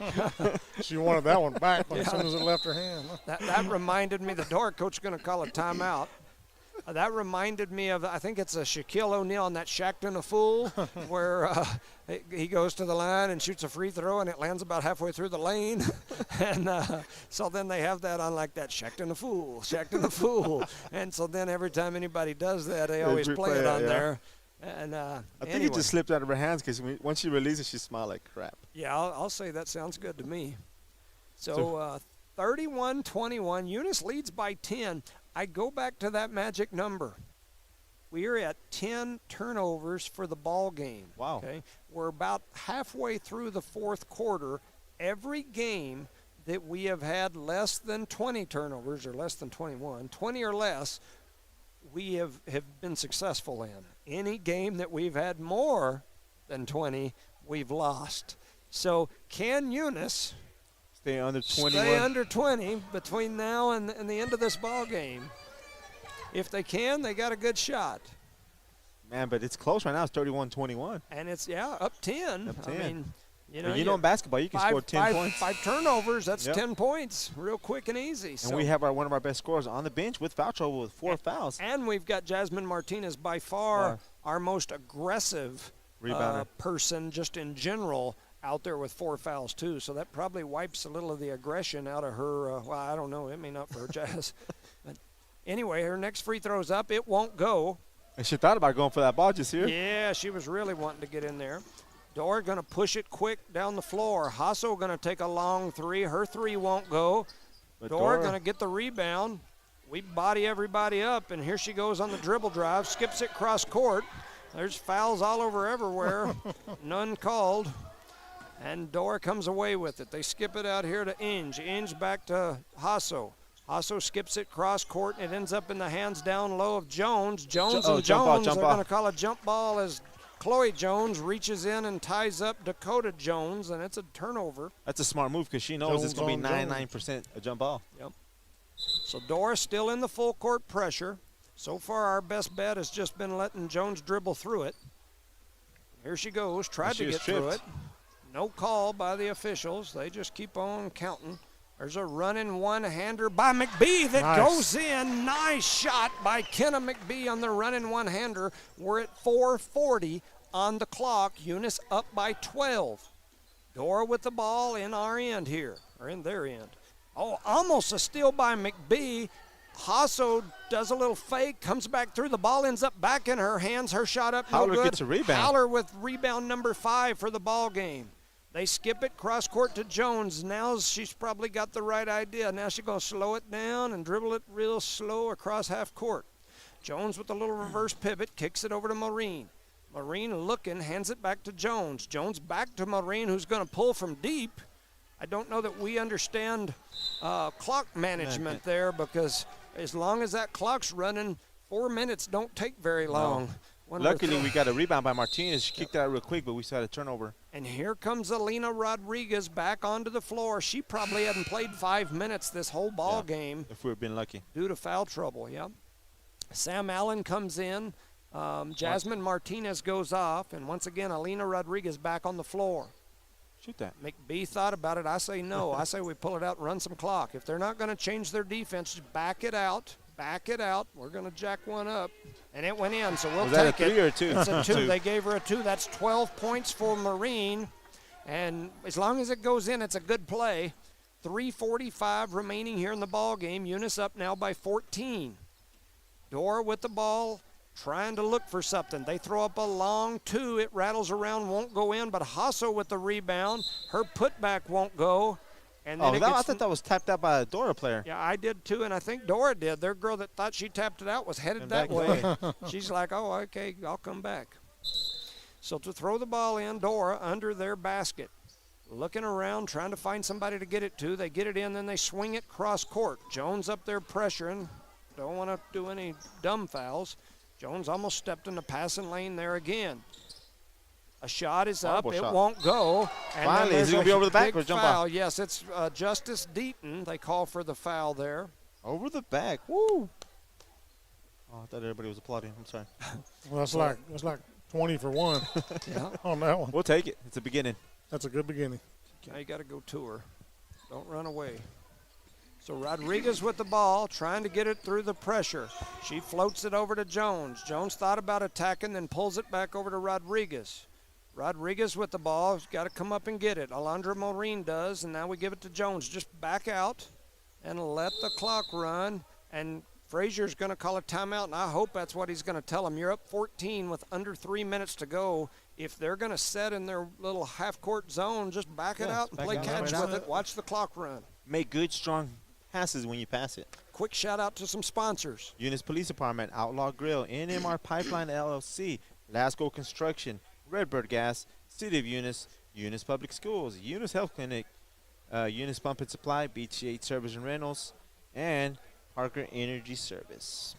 She wanted that one back as soon as it left her hand. That reminded me, the Dora coach is going to call a timeout. That reminded me of, I think it's a Shaquille O'Neal on that Shackton a Fool, where he goes to the line and shoots a free throw and it lands about halfway through the lane. And so then they have that on like that Shackton a Fool, Shackton a Fool. And so then every time anybody does that, they always play it on there. And I think it just slipped out of her hands because once she released it, she smelled like crap. Yeah, I'll say that sounds good to me. So 31-21, Eunice leads by 10. I go back to that magic number. We are at 10 turnovers for the ball game. Wow. Okay? We're about halfway through the fourth quarter. Every game that we have had less than 20 turnovers, or less than 21, 20 or less, we have been successful in. Any game that we've had more than 20, we've lost. So can Eunice stay under 21? Stay under 20 between now and the end of this ball game. If they can, they got a good shot. Man, but it's close right now. It's 31-21. And it's, up 10. Up 10. I mean, you know in basketball, you can score 10 points. 5 turnovers, that's 10 points, real quick and easy. And we have one of our best scorers on the bench with foul trouble with 4 fouls. And we've got Jasmine Martinez, by far our most aggressive person just in general, out there with 4 fouls too, so that probably wipes a little of the aggression out of her. Well, I don't know, it may not for her, Jazz. But anyway, her next free throw's up. It won't go. And she thought about going for that ball just here. Yeah, she was really wanting to get in there. Dora going to push it quick down the floor. Hasso going to take a long three. Her three won't go. But Dora going to get the rebound. We body everybody up, and here she goes on the dribble drive, skips it cross court. There's fouls all over everywhere. None called. And Dora comes away with it. They skip it out here to Inge. Inge back to Hasso. Hasso skips it cross court, and it ends up in the hands down low of Jones. Jones are going to call a jump ball as Chloe Jones reaches in and ties up Dakota Jones, and it's a turnover. That's a smart move because she knows it's going to be 99% a jump ball. Yep. So Dora's still in the full court pressure. So far, our best bet has just been letting Jones dribble through it. Here she goes, tried to get through it. No call by the officials. They just keep on counting. There's a running one-hander by McBee that goes in. Nice shot by Kenna McBee on the running one-hander. We're at 4:40 on the clock. Eunice up by 12. Dora with the ball in our end here, or in their end. Oh, almost a steal by McBee. Hasso does a little fake, comes back through. The ball ends up back in her hands. Her shot up no good. Howler gets a rebound. Howler with rebound number 5 for the ball game. They skip it cross court to Jones. Now she's probably got the right idea. Now she's going to slow it down and dribble it real slow across half court. Jones with a little reverse pivot, kicks it over to Maureen. Maureen looking, hands it back to Jones. Jones back to Maureen, who's going to pull from deep. I don't know that we understand clock management there, because as long as that clock's running, 4 minutes don't take very long. Luckily, we got a rebound by Martinez. She kicked it out real quick, but we still had a turnover. And here comes Alina Rodriguez back onto the floor. She probably hadn't played 5 minutes this whole ball game. If we've been lucky. Due to foul trouble, Sam Allen comes in. Jasmine Martinez goes off. And once again, Alina Rodriguez back on the floor. Shoot that. McBee thought about it. I say no. I say we pull it out and run some clock. If they're not going to change their defense, just back it out. Back it out. We're going to jack one up. And it went in, so we'll take it. Was that a 3 or a 2? It's a 2. They gave her a 2. That's 12 points for Marine. And as long as it goes in, it's a good play. 3:45 remaining here in the ball game. Eunice up now by 14. Dora with the ball, trying to look for something. They throw up a long 2. It rattles around, won't go in, but Hasso with the rebound. Her putback won't go. And then I thought that was tapped out by a Dora player. Yeah, I did too, and I think Dora did. Their girl that thought she tapped it out was headed that way. She's like, oh, okay, I'll come back. So to throw the ball in, Dora under their basket. Looking around, trying to find somebody to get it to. They get it in, then they swing it cross court. Jones up there pressuring. Don't want to do any dumb fouls. Jones almost stepped in the passing lane there again. A shot is up. It won't go. And finally, is it going to be over the back or jump foul. off? Yes, it's Justice Deaton. They call for the foul there. Over the back. Woo. Oh, I thought everybody was applauding. I'm sorry. Well, that's like 20 for 1 on that one. We'll take it. It's a beginning. That's a good beginning. Now you got to go to her. Don't run away. So Rodriguez with the ball, trying to get it through the pressure. She floats it over to Jones. Jones thought about attacking, then pulls it back over to Rodriguez. Rodriguez with the ball, has got to come up and get it. Alondra Maureen does, and now we give it to Jones. Just back out and let the clock run. And Frazier's going to call a timeout, and I hope that's what he's going to tell them. You're up 14 with under 3 minutes to go. If they're going to set in their little half-court zone, just back it out and play catch with it. Watch the clock run. Make good, strong passes when you pass it. Quick shout-out to some sponsors. Eunice Police Department, Outlaw Grill, NMR Pipeline LLC, Lasco Construction, Redbird Gas, City of Eunice, Eunice Public Schools, Eunice Health Clinic, Eunice Pump and Supply, BT8 Service and Rentals, and Parker Energy Service.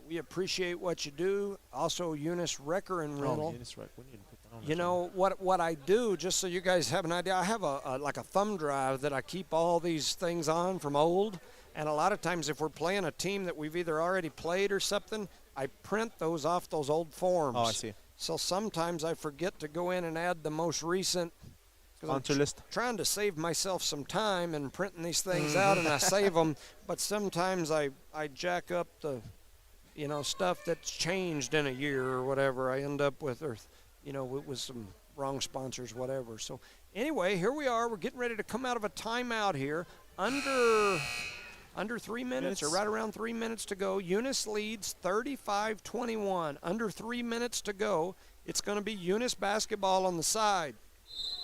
We appreciate what you do. Also, Eunice Wrecker and Rental. Eunice Wrecker. We need to put that on. You know, what I do, just so you guys have an idea, I have like a thumb drive that I keep all these things on from old. And a lot of times if we're playing a team that we've either already played or something, I print those off those old forms. Oh, I see. So sometimes I forget to go in and add the most recent. Sponsor list. Trying to save myself some time and printing these things out, and I save them. But sometimes I jack up the, stuff that's changed in a year or whatever. I end up with, with some wrong sponsors, whatever. So anyway, here we are. We're getting ready to come out of a timeout here. Under 3 minutes or right around 3 minutes to go. Eunice leads 35-21. Under 3 minutes to go. It's going to be Eunice basketball on the side.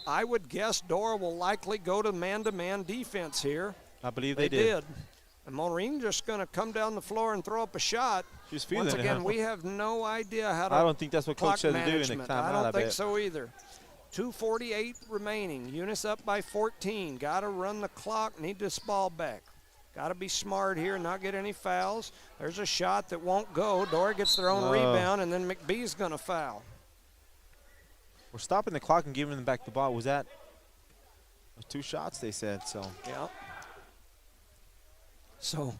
I would guess Dora will likely go to man-to-man defense here. I believe they did. And Maureen just going to come down the floor and throw up a shot. She's feeling Once again, it. we have no idea how to. I don't think that's what Coach said to do in the timeout. I don't think so either. 2:48 remaining. Eunice up by 14. Got to run the clock. Need this ball back. Got to be smart here and not get any fouls. There's a shot that won't go. Dora gets their own rebound, and then McBee's going to foul. We're stopping the clock and giving them back the ball. Was that 2 shots, they said, so. Yeah. So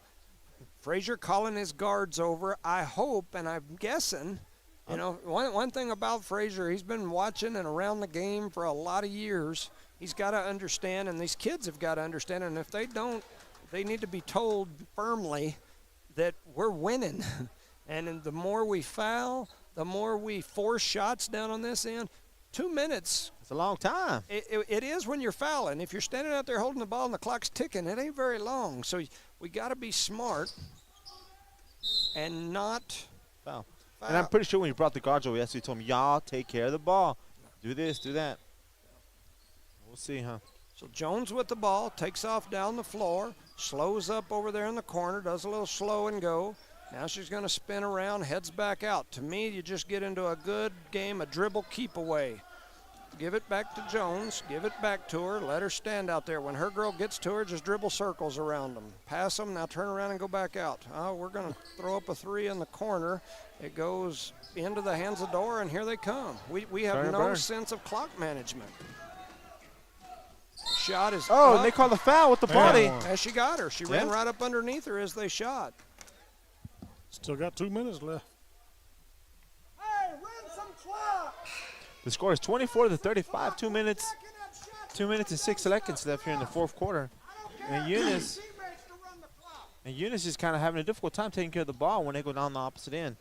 Frazier calling his guards over. I hope, and I'm guessing, one thing about Frazier, he's been watching and around the game for a lot of years. He's got to understand, and these kids have got to understand, and if they don't, they need to be told firmly that we're winning. And the more we foul, the more we force shots down on this end. 2 minutes. It's a long time. It is when you're fouling. If you're standing out there holding the ball and the clock's ticking, it ain't very long. So we got to be smart and not foul. And I'm pretty sure when you brought the guards over yesterday, you told me, y'all take care of the ball. Do this, do that. We'll see, huh? So Jones with the ball, takes off down the floor, slows up over there in the corner, does a little slow and go. Now she's going to spin around, heads back out. To me, you just get into a good game, a dribble keep away. Give it back to Jones. Give it back to her. Let her stand out there. When her girl gets to her, just dribble circles around them. Pass them. Now turn around and go back out. We're going to throw up a three in the corner. It goes into the hands of Dora, and here they come. We have no sense of clock management. Shot is Oh, up. and they call the foul with the body. As she got her. She ran right up underneath her as they shot. Still got 2 minutes left. Hey, run some clock. The score is 24-35. 2 minutes. 2 minutes and 6 seconds left here in the fourth quarter. And Eunice is kind of having a difficult time taking care of the ball when they go down the opposite end.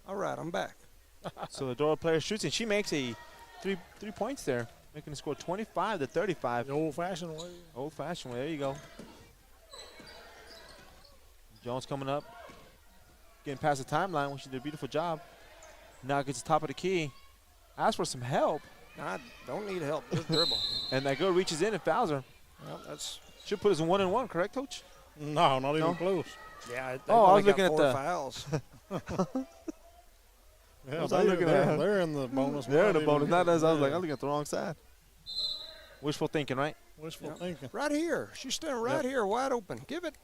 All right, I'm back. So the Dora player shoots, and she makes a three points there, making the score 25-35. The old-fashioned way. Old-fashioned way. There you go. Jones coming up, getting past the timeline when she did a beautiful job. Now gets the top of the key. Asks for some help. I don't need help. Just dribble. And that girl reaches in and fouls her. Well, that's Should put us in 1-1, correct, Coach? No, not even close. yeah. I was looking at four the fouls. Yeah, was I looking at? they're in the bonus. They're in the not bonus. even- Not us. I was like, I'm looking at the wrong side. Wishful thinking, right? Wishful Yep. thinking. Right here. She's standing right here, wide open. Give it.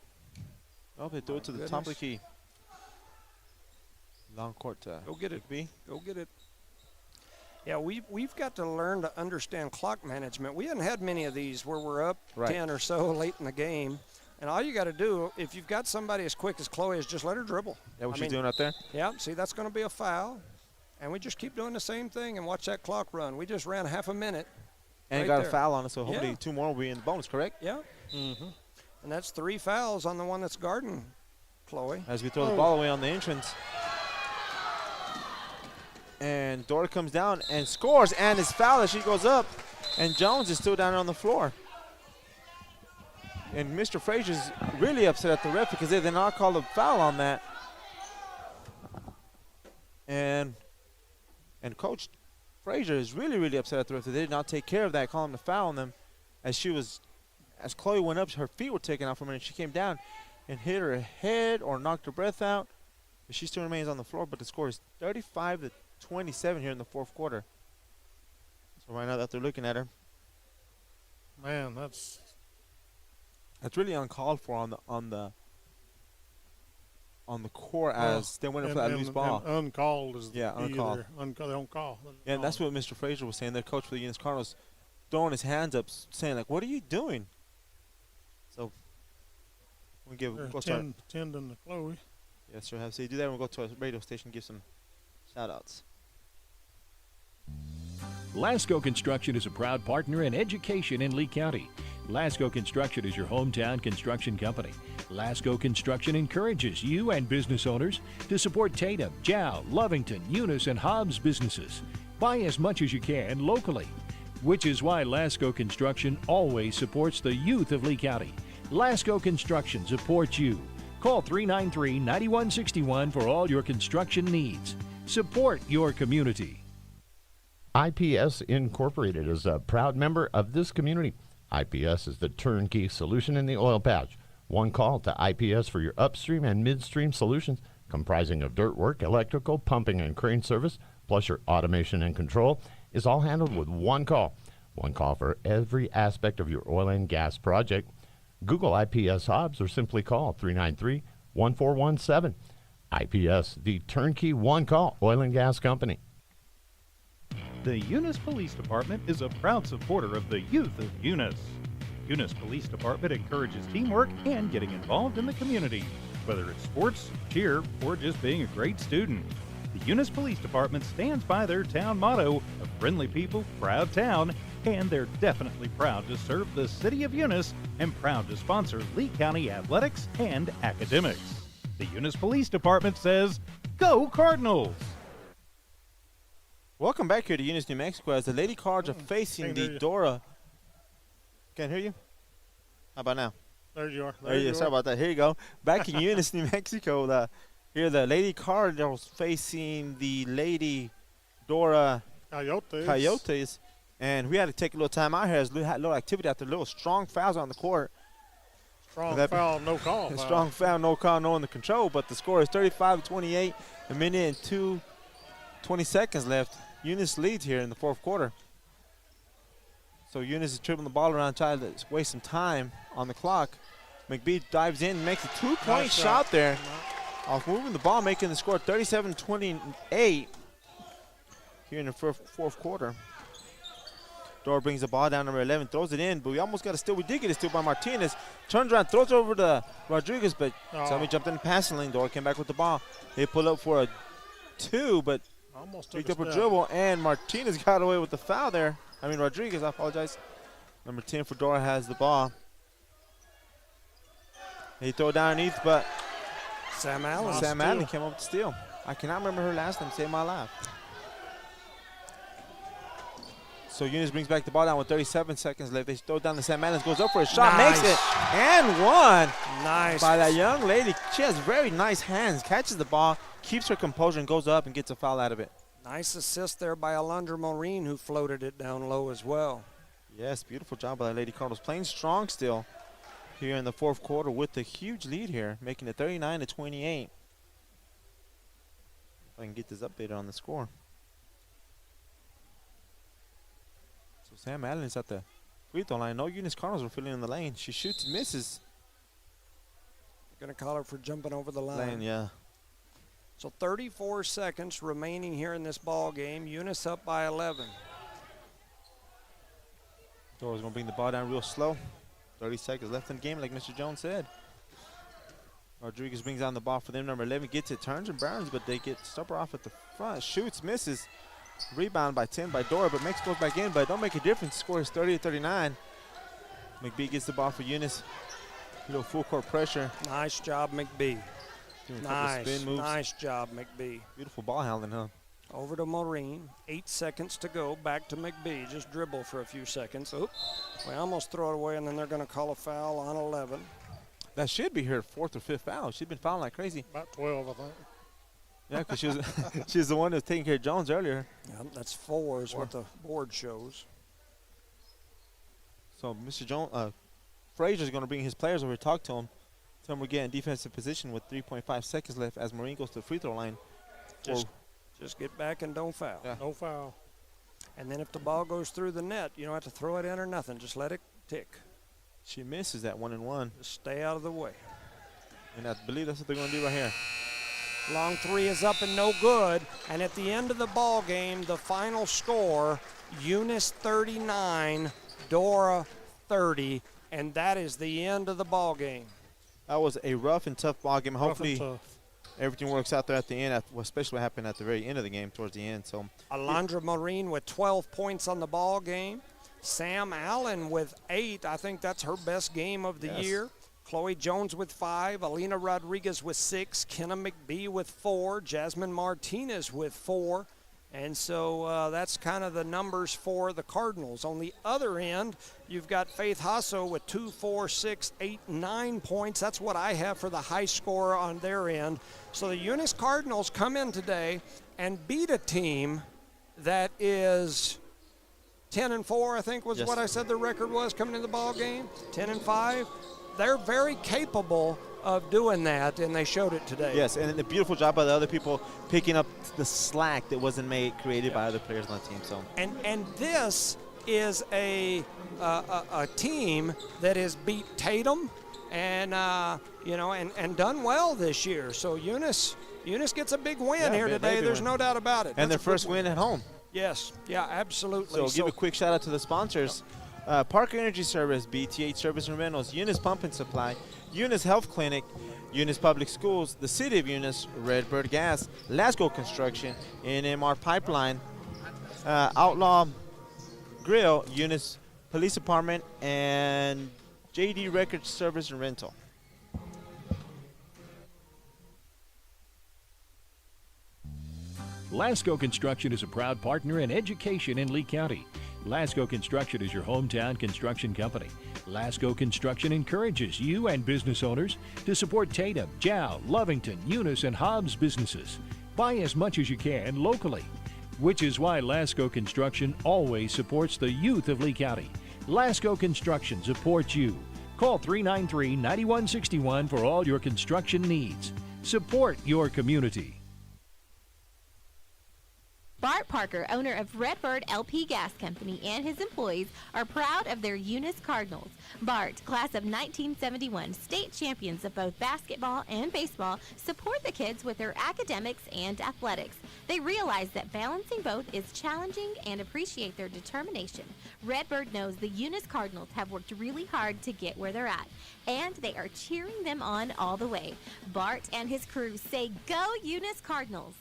Oh, they threw it to the top of the key. Long court to Go get it. B. Go get it. Yeah, we've got to learn to understand clock management. We haven't had many of these where we're up 10 or so late in the game. And all you got to do, if you've got somebody as quick as Chloe, is just let her dribble. That what she's doing out there? Yeah, see, that's going to be a foul. And we just keep doing the same thing and watch that clock run. We just ran half a minute. And right got there. a foul on it, so hopefully Yeah. 2 more will be in the bonus, correct? Yeah. Mm-hmm. And that's 3 fouls on the one that's guarding Chloe. As we throw the ball away on the entrance. And Dora comes down and scores, and is fouled as she goes up. And Jones is still down there on the floor. And Mr. Frazier's really upset at the ref because they did not call a foul on that. And Coach Frazier is really, really upset at the ref that they did not take care of that, calling the foul on them. As Chloe went up, her feet were taken out from her, and she came down and hit her head or knocked her breath out. But she still remains on the floor, but the score is 35-27 here in the fourth quarter. So right now that they're looking at her, Man, that's really uncalled for on the court as they went in for that loose ball. And uncalled is Yeah, uncalled. They don't call. Yeah, and that's what Mr. Frazier was saying. Their coach for the Eunice Cardinals throwing his hands up, saying like, "What are you doing?" So we give They're go start. tending to Chloe. Yes, sir. Have to do that. We'll go to a radio station, give some shout outs. Lasco Construction is a proud partner in education in Lee County. Lasco Construction is your hometown construction company. Lasco Construction encourages you and business owners to support Tatum, Jow, Lovington, Eunice, and Hobbs businesses. Buy as much as you can locally, which is why Lasco Construction always supports the youth of Lee County. Lasco Construction supports you. Call 393-9161 for all your construction needs. Support your community. IPS Incorporated is a proud member of this community. IPS is the turnkey solution in the oil patch. One call to IPS for your upstream and midstream solutions, comprising of dirt work, electrical, pumping, and crane service, plus your automation and control, is all handled with one call. One call for every aspect of your oil and gas project. Google IPS Hobbs or simply call 393-1417. IPS, the turnkey one-call oil and gas company. The Eunice Police Department is a proud supporter of the youth of Eunice. Eunice Police Department encourages teamwork and getting involved in the community, whether it's sports, cheer, or just being a great student. The Eunice Police Department stands by their town motto of friendly people, proud town, and they're definitely proud to serve the city of Eunice and proud to sponsor Lee County athletics and academics. The Eunice Police Department says, "Go Cardinals!" Welcome back here to Eunice, New Mexico, as the Lady Cards are facing Can't hear the you. Dora. Can't hear you? How about now? There you are. There you go. Sorry about that. Here you go. Back in Eunice, New Mexico, the Lady Cardinals facing the Lady Dora Coyotes. And we had to take a little time out here as we had a little activity after little strong fouls on the court. Strong foul, no call. Strong foul, no call, no under control. But the score is 35-28, a minute and 2 20 seconds left. Eunice leads here in the fourth quarter. So Eunice is dribbling the ball around, trying to waste some time on the clock. McBee dives in, makes a two-point shot there. Off moving the ball, making the score 37-28 here in the fourth quarter. Dora brings the ball down, number 11, throws it in, but we almost got a steal. We did get a steal by Martinez. Turns around, throws it over to Rodriguez, but somebody jumped in the passing lane. Dora came back with the ball. They pull up for a 2, but almost picked up a dribble, and Martinez got away with the foul there. Rodriguez, I apologize. Number 10 for Dora has the ball. He throw it down underneath, but Sam Allen came up to steal. I cannot remember her last name. Save my life. So Eunice brings back the ball down with 37 seconds left. They throw it down to Sam Allen, goes up for a shot, makes it, and one. Nice. By that young lady. She has very nice hands. Catches the ball, keeps her composure, and goes up and gets a foul out of it. Nice assist there by Alondra Maureen, who floated it down low as well. Yes, beautiful job by the Lady Cardinals. Playing strong still here in the fourth quarter with a huge lead here, making it 39-28. If I can get this updated on the score. So Sam Allen is at the free throw line. No Eunice Cardinals are filling in the lane. She shoots and misses. They're going to call her for jumping over the line. Yeah. So 34 seconds remaining here in this ball game. Eunice up by 11. Dora's going to bring the ball down real slow. 30 seconds left in the game, like Mr. Jones said. Rodriguez brings down the ball for them. Number 11 gets it, turns and burns, but they get stopper off at the front. Shoots, misses. Rebound by 10 by Dora, but goes back in, but don't make a difference. Score is 30-39. McBee gets the ball for Eunice. A little full court pressure. Nice job, McBee. Spin moves. Nice job, McBee. Beautiful ball handling, huh? Over to Maureen. 8 seconds to go. Back to McBee. Just dribble for a few seconds. Oop. We almost throw it away, and then they're going to call a foul on 11. That should be her fourth or fifth foul. She's been fouling like crazy. About 12, I think. Yeah, because she was the one that was taking care of Jones earlier. Yeah, that's 4 is what the board shows. So Mr. Jones, Frazier's going to bring his players over to talk to him. Tell him we're getting defensive position with 3.5 seconds left as Maureen goes to the free throw line. Just get back and don't foul. Yeah. No foul. And then if the ball goes through the net, you don't have to throw it in or nothing. Just let it tick. She misses that 1-and-1. Just stay out of the way. And I believe that's what they're going to do right here. Long three is up and no good. And at the end of the ball game, the final score, Eunice 39, Dora 30, and that is the end of the ball game. That was a rough and tough ball game. Hopefully everything works out there at the end, especially what happened at the very end of the game, towards the end. So Alondra Maureen with 12 points on the ball game. Sam Allen with 8. I think that's her best game of the year. Chloe Jones with 5. Alina Rodriguez with 6. Kenna McBee with 4. Jasmine Martinez with 4. And so that's kind of the numbers for the Cardinals. On the other end, you've got Faith Hasso with 2, 4, 6, 8, 9 points. That's what I have for the high score on their end. So the Eunice Cardinals come in today and beat a team that is 10-4, I think was what I said the record was coming into the ball game. 10-5. They're very capable of doing that, and they showed it today. Yes, and a beautiful job by the other people picking up the slack that wasn't created by other players on the team. So and this is a team that has beat Tatum and and done well this year. So Eunice gets a big win here today. There's no doubt about it. And their first win at home. Yes, yeah, absolutely. So give a quick shout out to the sponsors. Parker Energy Service, BTH Service and Rentals, Eunice Pump and Supply, Eunice Health Clinic, Eunice Public Schools, the City of Eunice, Redbird Gas, Lasco Construction, NMR Pipeline, Outlaw Grill, Eunice Police Department, and JD Record Service and Rental. Lasco Construction is a proud partner in education in Lee County. Lasco Construction is your hometown construction company. Lasco Construction encourages you and business owners to support Tatum, Jow, Lovington, Eunice, and Hobbs businesses. Buy as much as you can locally, which is why Lasco Construction always supports the youth of Lee County. Lasco Construction supports you. Call 393-9161 for all your construction needs. Support your community. Bart Parker, owner of Redbird LP Gas Company, and his employees are proud of their Eunice Cardinals. Bart, class of 1971, state champions of both basketball and baseball, support the kids with their academics and athletics. They realize that balancing both is challenging and appreciate their determination. Redbird knows the Eunice Cardinals have worked really hard to get where they're at, and they are cheering them on all the way. Bart and his crew say, "Go Eunice Cardinals!"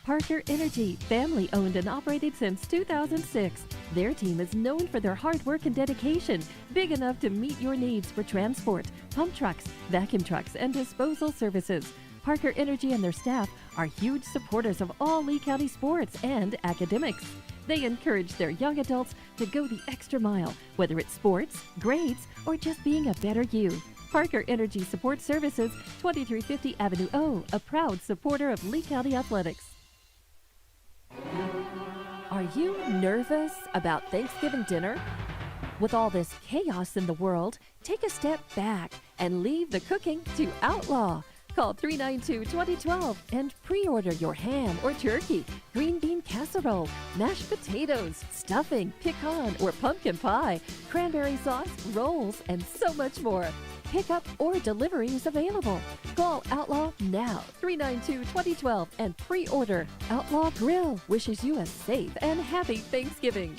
Parker Energy, family owned and operated since 2006. Their team is known for their hard work and dedication, big enough to meet your needs for transport, pump trucks, vacuum trucks, and disposal services. Parker Energy and their staff are huge supporters of all Lee County sports and academics. They encourage their young adults to go the extra mile, whether it's sports, grades, or just being a better you. Parker Energy Support Services, 2350 Avenue O, a proud supporter of Lee County athletics. Are you nervous about Thanksgiving dinner? With all this chaos in the world, take a step back and leave the cooking to Outlaw. Call 392-2012 and pre-order your ham or turkey, green bean casserole, mashed potatoes, stuffing, pecan or pumpkin pie, cranberry sauce, rolls, and so much more. Pickup or delivery is available. Call Outlaw now, 392-2012, and pre-order. Outlaw Grill wishes you a safe and happy Thanksgiving.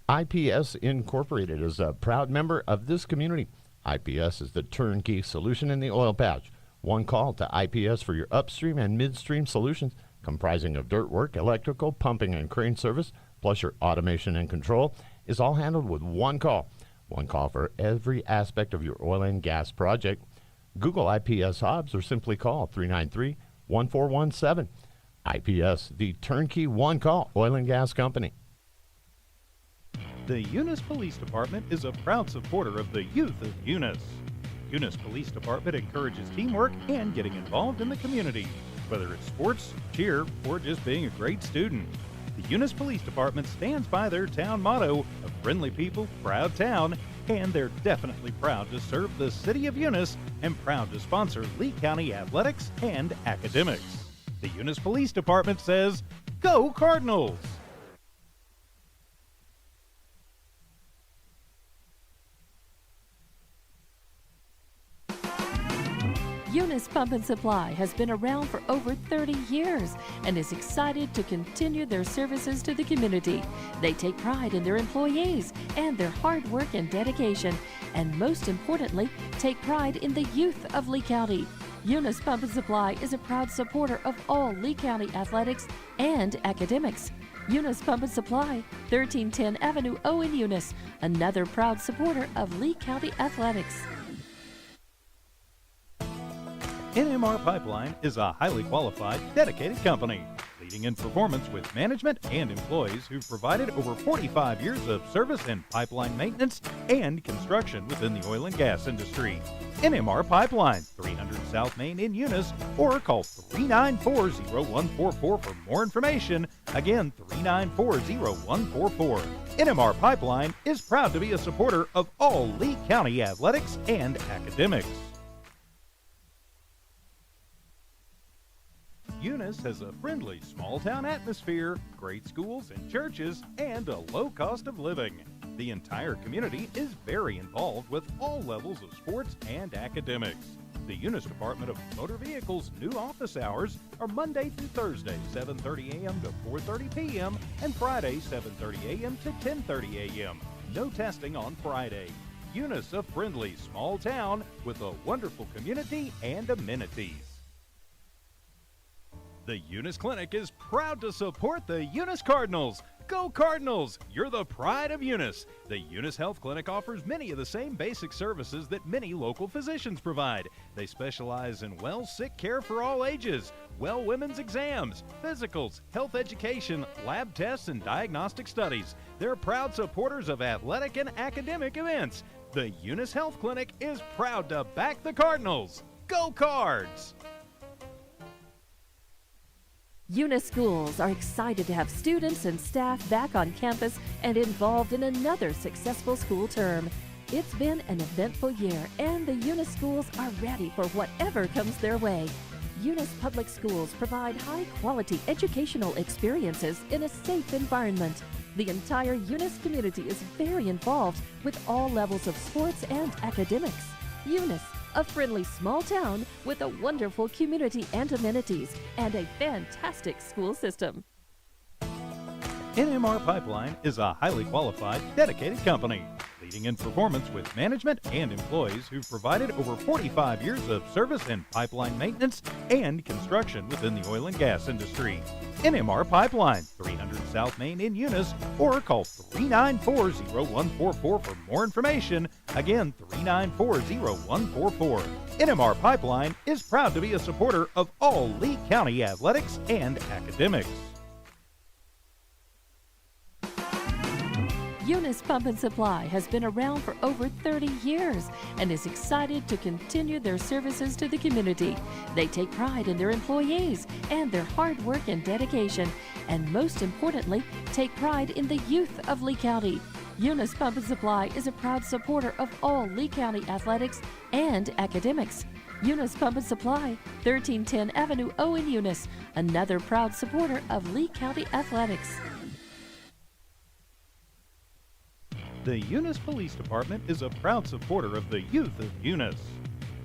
IPS Incorporated is a proud member of this community. IPS is the turnkey solution in the oil patch. One call to IPS for your upstream and midstream solutions, comprising of dirt work, electrical, pumping, and crane service, plus your automation and control, is all handled with one call. One call for every aspect of your oil and gas project. Google IPS Hobbs or simply call 393-1417. IPS, the turnkey one-call oil and gas company. The Eunice Police Department is a proud supporter of the youth of Eunice. Eunice Police Department encourages teamwork and getting involved in the community, whether it's sports, cheer, or just being a great student. The Eunice Police Department stands by their town motto of friendly people, proud town, and they're definitely proud to serve the city of Eunice and proud to sponsor Lee County athletics and academics. The Eunice Police Department says, "Go Cardinals!" Eunice Pump and Supply has been around for over 30 years and is excited to continue their services to the community. They take pride in their employees and their hard work and dedication, and most importantly, take pride in the youth of Lee County. Eunice Pump and Supply is a proud supporter of all Lee County athletics and academics. Eunice Pump and Supply, 1310 Avenue O in Eunice, another proud supporter of Lee County athletics. NMR Pipeline is a highly qualified, dedicated company, leading in performance with management and employees who've provided over 45 years of service in pipeline maintenance and construction within the oil and gas industry. NMR Pipeline, 300 South Main in Eunice, or call 394-0144 for more information. Again, 394-0144. NMR Pipeline is proud to be a supporter of all Lee County athletics and academics. Eunice has a friendly small-town atmosphere, great schools and churches, and a low cost of living. The entire community is very involved with all levels of sports and academics. The Eunice Department of Motor Vehicles' new office hours are Monday through Thursday, 7:30 a.m. to 4:30 p.m., and Friday, 7:30 a.m. to 10:30 a.m. No testing on Friday. Eunice, a friendly small town with a wonderful community and amenities. The Eunice Clinic is proud to support the Eunice Cardinals. Go Cardinals! You're the pride of Eunice. The Eunice Health Clinic offers many of the same basic services that many local physicians provide. They specialize in sick care for all ages, women's exams, physicals, health education, lab tests, and diagnostic studies. They're proud supporters of athletic and academic events. The Eunice Health Clinic is proud to back the Cardinals. Go Cards! Eunice schools are excited to have students and staff back on campus and involved in another successful school term. It's been an eventful year, and the Eunice schools are ready for whatever comes their way. Eunice Public Schools provide high-quality educational experiences in a safe environment. The entire Eunice community is very involved with all levels of sports and academics. Eunice, a friendly small town with a wonderful community and amenities and a fantastic school system. NMR Pipeline is a highly qualified, dedicated company, leading in performance with management and employees who've provided over 45 years of service in pipeline maintenance and construction within the oil and gas industry. NMR Pipeline, 300 South Main in Eunice, or call 394-0144 for more information. Again, 394-0144. NMR Pipeline is proud to be a supporter of all Lee County athletics and academics. Eunice Pump and Supply has been around for over 30 years and is excited to continue their services to the community. They take pride in their employees and their hard work and dedication, and most importantly, take pride in the youth of Lee County. Eunice Pump and Supply is a proud supporter of all Lee County athletics and academics. Eunice Pump and Supply, 1310 Avenue O in Eunice, another proud supporter of Lee County athletics. The Eunice Police Department is a proud supporter of the youth of Eunice.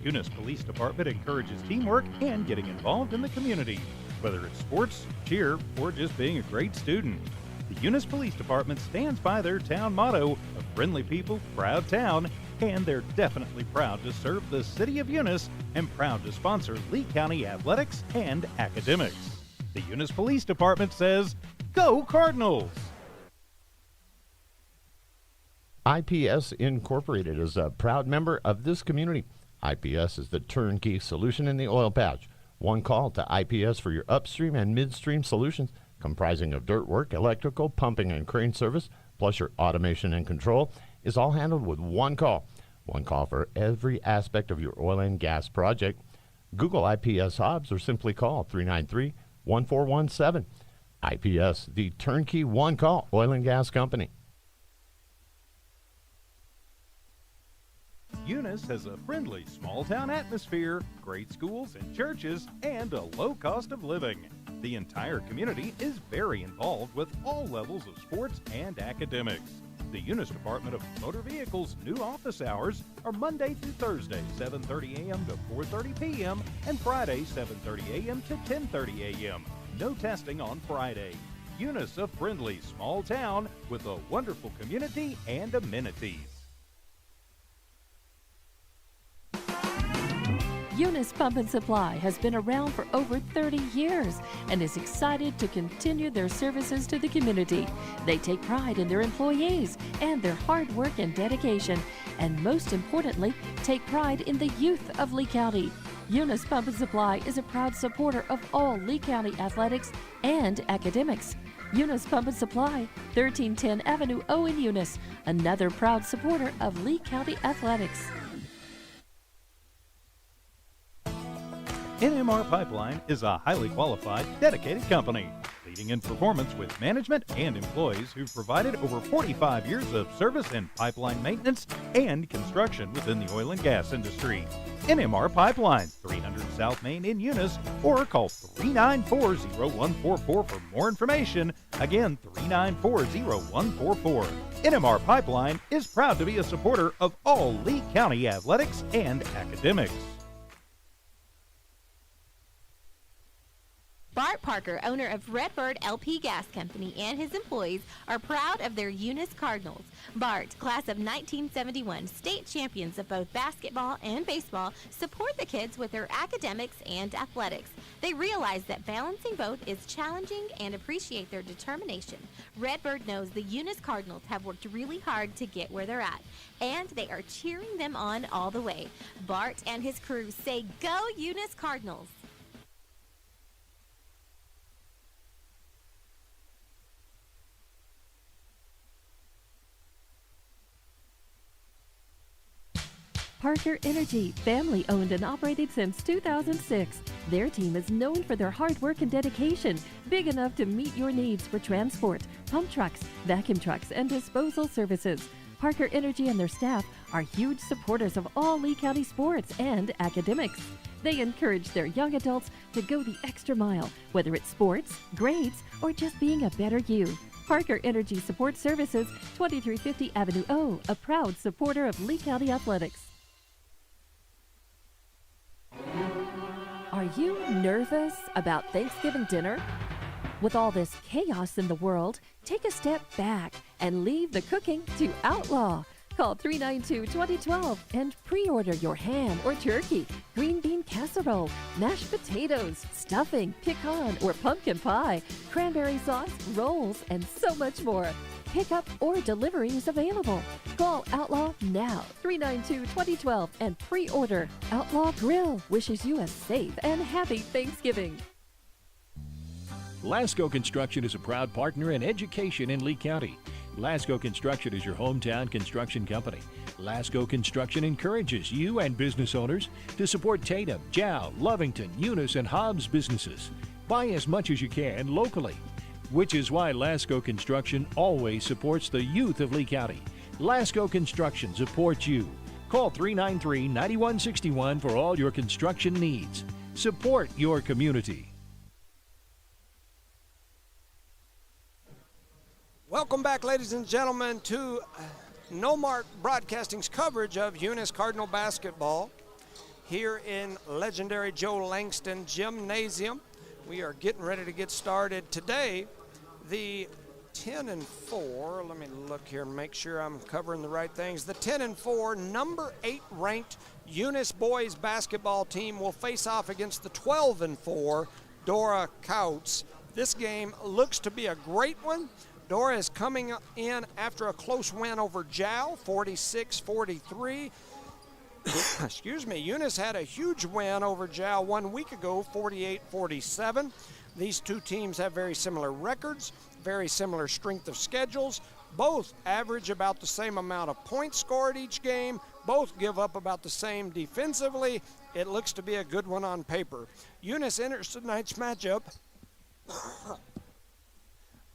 Eunice Police Department encourages teamwork and getting involved in the community, whether it's sports, cheer, or just being a great student. The Eunice Police Department stands by their town motto of friendly people, proud town, and they're definitely proud to serve the city of Eunice and proud to sponsor Lee County athletics and academics. The Eunice Police Department says, "Go Cardinals!" IPS Incorporated is a proud member of this community. IPS is the turnkey solution in the oil patch. One call to IPS for your upstream and midstream solutions, comprising of dirt work, electrical, pumping, and crane service, plus your automation and control, is all handled with one call. One call for every aspect of your oil and gas project. Google IPS Hobbs or simply call 393-1417. IPS, the turnkey one-call oil and gas company. Eunice has a friendly small-town atmosphere, great schools and churches, and a low cost of living. The entire community is very involved with all levels of sports and academics. The Eunice Department of Motor Vehicles' new office hours are Monday through Thursday, 7:30 a.m. to 4:30 p.m., and Friday, 7:30 a.m. to 10:30 a.m. No testing on Friday. Eunice, a friendly small town with a wonderful community and amenities. Eunice Pump and Supply has been around for over 30 years and is excited to continue their services to the community. They take pride in their employees and their hard work and dedication, and most importantly, take pride in the youth of Lee County. Eunice Pump and Supply is a proud supporter of all Lee County athletics and academics. Eunice Pump and Supply, 1310 Avenue O in Eunice, another proud supporter of Lee County athletics. NMR Pipeline is a highly qualified, dedicated company, leading in performance with management and employees who've provided over 45 years of service in pipeline maintenance and construction within the oil and gas industry. NMR Pipeline, 300 South Main in Eunice, or call 394-0144 for more information. Again, 394-0144. NMR Pipeline is proud to be a supporter of all Lee County athletics and academics. Bart Parker, owner of Redbird LP Gas Company, and his employees are proud of their Eunice Cardinals. Bart, class of 1971, state champions of both basketball and baseball, support the kids with their academics and athletics. They realize that balancing both is challenging and appreciate their determination. Redbird knows the Eunice Cardinals have worked really hard to get where they're at, and they are cheering them on all the way. Bart and his crew say, "Go Eunice Cardinals!" Parker Energy, family owned and operated since 2006. Their team is known for their hard work and dedication, big enough to meet your needs for transport, pump trucks, vacuum trucks, and disposal services. Parker Energy and their staff are huge supporters of all Lee County sports and academics. They encourage their young adults to go the extra mile, whether it's sports, grades, or just being a better you. Parker Energy Support Services, 2350 Avenue O, a proud supporter of Lee County Athletics. Are you nervous about Thanksgiving dinner? With all this chaos in the world, take a step back and leave the cooking to Outlaw. Call 392-2012 and pre-order your ham or turkey, green bean casserole, mashed potatoes, stuffing, pecan or pumpkin pie, cranberry sauce, rolls, and so much more. Pickup or delivery is available. Call Outlaw now, 392-2012, and pre-order. Outlaw Grill wishes you a safe and happy Thanksgiving. Lasco Construction is a proud partner in education in Lee County. Lasco Construction is your hometown construction company. Lasco Construction encourages you and business owners to support Tatum, Jow, Lovington, Eunice, and Hobbs businesses. Buy as much as you can locally, which is why Lasco Construction always supports the youth of Lee County. Lasco Construction supports you. Call 393-9161 for all your construction needs. Support your community. Welcome back, ladies and gentlemen, to Nomart Broadcasting's coverage of Eunice Cardinal basketball here in legendary Joe Langston Gymnasium. We are getting ready to get started today. The 10-4, let me look here and make sure I'm covering the right things. The 10-4, number 8 ranked Eunice boys basketball team will face off against the 12-4 Dora Coyotes. This game looks to be a great one. Dora is coming in after a close win over Jow, 46-43. Excuse me, Eunice had a huge win over Jow 1 week ago, 48-47. These two teams have very similar records, very similar strength of schedules. Both average about the same amount of points scored each game. Both give up about the same defensively. It looks to be a good one on paper. Eunice enters tonight's matchup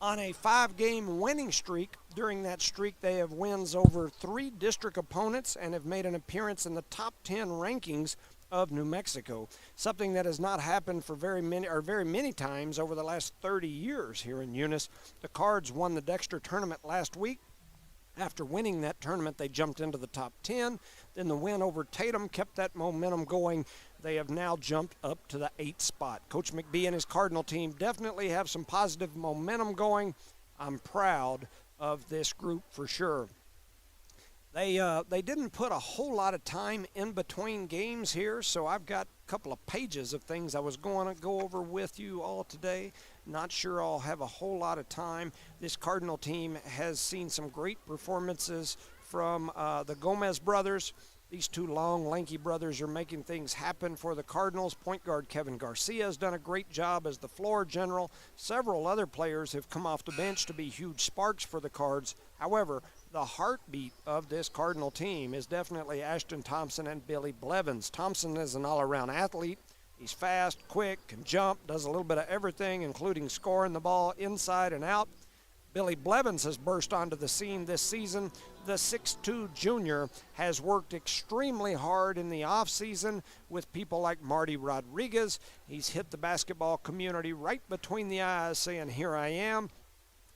on a 5-game winning streak. During that streak, they have wins over 3 district opponents and have made an appearance in the top 10 rankings of New Mexico, something that has not happened for very many times over the last 30 years here in Eunice. The Cards won the Dexter tournament last week. After winning that tournament, they jumped into the top 10. Then the win over Tatum kept that momentum going. They have now jumped up to the 8th spot. Coach McBee and his Cardinal team definitely have some positive momentum going. I'm proud of this group for sure. They didn't put a whole lot of time in between games here, so I've got a couple of pages of things I was going to go over with you all today. Not sure I'll have a whole lot of time. This Cardinal team has seen some great performances from the Gomez brothers. These two long, lanky brothers are making things happen for the Cardinals. Point guard Kevin Garcia has done a great job as the floor general. Several other players have come off the bench to be huge sparks for the Cards. However, the heartbeat of this Cardinal team is definitely Ashton Thompson and Billy Blevins. Thompson is an all-around athlete. He's fast, quick, can jump, does a little bit of everything, including scoring the ball inside and out. Billy Blevins has burst onto the scene this season. The 6'2 junior has worked extremely hard in the offseason with people like Marty Rodriguez. He's hit the basketball community right between the eyes saying, "Here I am."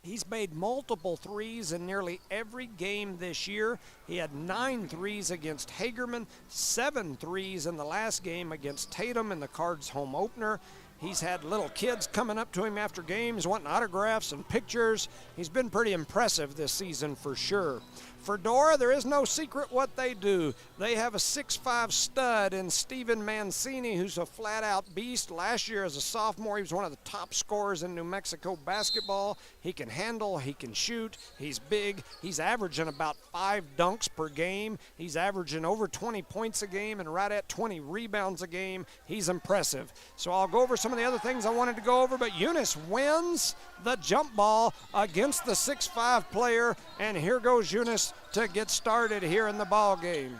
He's made multiple threes in nearly every game this year. He had 9 threes against Hagerman, 7 threes in the last game against Tatum in the Cards home opener. He's had little kids coming up to him after games wanting autographs and pictures. He's been pretty impressive this season for sure. For Dora, there is no secret what they do. They have a 6'5 stud in Steven Mancini, who's a flat-out beast. Last year as a sophomore, he was one of the top scorers in New Mexico basketball. He can handle, he can shoot, he's big. He's averaging about 5 dunks per game. He's averaging over 20 points a game and right at 20 rebounds a game. He's impressive. So I'll go over some of the other things I wanted to go over, but Eunice wins the jump ball against the 6'5 player, and here goes Eunice to get started here in the ball game.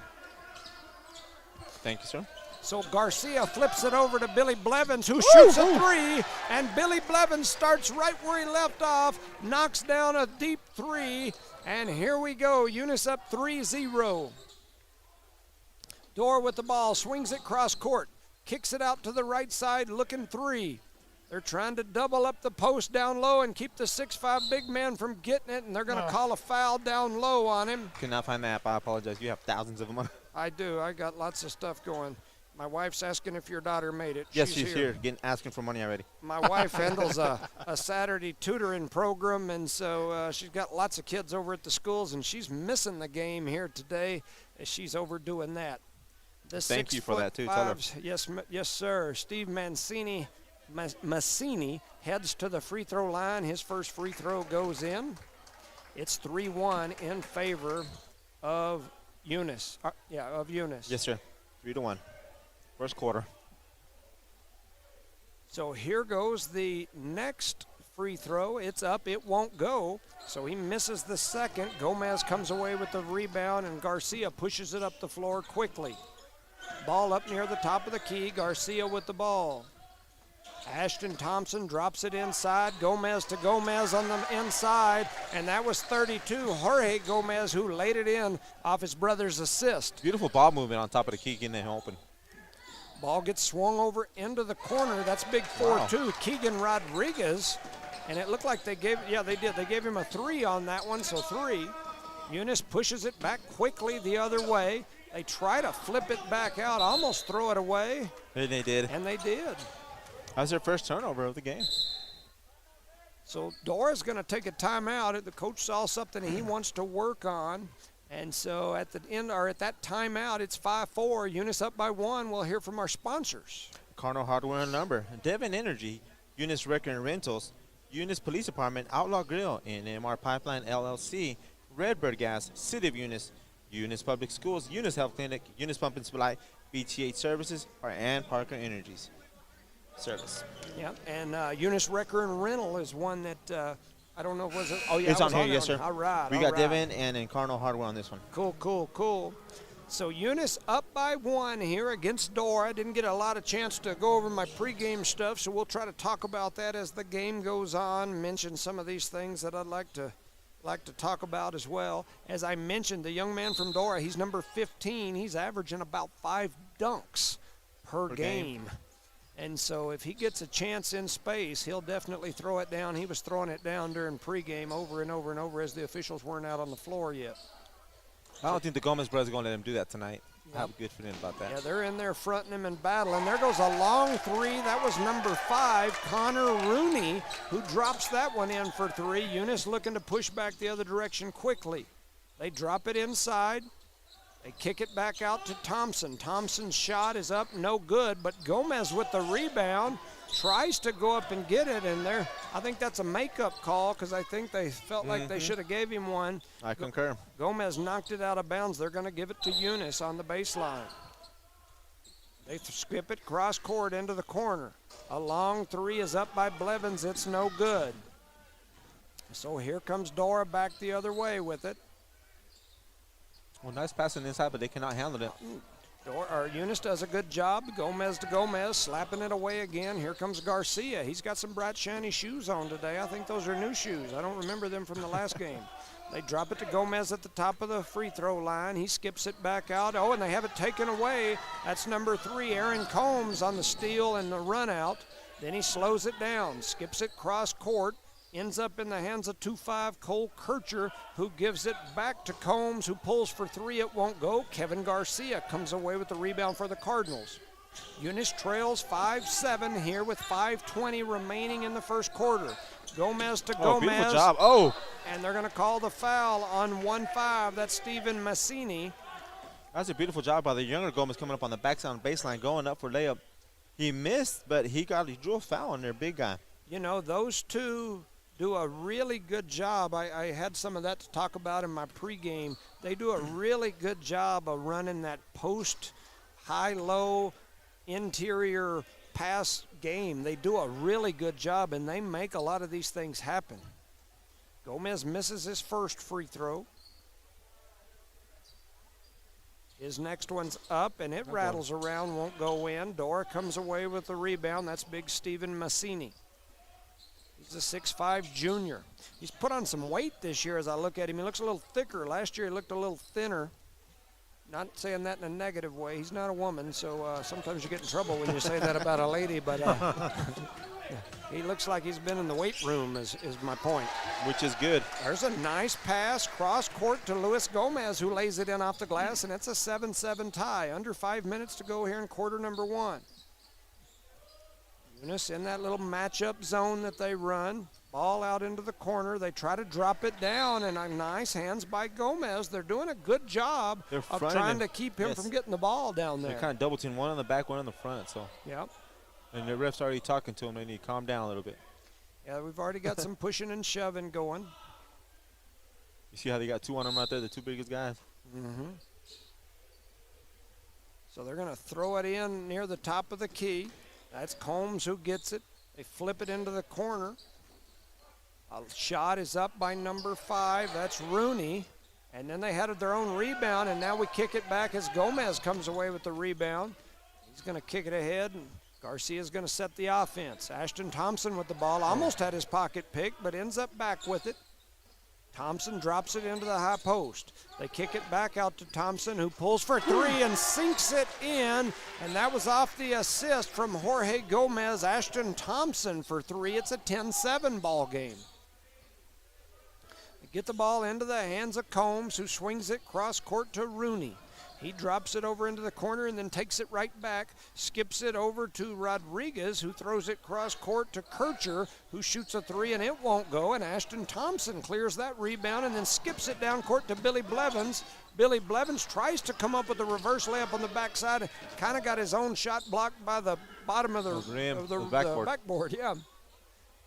Thank you, sir. So Garcia flips it over to Billy Blevins, who shoots a 3, and Billy Blevins starts right where he left off, knocks down a deep 3, and here we go. Eunice up 3-0. Dora with the ball, swings it cross court. kicks it out to the right side, looking three. They're trying to double up the post down low and keep the 6'5" big man from getting it, and they're going to call a foul down low on him. Cannot find the app. I apologize. You have thousands of them. I do. I got lots of stuff going. My wife's asking if your daughter made it. Yes, she's here. Asking for money already. My wife handles a Saturday tutoring program, and so she's got lots of kids over at the schools, and she's missing the game here today as she's over doing that. Thank you for that, too. Tell her. Yes, sir. Steve Massini heads to the free throw line. His first free throw goes in. It's 3-1 in favor of Eunice. Of Eunice. Yes, sir. 3-1. First quarter. So here goes the next free throw. It's up. It won't go. So he misses the second. Gomez comes away with the rebound, and Garcia pushes it up the floor quickly. Ball up near the top of the key. Garcia with the ball. Ashton Thompson drops it inside. Gomez to Gomez on the inside, and that was 32. Jorge Gomez, who laid it in off his brother's assist. Beautiful ball movement on top of the key, getting it open. Ball gets swung over into the corner. That's big 4-2. Keegan Rodriguez, and it looked like they gave, they did. They gave him a 3 on that one, so 3. Eunice pushes it back quickly the other way. They try to flip it back out, almost throw it away. And they did. And they did. That was their first turnover of the game. So Dora's going to take a timeout. The coach saw something he wants to work on. And so at the end, or at that timeout, it's 5-4. Eunice up by 1. We'll hear from our sponsors. Cardinal Hardware and Lumber, Devon Energy, Eunice Wrecker and Rentals, Eunice Police Department, Outlaw Grill, and MR Pipeline LLC, Redbird Gas, City of Eunice, Eunice Public Schools, Eunice Health Clinic, Eunice Pump and Supply, BTH Services, and Parker Energies Service. Yeah, and Eunice Wrecker and Rental is one that I don't know, was it? Oh, yeah, it's on here, yes, sir. All right. We got Devon and Cardinal Hardware on this one. Cool. So Eunice up by 1 here against Dora. Didn't get a lot of chance to go over my pregame stuff, so we'll try to talk about that as the game goes on. Mention some of these things that I'd like to talk about as well. As I mentioned, the young man from Dora, he's number 15. He's averaging about 5 dunks per game. And so if he gets a chance in space, he'll definitely throw it down. He was throwing it down during pregame over and over and over as the officials weren't out on the floor yet. I don't think the Gomez brothers are going to let him do that tonight. Yep. I have a good feeling about that. Yeah, they're in there fronting him and battling. There goes a long 3. That was number 5, Connor Rooney, who drops that one in for 3. Eunice looking to push back the other direction quickly. They drop it inside. They kick it back out to Thompson. Thompson's shot is up, no good, but Gomez with the rebound tries to go up and get it, and I think that's a makeup call because I think they felt like they should have gave him one. I concur. Gomez knocked it out of bounds. They're going to give it to Eunice on the baseline. They skip it cross court into the corner. A long 3 is up by Blevins. It's no good. So here comes Dora back the other way with it. Well, nice passing inside, but they cannot handle it. Eunice does a good job. Gomez to Gomez, slapping it away again. Here comes Garcia. He's got some bright, shiny shoes on today. I think those are new shoes. I don't remember them from the last game. They drop it to Gomez at the top of the free throw line. He skips it back out. Oh, and they have it taken away. That's number 3, Aaron Combs on the steal and the run out. Then he slows it down, skips it cross court. Ends up in the hands of 2'5" Cole Kircher, who gives it back to Combs, who pulls for 3. It won't go. Kevin Garcia comes away with the rebound for the Cardinals. Eunice trails 5-7 here with 5:20 remaining in the first quarter. Gomez to Gomez. Beautiful job. Oh. And they're going to call the foul on 1-5. That's Steven Massini. That's a beautiful job by the younger Gomez coming up on the backside baseline, going up for layup. He missed, but he drew a foul on their big guy. You know, those two do a really good job. I had some of that to talk about in my pregame. They do a really good job of running that post, high-low, interior pass game. They do a really good job, and they make a lot of these things happen. Gomez misses his first free throw. His next one's up, and it rattles around, won't go in. Dora comes away with the rebound. That's big Steven Massini. He's a 6'5" junior. He's put on some weight this year as I look at him. He looks a little thicker. Last year he looked a little thinner. not saying that in a negative way. He's not a woman, so sometimes you get in trouble when you say that about a lady, but he looks like he's been in the weight room is my point. Which is good. There's a nice pass cross court to Luis Gomez, who lays it in off the glass, and it's a 7-7 tie. Under 5 minutes to go here in quarter number 1. Eunice in that little matchup zone that they run. Ball out into the corner. They try to drop it down, and a nice hands by Gomez. They're doing a good job of trying to keep him from getting the ball down there. They're kind of double team, one on the back, one on the front. So. Yep. And the ref's already talking to him. They need to calm down a little bit. Yeah, we've already got some pushing and shoving going. You see how they got 2 on them right there, the 2 biggest guys? Mm-hmm. So they're going to throw it in near the top of the key. That's Combs who gets it. They flip it into the corner. A shot is up by number 5. That's Rooney. And then they had their own rebound, and now we kick it back as Gomez comes away with the rebound. He's going to kick it ahead, and Garcia's going to set the offense. Ashton Thompson with the ball. Almost had his pocket picked, but ends up back with it. Thompson drops it into the high post. They kick it back out to Thompson, who pulls for 3 and sinks it in. And that was off the assist from Jorge Gomez. Ashton Thompson for 3. It's a 10-7 ball game. They get the ball into the hands of Combs, who swings it cross court to Rooney. He drops it over into the corner and then takes it right back, skips it over to Rodriguez, who throws it cross court to Kircher, who shoots a 3 and it won't go, and Ashton Thompson clears that rebound and then skips it down court to Billy Blevins. Billy Blevins tries to come up with a reverse layup on the backside, kind of got his own shot blocked by the bottom of the backboard. Yeah.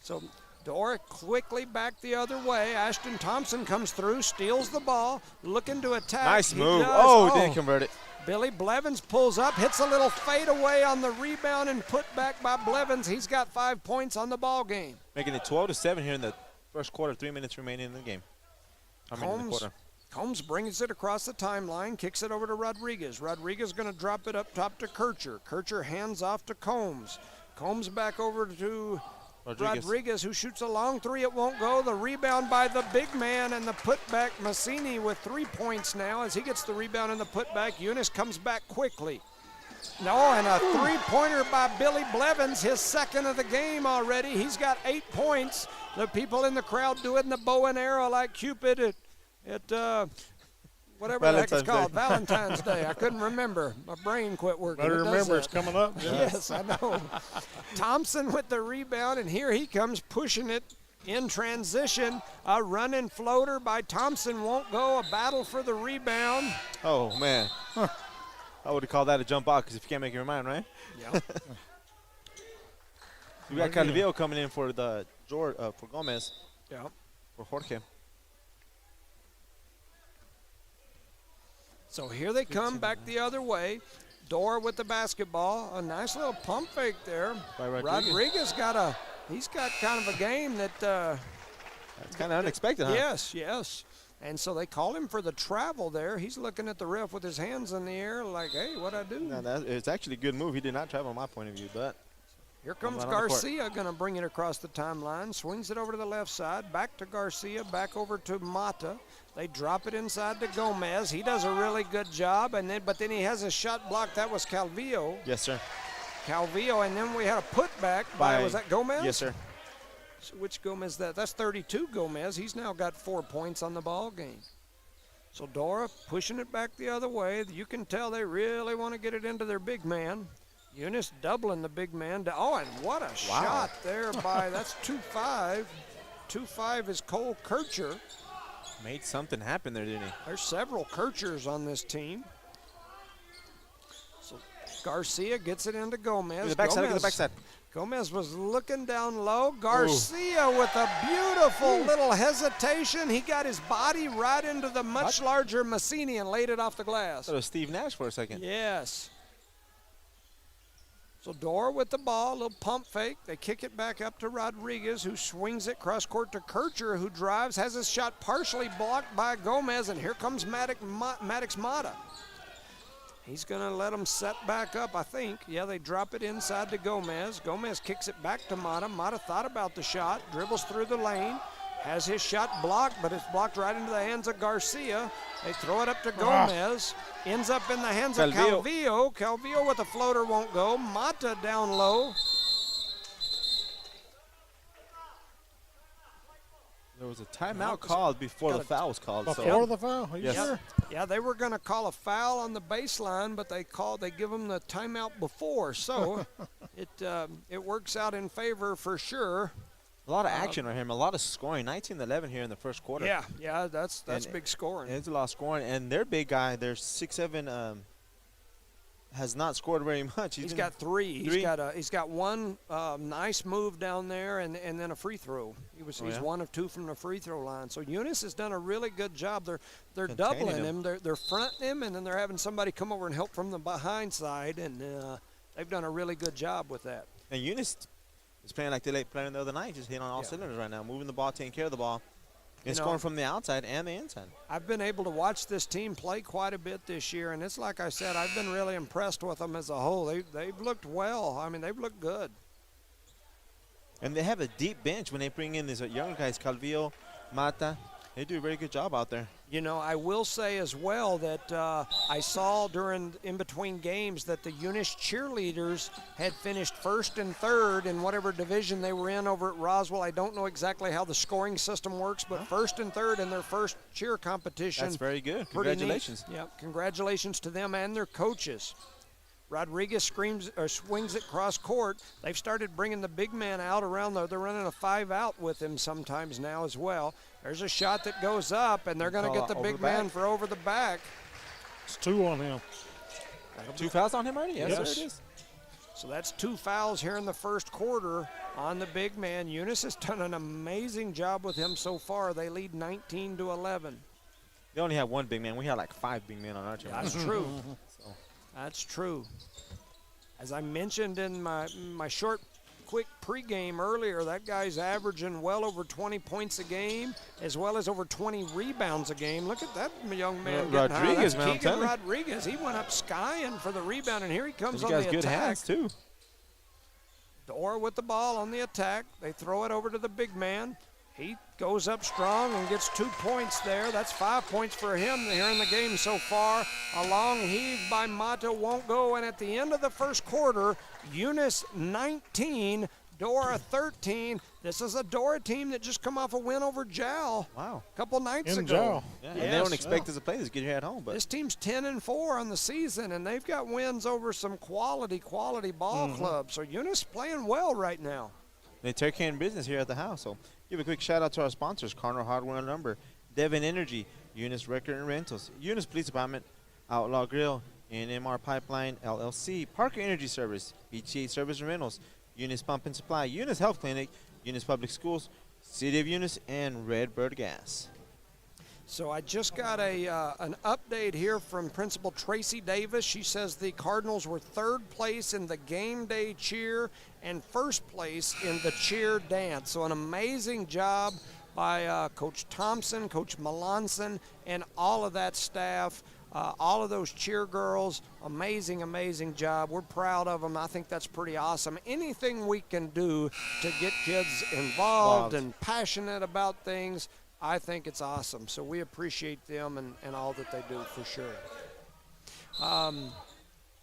So Dora quickly back the other way. Ashton Thompson comes through, steals the ball, looking to attack. Nice move. Oh, didn't convert it. Billy Blevins pulls up, hits a little fadeaway on the rebound and put back by Blevins. He's got 5 points on the ball game. Making it 12-7 here in the first quarter, 3 minutes remaining in the game. In the quarter. Combs brings it across the timeline, kicks it over to Rodriguez. Rodriguez going to drop it up top to Kircher. Kircher hands off to Combs. Combs back over to Rodriguez, who shoots a long 3. It won't go. The rebound by the big man, and the putback. Massini with 3 points now as he gets the rebound and the putback. Eunice comes back quickly. No, and a 3-pointer by Billy Blevins, his second of the game already. He's got 8 points. The people in the crowd doing the bow and arrow like Cupid at whatever the heck it's called, Valentine's Day. I couldn't remember. My brain quit working. Better remember, it's coming up. Yes, I know. Thompson with the rebound, and here he comes pushing it in transition. A running floater by Thompson won't go. A battle for the rebound. Oh, man. I would have called that a jump out because if you can't make your mind, right? Yeah. We got Calvillo coming in for for Gomez. Yeah. For Jorge. So here they come back the other way. Dora with the basketball. A nice little pump fake there. By Rodriguez. He's got kind of a game that. That's kind of unexpected, huh? Yes. And so they call him for the travel there. He's looking at the ref with his hands in the air like, hey, what'd I do? No, it's actually a good move. He did not travel, my point of view, but. Here comes Garcia, going to bring it across the timeline. Swings it over to the left side. Back to Garcia, back over to Mata. They drop it inside to Gomez. He does a really good job, but then he has a shot block. That was Calvillo. Yes, sir. Calvillo, and then we had a putback by was that Gomez? Yes, sir. So which Gomez that? That's 32 Gomez. He's now got 4 points on the ball game. So Dora pushing it back the other way. You can tell they really want to get it into their big man. Eunice doubling the big man. Oh, and what a shot there by, that's 2-5. 2-5 is Cole Kircher. Made something happen there, didn't he? There's several Kirchers on this team. So Garcia gets it into Gomez. Look at the backside. Gomez was looking down low. Garcia with a beautiful little hesitation. He got his body right into the much larger Massini and laid it off the glass. That was Steve Nash for a second. Yes. So Dora with the ball, a little pump fake. They kick it back up to Rodriguez, who swings it cross court to Kircher, who drives, has his shot partially blocked by Gomez, and here comes Maddox Mata. He's going to let them set back up, I think. Yeah, they drop it inside to Gomez. Gomez kicks it back to Mata. Mata thought about the shot, dribbles through the lane, has his shot blocked, but it's blocked right into the hands of Garcia. They throw it up to Gomez. Ends up in the hands of Calvillo. Calvillo with a floater won't go. Mata down low. There was a timeout called before the foul was called. Before the foul? Are you sure? Yeah, they were going to call a foul on the baseline, but they give them the timeout before. So it works out in favor for sure. A lot of action on him, a lot of scoring. 19-11 here in the first quarter. Yeah, that's big scoring. It's a lot of scoring, and their big guy, their 6'7", has not scored very much. He's got three. He's got one nice move down there, and then a free throw. He's 1 of 2 from the free throw line. So Eunice has done a really good job. They're doubling him. They're fronting him, and then they're having somebody come over and help from the behind side, and they've done a really good job with that. And Eunice is playing like they played the other night, just hitting on all cylinders right now, moving the ball, taking care of the ball. It's scoring from the outside and the inside. I've been able to watch this team play quite a bit this year, and it's like I said, I've been really impressed with them as a whole. They've looked well. I mean, they've looked good. And they have a deep bench when they bring in these younger guys, Calvillo, Mata. They do a very good job out there. You know, I will say as well that I saw in between games that the Eunice cheerleaders had finished 1st and 3rd in whatever division they were in over at Roswell. I don't know exactly how the scoring system works, but 1st and 3rd in their first cheer competition. That's very good. Congratulations. Yeah, congratulations to them and their coaches. Rodriguez swings it cross court. They've started bringing the big man out around they're running a 5-out with him sometimes now as well. There's a shot that goes up, and they're going to get the big man for over the back. It's 2 on him. 2 fouls on him already? Yes, sir, it is. So that's 2 fouls here in the first quarter on the big man. Eunice has done an amazing job with him so far. They lead 19-11. They only have 1 big man. We had like 5 big men on our team. That's true. That's true. As I mentioned in my short, quick pregame earlier, that guy's averaging well over 20 points a game, as well as over 20 rebounds a game. Look at that young man. Rodriguez, man. Keegan Rodriguez. He went up skying for the rebound, and here he comes on the attack. He's got good hands, too. Dora with the ball on the attack. They throw it over to the big man. He goes up strong and gets 2 points there. That's 5 points for him here in the game so far. A long heave by Mata won't go. And at the end of the first quarter, Eunice 19, Dora 13. This is a Dora team that just come off a win over Jal. Wow. A couple nights ago. Jal. Yeah, and they don't expect us to play this good here at home. But this team's 10-4 on the season, and they've got wins over some quality ball clubs. So Eunice playing well right now. They take care of business here at the house. So give a quick shout out to our sponsors: Cardinal Hardware and Lumber, Devon Energy, Eunice Record and Rentals, Eunice Police Department, Outlaw Grill, NMR Pipeline LLC, Parker Energy Service, BTA Service and Rentals, Eunice Pump and Supply, Eunice Health Clinic, Eunice Public Schools, City of Eunice, and Redbird Gas. So I just got an update here from Principal Tracy Davis. She says the Cardinals were 3rd place in the game day cheer and 1st place in the cheer dance. So an amazing job by Coach Thompson, Coach Melanson, and all of that staff, all of those cheer girls. Amazing job. We're proud of them. I think that's pretty awesome. Anything we can do to get kids involved and passionate about things, I think it's awesome. So we appreciate them and all that they do for sure.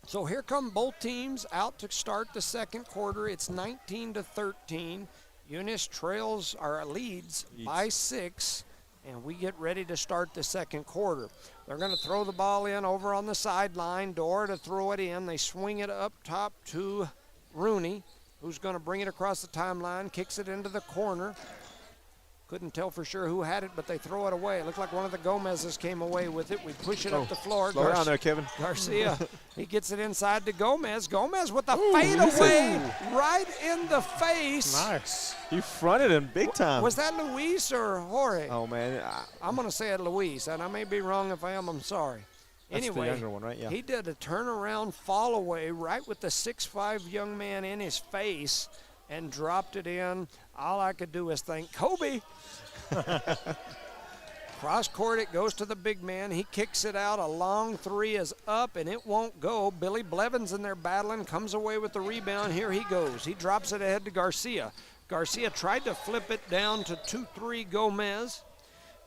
So here come both teams out to start the second quarter. It's 19-13. Eunice leads by 6, and we get ready to start the second quarter. They're going to throw the ball in over on the sideline. Dora to throw it in. They swing it up top to Rooney, who's going to bring it across the timeline, kicks it into the corner. Couldn't tell for sure who had it, but they throw it away. It looked like one of the Gomez's came away with it. We push it up the floor. Slow down there, Kevin. Garcia, he gets it inside to Gomez. Gomez with the fadeaway right in the face. Nice. He fronted him big time. Was that Luis or Jorge? Oh, man. I'm going to say it Luis, and I may be wrong. If I am, I'm sorry. That's anyway, the younger one, right? Yeah. He did a turnaround fall away right with the 6'5" young man in his face and dropped it in. All I could do is think, Kobe. Cross court, it goes to the big man. He kicks it out. A long 3 is up, and it won't go. Billy Blevins in there battling, comes away with the rebound. Here he goes. He drops it ahead to Garcia. Garcia tried to flip it down to 2-3 Gomez,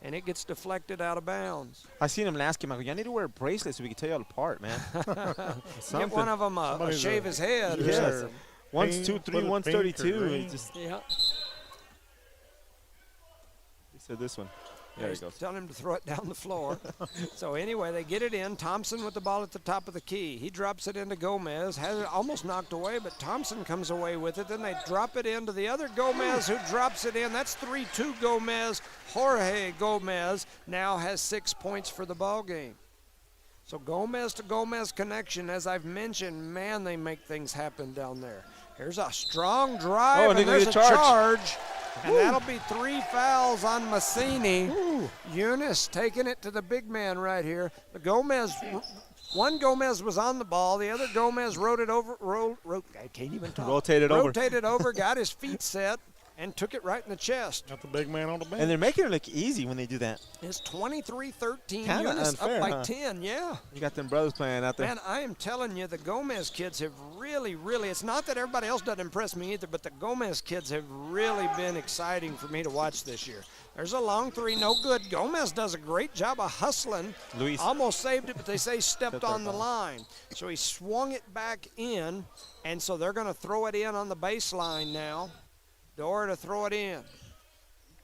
and it gets deflected out of bounds. I seen him last game. I go, you need to wear a bracelet so we can tell you all apart, man. Get one of them shave his head. Yes. One's 2-3, one's 32. Yeah. He said this one. There he goes. Telling him to throw it down the floor. So anyway, they get it in. Thompson with the ball at the top of the key. He drops it into Gomez. Has it almost knocked away, but Thompson comes away with it. Then they drop it into the other Gomez, who drops it in. That's 3-2 Gomez. Jorge Gomez now has 6 points for the ball game. So Gomez to Gomez connection, as I've mentioned, man, they make things happen down there. Here's a strong drive, and there's a charge. And that'll be 3 fouls on Massini. Eunice taking it to the big man right here. The Gomez, one Gomez was on the ball. The other Gomez rotated over, got his feet set, and took it right in the chest. Got the big man on the bench. And they're making it look easy when they do that. It's 23-13. Kinda Eunice unfair, up by huh? 10, yeah. You got them brothers playing out there. Man, I am telling you, the Gomez kids have really, it's not that everybody else doesn't impress me either, but the Gomez kids have really been exciting for me to watch this year. There's a long three, no good. Gomez does a great job of hustling. Luis almost saved it, but they say stepped on the line. So he swung it back in, and so they're going to throw it in on the baseline now. Dora to throw it in.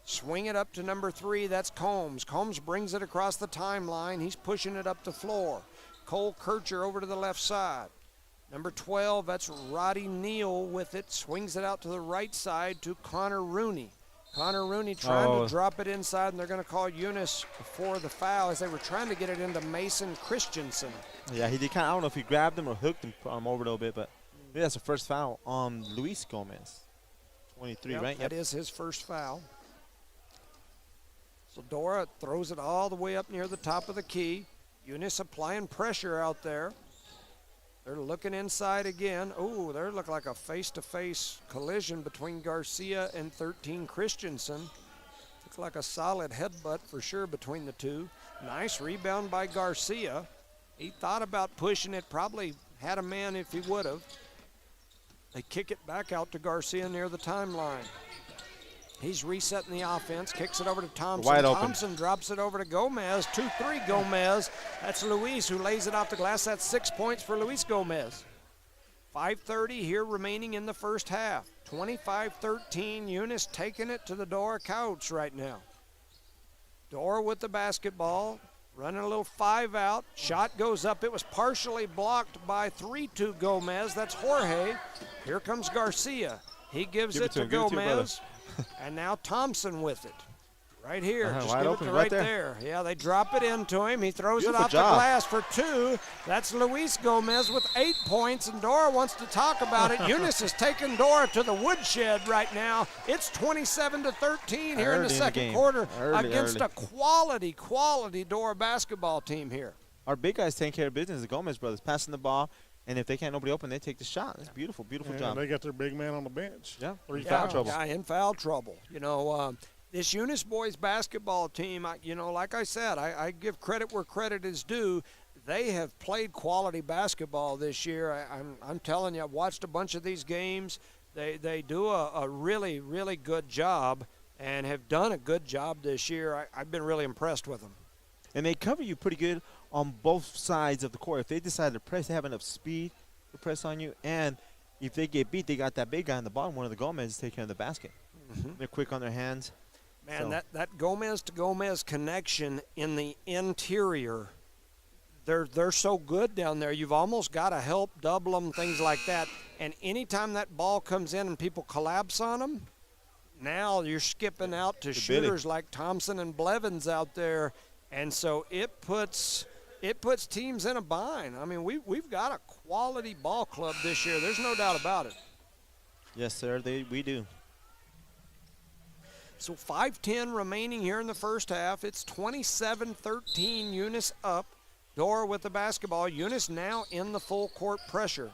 Swing it up to number 3, that's Combs. Combs brings it across the timeline. He's pushing it up the floor. Cole Kircher over to the left side. Number 12, that's Roddy Neal with it. Swings it out to the right side to Connor Rooney. Connor Rooney trying to drop it inside, and they're going to call Eunice for the foul as they were trying to get it into Mason Christensen. Yeah, he did kind of, I don't know if he grabbed him or hooked him over a little bit, but maybe that's the first foul on Luis Gomez. 23, right? That is his first foul. So Dora throws it all the way up near the top of the key. Eunice applying pressure out there. They're looking inside again. Oh, there looked like a face-to-face collision between Garcia and 13 Christensen. Looks like a solid headbutt for sure between the two. Nice rebound by Garcia. He thought about pushing it, probably had a man if he would have. They kick it back out to Garcia near the timeline. He's resetting the offense, kicks it over to Thompson. Wide open. Thompson drops it over to Gomez. 2-3 Gomez. That's Luis who lays it off the glass. That's 6 points for Luis Gomez. 5:30 here remaining in the first half. 25-13. Eunice taking it to the Dora Coyotes right now. Dora with the basketball. Running a little 5 out. Shot goes up. It was partially blocked by 3-2 Gomez. That's Jorge. Here comes Garcia. He gives it to Gomez. And now Thompson with it. Right here. Just give it to right there. Yeah, they drop it into him. He throws it off the glass for 2. That's Luis Gomez with 8 points, and Dora wants to talk about it. Eunice has taken Dora to the woodshed right now. It's 27-13 here in the second quarter against a quality Dora basketball team here. Our big guys taking care of business, the Gomez brothers, passing the ball, and if they can't nobody open, they take the shot. That's beautiful job. They got their big man on the bench. Yeah, foul trouble. Yeah, in foul trouble. You know, this Eunice boys basketball team, like I said, I give credit where credit is due. They have played quality basketball this year. I'm telling you, I've watched a bunch of these games. They do a really, really good job and have done a good job this year. I've been really impressed with them. And they cover you pretty good on both sides of the court. If they decide to press, they have enough speed to press on you. And if they get beat, they got that big guy on the bottom, one of the Gomez, taking care of the basket. Mm-hmm. They're quick on their hands. Man, that Gomez-to-Gomez connection in the interior, they're so good down there. You've almost got to help double them, things like that. And anytime that ball comes in and people collapse on them, now you're skipping out to shooters like Thompson and Blevins out there. And so it puts teams in a bind. I mean, we've got a quality ball club this year. There's no doubt about it. Yes, sir, we do. So 5:10 remaining here in the first half. It's 27-13, Eunice up. Dora with the basketball. Eunice now in the full court pressure.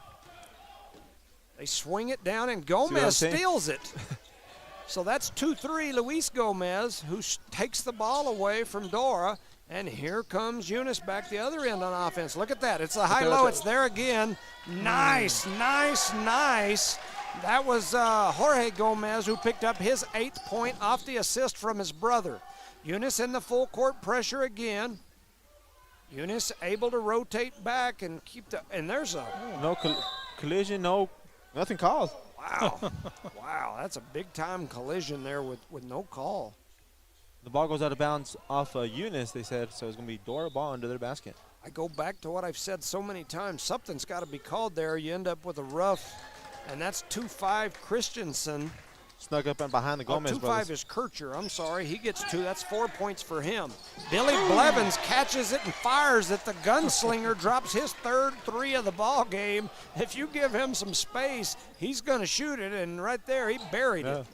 They swing it down, and Gomez steals it. So that's 2-3 Luis Gomez, who takes the ball away from Dora. And here comes Eunice back the other end on offense. Look at that. It's a high-low. It's there again. Nice. That was Jorge Gomez, who picked up his 8th point off the assist from his brother. Eunice in the full court pressure again. Eunice able to rotate back and keep the, and there's a no collision, nothing called. Wow. Wow, that's a big time collision there with no call. The ball goes out of bounds off Eunice, they said, so it's going to be Dora ball under their basket. I go back to what I've said so many times. Something's got to be called there. You end up with a rough, and that's 2-5 Christensen. Snuck up and behind the Gomez brothers. 2-5 is Kircher. I'm sorry. He gets 2. That's 4 points for him. Billy Blevins catches it and fires it. The gunslinger drops his 3rd 3 of the ball game. If you give him some space, he's going to shoot it, and right there he buried it.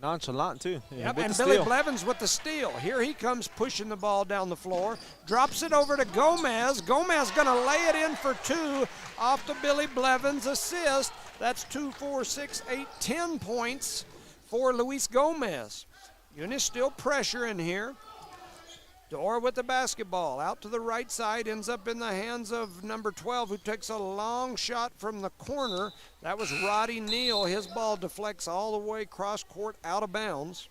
Nonchalant, too. Yep, and Billy Blevins with the steal. Here he comes pushing the ball down the floor. Drops it over to Gomez. Gomez going to lay it in for 2 off the Billy Blevins assist. That's 2, 4, 6, 8, 10 points for Luis Gomez. Eunice still pressuring here. Dora with the basketball. Out to the right side. Ends up in the hands of number 12, who takes a long shot from the corner. That was Roddy Neal. His ball deflects all the way cross court out of bounds.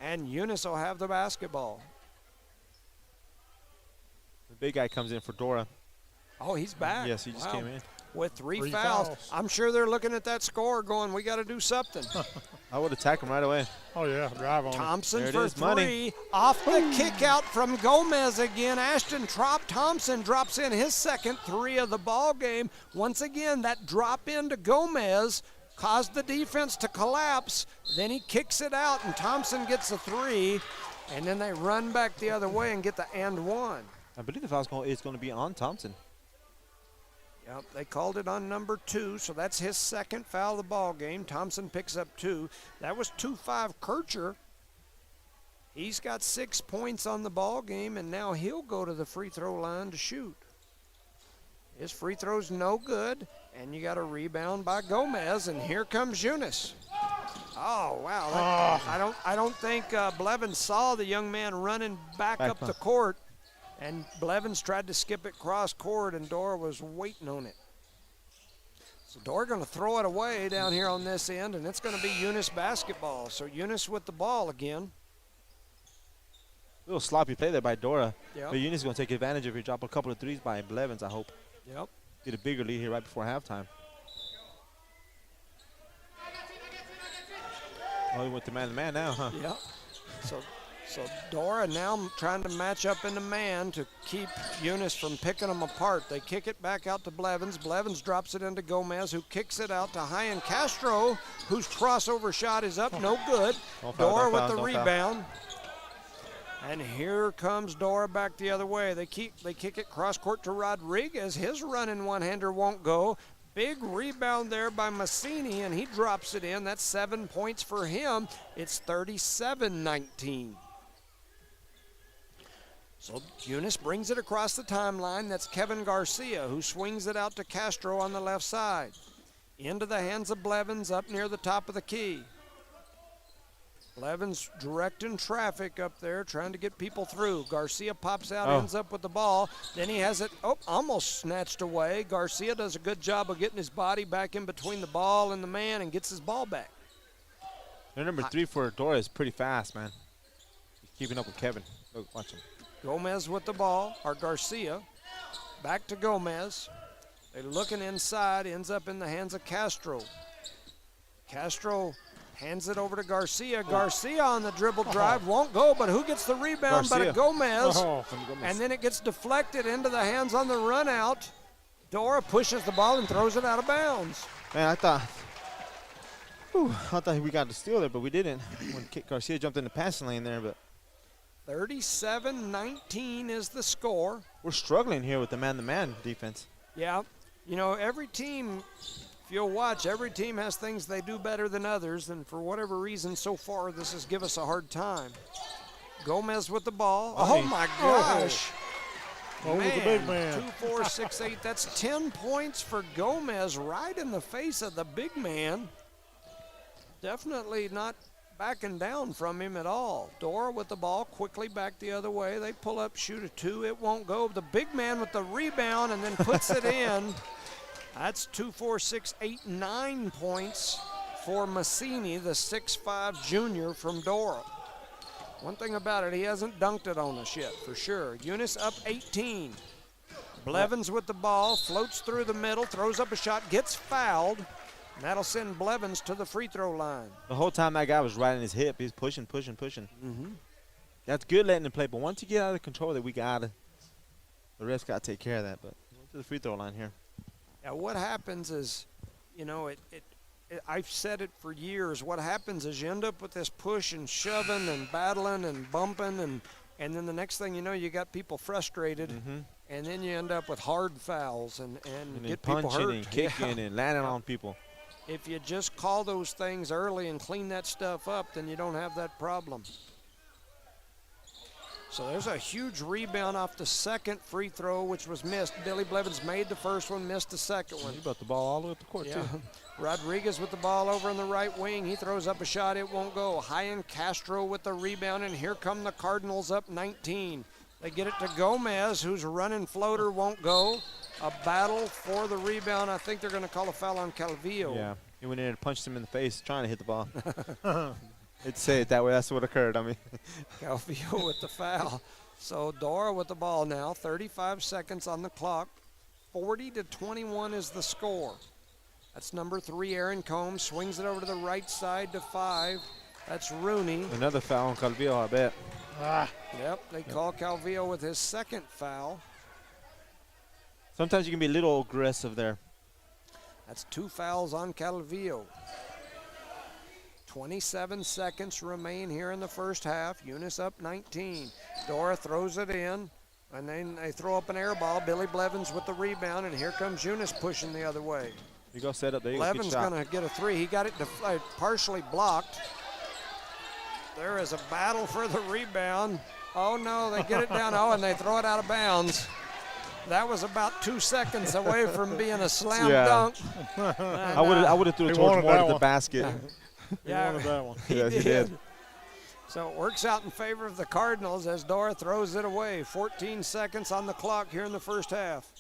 And Eunice will have the basketball. The big guy comes in for Dora. Oh, he's back. Yes, he just came in. With three fouls. I'm sure they're looking at that score going, we got to do something. I would attack him right away. Oh, yeah, drive on Thompson for 3. Off the kick out from Gomez again. Ashton Thompson drops in his 2nd 3 of the ball game. Once again, that drop into Gomez caused the defense to collapse. Then he kicks it out, and Thompson gets a 3. And then they run back the other way and get the and 1. I believe the foul is going to be on Thompson. Yep, they called it on number 2, so that's his 2nd foul of the ball game. Thompson picks up 2. That was 2-5 Kircher. He's got 6 points on the ball game, and now he'll go to the free throw line to shoot. His free throw's no good, and you got a rebound by Gomez, and here comes Eunice. Oh, wow. I don't think Blevins saw the young man running back up the court. And Blevins tried to skip it cross court, and Dora was waiting on it. So Dora going to throw it away down here on this end, and it's going to be Eunice basketball. So Eunice with the ball again. A little sloppy play there by Dora. Yep. But Eunice is going to take advantage of it. Drop a couple of threes by Blevins, I hope. Yep. Get a bigger lead here right before halftime. Oh, he went to man-to-man now, huh? Yep. So Dora now trying to match up in the man to keep Eunice from picking them apart. They kick it back out to Blevins. Blevins drops it into Gomez, who kicks it out to Hyan Castro, whose crossover shot is up, no good. Dora with the rebound. And here comes Dora back the other way. They kick it cross court to Rodriguez. His running one-hander won't go. Big rebound there by Massini, and he drops it in. That's 7 points for him. It's 37-19. So Eunice brings it across the timeline. That's Kevin Garcia, who swings it out to Castro on the left side. Into the hands of Blevins up near the top of the key. Blevins directing traffic up there, trying to get people through. Garcia pops out, ends up with the ball. Then he has it, almost snatched away. Garcia does a good job of getting his body back in between the ball and the man and gets his ball back. Their number 3 for Dora is pretty fast, man. He's keeping up with Kevin. Look, watch him. Gomez with the ball, or Garcia. Back to Gomez. They're looking inside, ends up in the hands of Castro. Castro hands it over to Garcia. Garcia on the dribble drive, won't go, but who gets the rebound but Gomez? And then it gets deflected into the hands on the run out. Dora pushes the ball and throws it out of bounds. Man, I thought we got the steal there, but we didn't. When Garcia jumped in the passing lane there, but 37-19 is the score. We're struggling here with the man-to-man defense. Yeah. You know, every team, if you'll watch, every team has things they do better than others, and for whatever reason so far this has given us a hard time. Gomez with the ball. Oh my gosh. Over the big man. 2, 4, 6, 8. That's 10 points for Gomez right in the face of the big man. Definitely not backing down from him at all. Dora with the ball, quickly back the other way. They pull up, shoot a 2. It won't go. The big man with the rebound and then puts it in. That's 2, 4, 6, 8, 9 points for Massini, the 6'5 junior from Dora. One thing about it, he hasn't dunked it on us yet, for sure. Eunice up 18. Blevins with the ball, floats through the middle, throws up a shot, gets fouled. And that'll send Blevins to the free throw line. The whole time that guy was right in his hip, he's pushing. Mm-hmm. That's good letting him play, but once you get out of control, that the refs got to take care of that. But to the free throw line here. Yeah, what happens is, you know, I've said it for years. What happens is you end up with this push and shoving and battling and bumping, and then the next thing you know, you got people frustrated, and then you end up with hard fouls and get people hurt. And kicking and landing on people. If you just call those things early and clean that stuff up, then you don't have that problem. So there's a huge rebound off the second free throw, which was missed. Billy Blevins made the first one, missed the second one. He brought the ball all the way up the court, too. Rodriguez with the ball over in the right wing. He throws up a shot. It won't go. Hyan Castro with the rebound, and here come the Cardinals up 19. They get it to Gomez, who's running floater, won't go. A battle for the rebound. I think they're going to call a foul on Calvillo. Yeah, he went in and punched him in the face trying to hit the ball. It'd say it that way. That's what occurred. I mean, Calvillo with the foul. So Dora with the ball now. 35 seconds on the clock. 40-21 is the score. That's number 3, Aaron Combs. Swings it over to the right side to 5. That's Rooney. Another foul on Calvillo, I bet. Yep, they call Calvillo with his second foul. Sometimes you can be a little aggressive there. That's 2 fouls on Calvillo. 27 seconds remain here in the first half. Eunice up 19. Dora throws it in, and then they throw up an air ball. Billy Blevins with the rebound, and here comes Eunice pushing the other way. You go set up there. Blevins going to get a 3. He got it partially blocked. There is a battle for the rebound. Oh, no, they get it down. Oh, and they throw it out of bounds. That was about 2 seconds away from being a slam dunk. I would have threw it towards more of the basket. He wanted that one. Yes, he did. So it works out in favor of the Cardinals as Dora throws it away. 14 seconds on the clock here in the first half.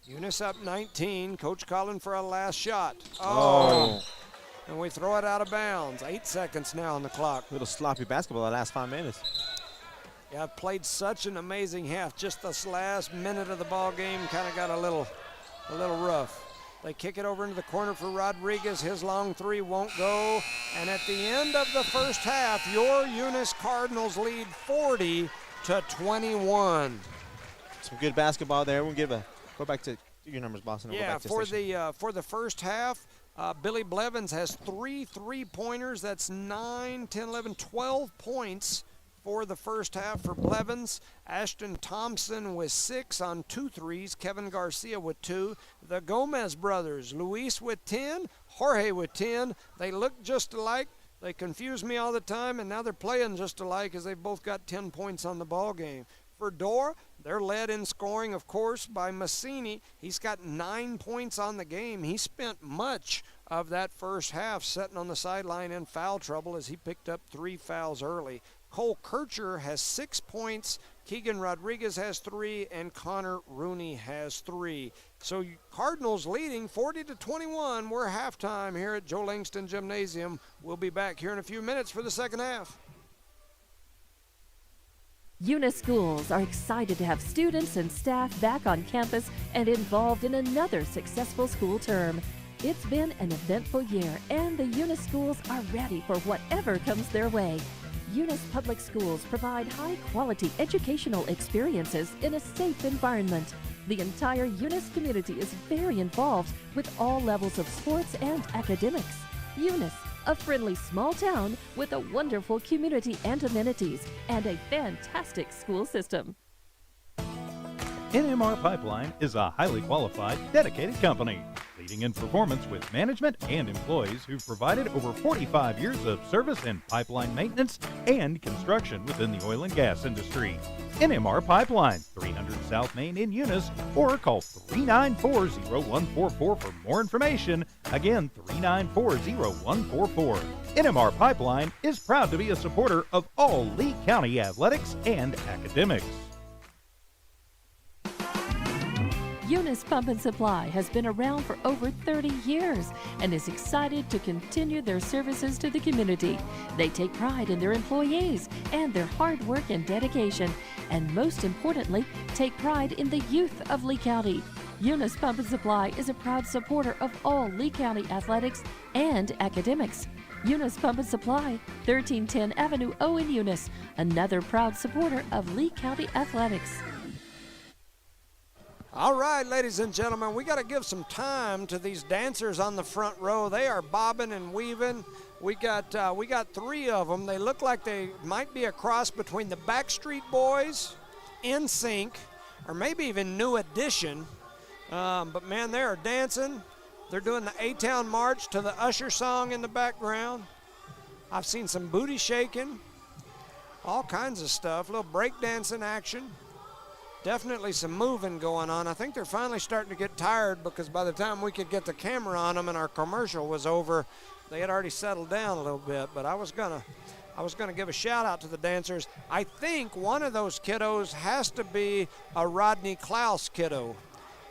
Eunice up 19. Coach calling for a last shot. Oh. And we throw it out of bounds. 8 seconds now on the clock. A little sloppy basketball the last 5 minutes. Yeah, played such an amazing half. Just this last minute of the ball game kind of got a little rough. They kick it over into the corner for Rodriguez. His long 3 won't go. And at the end of the first half, your Eunice Cardinals lead 40-21. Some good basketball there. We'll go back to your numbers, Boston. Yeah, for the first half, Billy Blevins has 3 3-pointers. That's 9, 10, 11, 12 points for the first half for Blevins. Ashton Thompson with 6 on 2 threes. Kevin Garcia with 2. The Gomez brothers, Luis with 10, Jorge with 10. They look just alike. They confuse me all the time, and now they're playing just alike as they've both got 10 points on the ball game. For Dora, they're led in scoring, of course, by Massini. He's got 9 points on the game. He spent much of that first half sitting on the sideline in foul trouble as he picked up 3 fouls early. Cole Kircher has 6 points, Keegan Rodriguez has 3, and Connor Rooney has 3. So Cardinals leading 40-21. We're halftime here at Joe Langston Gymnasium. We'll be back here in a few minutes for the second half. Eunice schools are excited to have students and staff back on campus and involved in another successful school term. It's been an eventful year, and the Eunice schools are ready for whatever comes their way. Eunice Public Schools provide high-quality educational experiences in a safe environment. The entire Eunice community is very involved with all levels of sports and academics. Eunice, a friendly small town with a wonderful community and amenities, and a fantastic school system. NMR Pipeline is a highly qualified, dedicated company, leading in performance with management and employees who've provided over 45 years of service in pipeline maintenance and construction within the oil and gas industry. NMR Pipeline, 300 South Main in Eunice, or call 394-0144 for more information. Again, 394-0144. NMR Pipeline is proud to be a supporter of all Lee County athletics and academics. Eunice Pump and Supply has been around for over 30 years and is excited to continue their services to the community. They take pride in their employees and their hard work and dedication, and most importantly, take pride in the youth of Lee County. Eunice Pump and Supply is a proud supporter of all Lee County athletics and academics. Eunice Pump and Supply, 1310 Avenue O in Eunice, another proud supporter of Lee County athletics. All right, ladies and gentlemen, we got to give some time to these dancers on the front row. They are bobbing and weaving. We got 3 of them. They look like they might be a cross between the Backstreet Boys, NSYNC, or maybe even New Edition. But man, they are dancing. They're doing the A-Town March to the Usher song in the background. I've seen some booty shaking, all kinds of stuff, a little breakdancing action. Definitely some moving going on. I think they're finally starting to get tired because by the time we could get the camera on them and our commercial was over, they had already settled down a little bit. But I was gonna give a shout out to the dancers. I think one of those kiddos has to be a Rodney Klaus kiddo.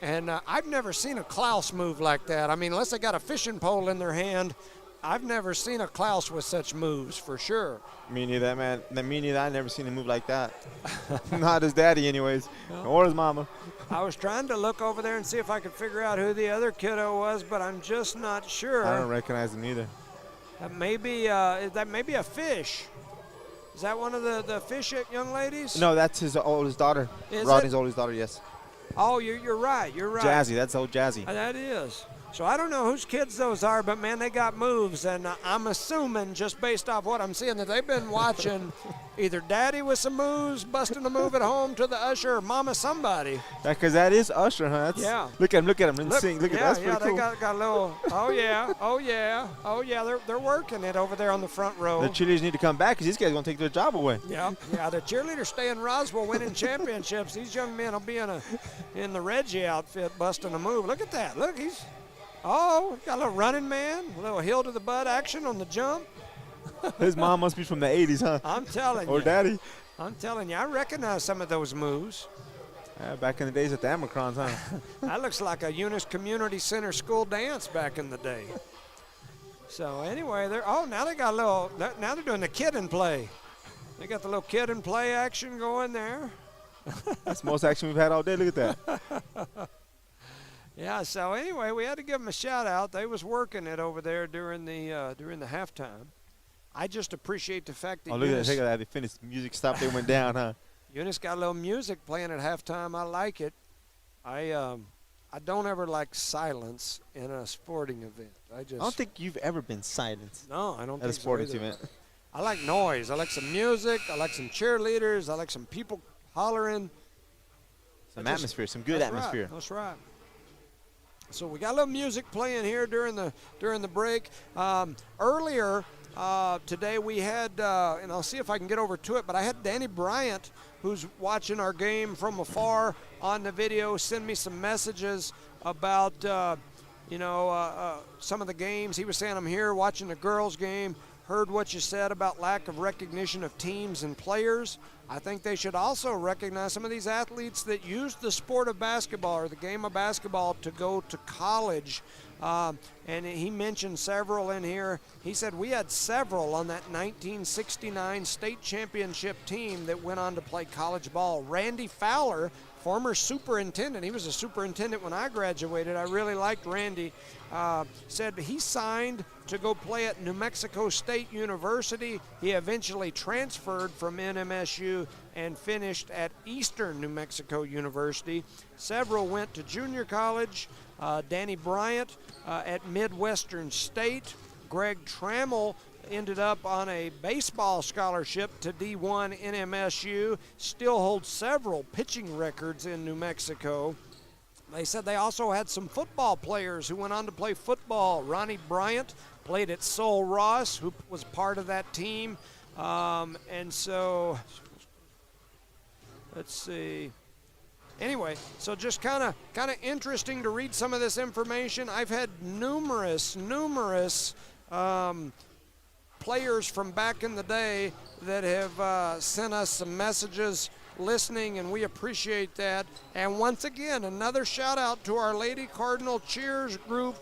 And I've never seen a Klaus move like that. I mean, unless they got a fishing pole in their hand, I've never seen a Klaus with such moves, for sure. Me neither, man. Me neither. I never seen him move like that. Not his daddy, anyways, or his mama. I was trying to look over there and see if I could figure out who the other kiddo was, but I'm just not sure. I don't recognize him either. That may be a fish. Is that one of the fish young ladies? No, that's his oldest daughter. Is Rodney's it? oldest daughter, yes. Oh, you're right. You're right. Jazzy, that's old Jazzy. That is. So I don't know whose kids those are, but man, they got moves, and I'm assuming just based off what I'm seeing that they've been watching either Daddy with some moves, busting a move at home to the Usher, or Mama somebody. Yeah, because that is Usher, huh? That's, yeah. Look at him and sing. Look at that. That's pretty cool. Yeah, they got a little. Oh yeah. They're working it over there on the front row. The cheerleaders need to come back because these guys are gonna take their job away. Yeah. The cheerleaders stay in Roswell winning championships. These young men will be in the Reggie outfit busting a move. Look at that. Look, he's. Oh, got a little running man, a little heel to the butt action on the jump. His mom must be from the 80s, huh? I'm telling you. Or daddy. I'm telling you, I recognize some of those moves. Back in the days at the Amacrons, huh? That looks like a Eunice Community Center school dance back in the day. So anyway, now they got now they're doing the kid and play. They got the little kid and play action going there. That's the most action we've had all day. Look at that. Yeah, so anyway, we had to give them a shout out. They was working it over there during the halftime. I just appreciate the fact that look at that. They finished. Music stopped. They went down, huh? Eunice got a little music playing at halftime. I like it. I don't ever like silence in a sporting event. I don't think you've ever been silenced. No, I don't think so. At a sporting event. I like noise. I like some music. I like some cheerleaders. I like some people hollering. Some atmosphere, some good atmosphere. Right. That's right. So we got a little music playing here during the break. Earlier today we had, and I'll see if I can get over to it, but I had Danny Bryant, who's watching our game from afar on the video, send me some messages about, some of the games. He was saying, I'm here watching the girls' game. Heard what you said about lack of recognition of teams and players. I think they should also recognize some of these athletes that use the sport of basketball or the game of basketball to go to college. And he mentioned several in here. He said we had several on that 1969 state championship team that went on to play college ball. Randy Fowler, former superintendent. He was a superintendent when I graduated. I really liked Randy. Said he signed to go play at New Mexico State University. He eventually transferred from NMSU and finished at Eastern New Mexico University. Several went to junior college. Danny Bryant at Midwestern State. Greg Trammell ended up on a baseball scholarship to D1 NMSU. Still holds several pitching records in New Mexico. They said they also had some football players who went on to play football. Ronnie Bryant played at Sol Ross, who was part of that team. And so, let's see. Anyway, so just kind of interesting to read some of this information. I've had numerous players from back in the day that have sent us some messages listening, and we appreciate that. And once again, another shout out to our Lady Cardinal Cheers group.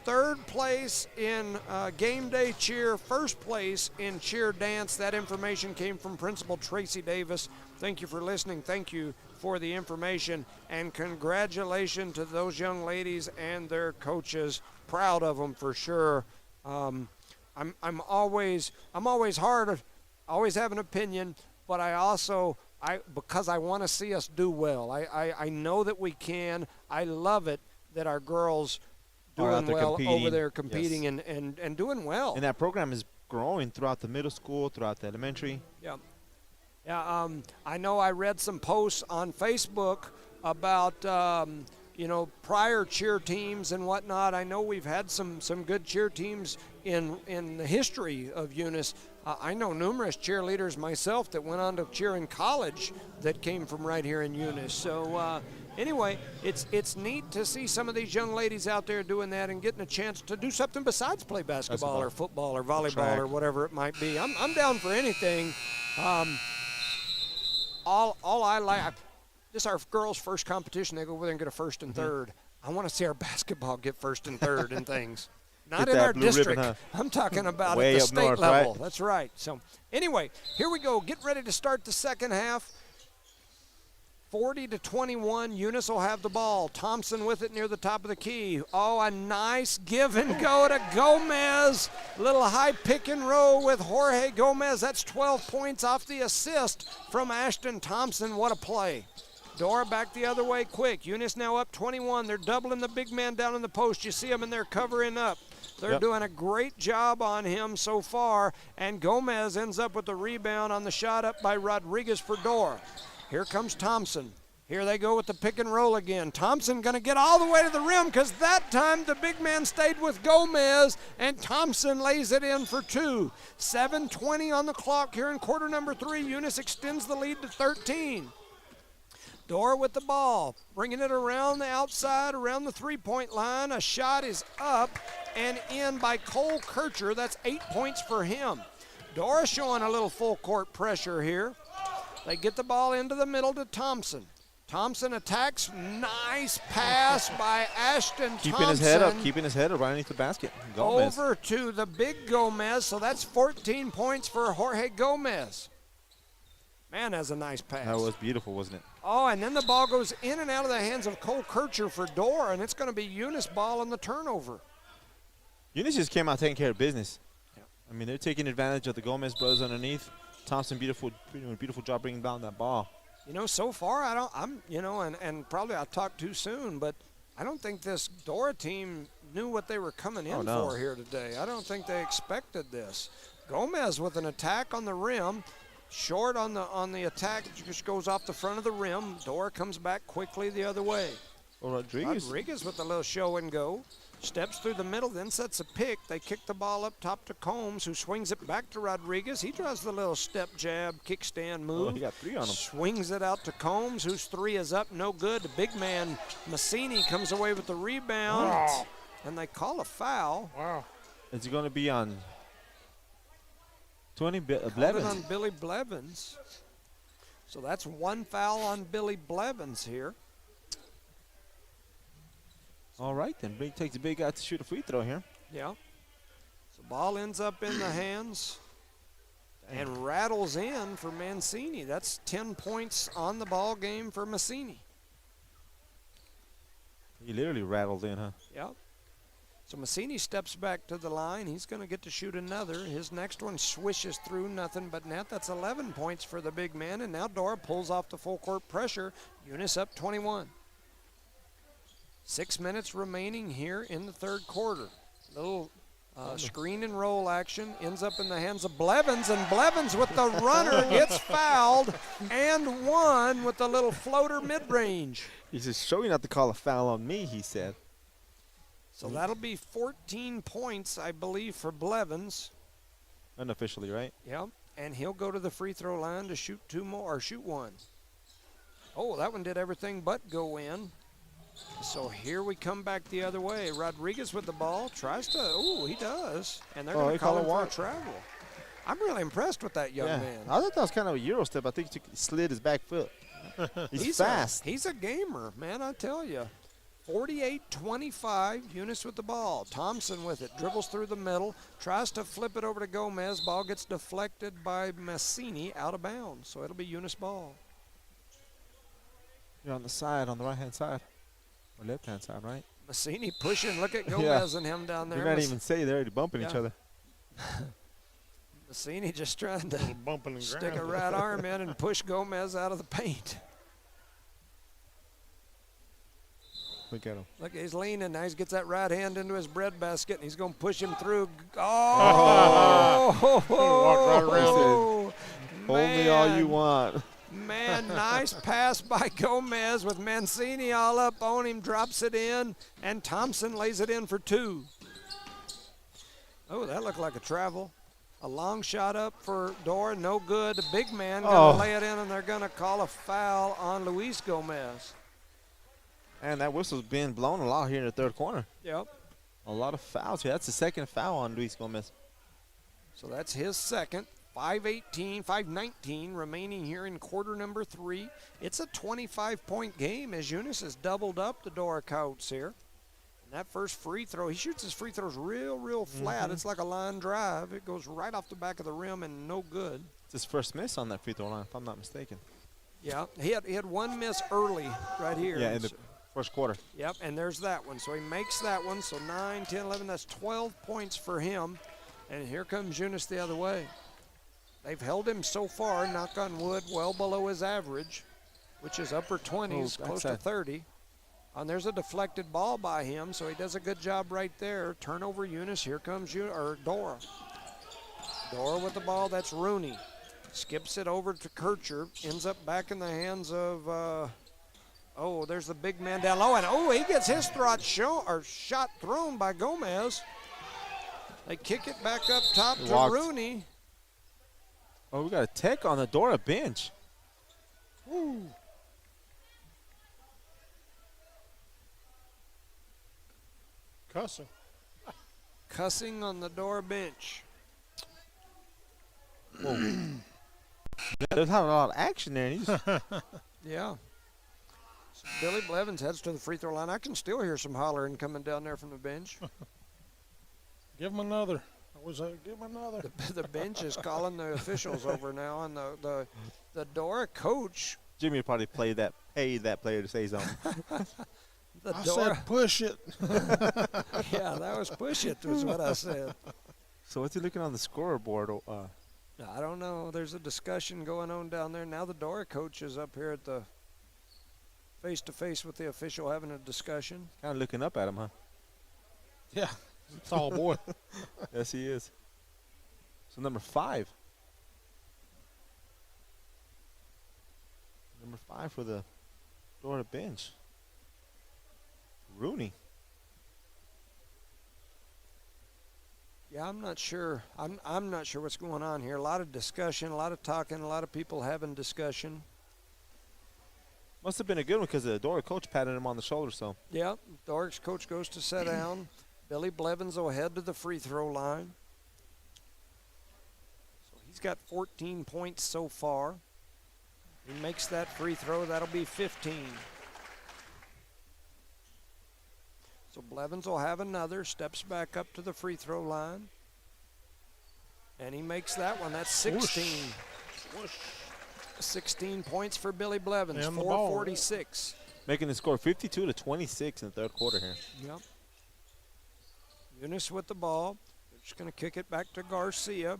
3rd place in game day cheer, 1st place in cheer dance. That information came from Principal Tracy Davis. Thank you for listening. Thank you for the information, and congratulations to those young ladies and their coaches. Proud of them for sure. I'm always hard, always have an opinion, but because I want to see us do well. I know that we can. I love it that our girls doing well over there, competing, yes. and doing well. And that program is growing throughout the middle school, throughout the elementary. Yeah. Yeah, I know I read some posts on Facebook about, prior cheer teams and whatnot. I know we've had some good cheer teams in the history of Eunice. I know numerous cheerleaders myself that went on to cheer in college that came from right here in Eunice. So anyway, it's neat to see some of these young ladies out there doing that and getting a chance to do something besides play basketball or football or volleyball track or whatever it might be. I'm down for anything. All I like, this is our girls' first competition. They go over there and get a 1st and 3rd. I want to see our basketball get 1st and 3rd and things. Not in our district. Ribbon, huh? I'm talking about Way at the up state north, level. right? That's right. So anyway, here we go. Get ready to start the second half. 40-21, Eunice will have the ball. Thompson with it near the top of the key. Oh, a nice give and go to Gomez. Little high pick and roll with Jorge Gomez. That's 12 points off the assist from Ashton Thompson. What a play. Dora back the other way quick. Eunice now up 21. They're doubling the big man down in the post. You see them and they're covering up. They're doing a great job on him so far, and Gomez ends up with the rebound on the shot up by Rodriguez for Dora. Here comes Thompson. Here they go with the pick and roll again. Thompson going to get all the way to the rim because that time the big man stayed with Gomez, and Thompson lays it in for 2. 7:20 on the clock here in quarter number 3. Eunice extends the lead to 13. Dora with the ball, bringing it around the outside, around the three-point line. A shot is up and in by Cole Kircher. That's 8 points for him. Dora showing a little full court pressure here. They get the ball into the middle to Thompson. Thompson attacks. Nice pass by Ashton Thompson. Keeping his head up right underneath the basket. Gomez. Over to the big Gomez, so that's 14 points for Jorge Gomez. Man, that's a nice pass. That was beautiful, wasn't it? Oh, and then the ball goes in and out of the hands of Cole Kircher for Dora, and it's going to be Eunice ball on the turnover. Eunice just came out taking care of business. Yeah. I mean, they're taking advantage of the Gomez brothers underneath. Thompson, beautiful job bringing down that ball. You know, so far, and probably I'll talk too soon, but I don't think this Dora team knew what they were coming in for here today. I don't think they expected this. Gomez with an attack on the rim. Short on the attack, just goes off the front of the rim. Dora comes back quickly the other way. Well, Rodriguez with a little show and go. Steps through the middle, then sets a pick. They kick the ball up top to Combs, who swings it back to Rodriguez. He draws the little step jab, kickstand move. Oh, he got 3 on him. Swings it out to Combs, whose 3 is up, no good. The big man, Massini, comes away with the rebound. Wow. And they call a foul. Wow. Is it going to be on 20 Blevins? On Billy Blevins. So that's 1 foul on Billy Blevins here. All right, then. Big takes a big guy to shoot a free throw here. Yeah. So ball ends up in the hands and rattles in for Mancini. That's 10 points on the ball game for Mancini. He literally rattled in, huh? Yeah. So Mancini steps back to the line. He's going to get to shoot another. His next one swishes through, nothing but net. That's 11 points for the big man. And now Dora pulls off the full court pressure. Eunice up 21. 6 minutes remaining here in the third quarter. Little screen and roll action ends up in the hands of Blevins, and Blevins with the runner gets fouled and one with the little floater mid-range. He's just showing not to call a foul on me, he said. So that'll be 14 points, I believe, for Blevins. Unofficially, right? Yeah, and he'll go to the free throw line to shoot 2 more, or shoot 1. Oh, that one did everything but go in. So here we come back the other way. Rodriguez with the ball, tries to, he does. And they're going to call him for a travel. I'm really impressed with that young man. I thought that was kind of a Euro step. I think he slid his back foot. He's fast. He's a gamer, man, I tell you. 48-25, Eunice with the ball. Thompson with it, dribbles through the middle, tries to flip it over to Gomez. Ball gets deflected by Massini out of bounds, so it'll be Eunice ball. You're on the side, on the right-hand side. Or left-hand side, right? Massini pushing. Look at Gomez and him down there. You're not even say they're already bumping each other. Massini just trying to bumping and stick a grinding. right arm in and push Gomez out of the paint. Look at him. Look, he's leaning now. He gets that right hand into his bread basket, and he's going to push him through. Walked right around. Hold me all you want. Man, nice pass by Gomez with Mancini all up on him, drops it in, and Thompson lays it in for 2. Oh, that looked like a travel. A long shot up for Dora, no good. The big man going to lay it in, and they're going to call a foul on Luis Gomez. And that whistle's being blown a lot here in the third quarter. Yep. A lot of fouls here. That's the second foul on Luis Gomez. So that's his second. 5:19 remaining here in quarter number 3. It's a 25-point game as Eunice has doubled up the Dora Coyotes here. And that first free throw, he shoots his free throws real flat. It's like a line drive. It goes right off the back of the rim and no good. It's his first miss on that free throw line, if I'm not mistaken. Yeah, he had one miss early right here. Yeah, in the first quarter. Yep, and there's that one. So he makes that one. So 9, 10, 11, that's 12 points for him. And here comes Eunice the other way. They've held him so far, knock on wood, well below his average, which is upper 20s, close to 30. And there's a deflected ball by him, so he does a good job right there. Turnover Eunice. Here comes Dora. Dora with the ball. That's Rooney. Skips it over to Kircher. Ends up back in the hands of, there's the big man down low. And, he gets his shot thrown by Gomez. They kick it back up top to Rooney. Oh, we got a tech on the Dora bench. Woo. Cussing on the Dora bench. Whoa. There's not a lot of action there. Yeah. So Billy Blevins heads to the free throw line. I can still hear some hollering coming down there from the bench. Give him another. Give him another. The bench is calling the officials over now, and the Dora coach. Jimmy would probably paid that player to say something. I said push it. Yeah, that was push it was what I said. So what's he looking on the scoreboard? I don't know. There's a discussion going on down there. Now the Dora coach is up here at the face-to-face with the official having a discussion. Kind of looking up at him, huh? Yeah, tall boy. Yes, he is. So number 5. Number 5 for the Dora bench. Rooney. Yeah, I'm not sure. I'm not sure what's going on here. A lot of discussion, a lot of talking, a lot of people having discussion. Must have been a good one because the Dora coach patted him on the shoulder. So. Yeah, Dora's coach goes to sit down. Billy Blevins will head to the free throw line. So he's got 14 points so far. He makes that free throw. That'll be 15. So Blevins will have another, steps back up to the free throw line. And he makes that one. That's 16. Whoosh. 16 points for Billy Blevins, And 4:46. Making the score 52-26 in the third quarter here. Yep. Eunice with the ball. They're just going to kick it back to Garcia.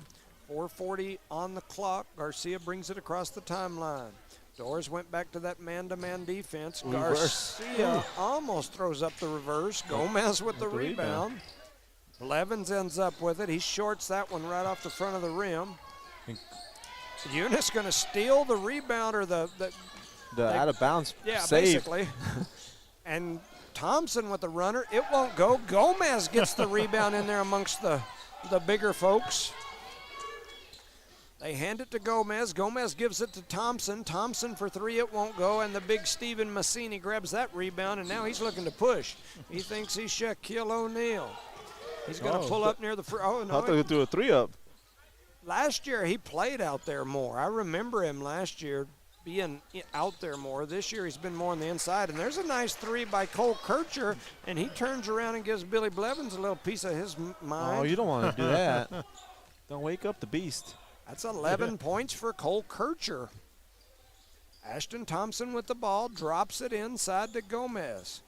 4:40 on the clock. Garcia brings it across the timeline. Doors went back to that man-to-man defense. Garcia almost throws up the reverse. Gomez with the rebound. Blevins ends up with it. He shorts that one right off the front of the rim. Eunice going to steal the rebound or the out-of-bounds yeah, save. basically. And Thompson with the runner. It won't go. Gomez gets the rebound in there amongst the bigger folks. They hand it to Gomez. Gomez gives it to Thompson. Thompson for 3, it won't go. And the big Steven Massini grabs that rebound, and now he's looking to push. He thinks he's Shaquille O'Neal. He's going to pull up near the front. Oh, no. I thought he threw a 3 up. Last year he played out there more. I remember him last year being out there more. This year he's been more on the inside. And there's a nice three by Cole Kircher, and he turns around and gives Billy Blevins a little piece of his mind. Oh, you don't want to do that. Don't wake up the beast. That's 11 points for Cole Kircher. Ashton Thompson with the ball, drops it inside to Gomez.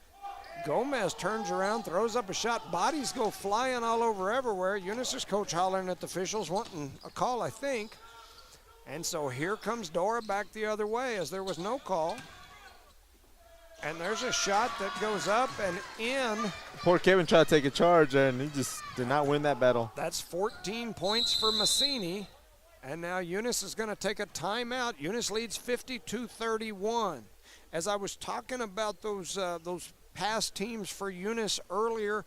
Gomez turns around, throws up a shot. Bodies go flying all over everywhere. Eunice's coach hollering at the officials, wanting a call, I think. And so here comes Dora back the other way as there was no call. And there's a shot that goes up and in. Poor Kevin tried to take a charge, and he just did not win that battle. That's 14 points for Massini. And now Eunice is going to take a timeout. Eunice leads 52-31. As I was talking about those past teams for Eunice earlier,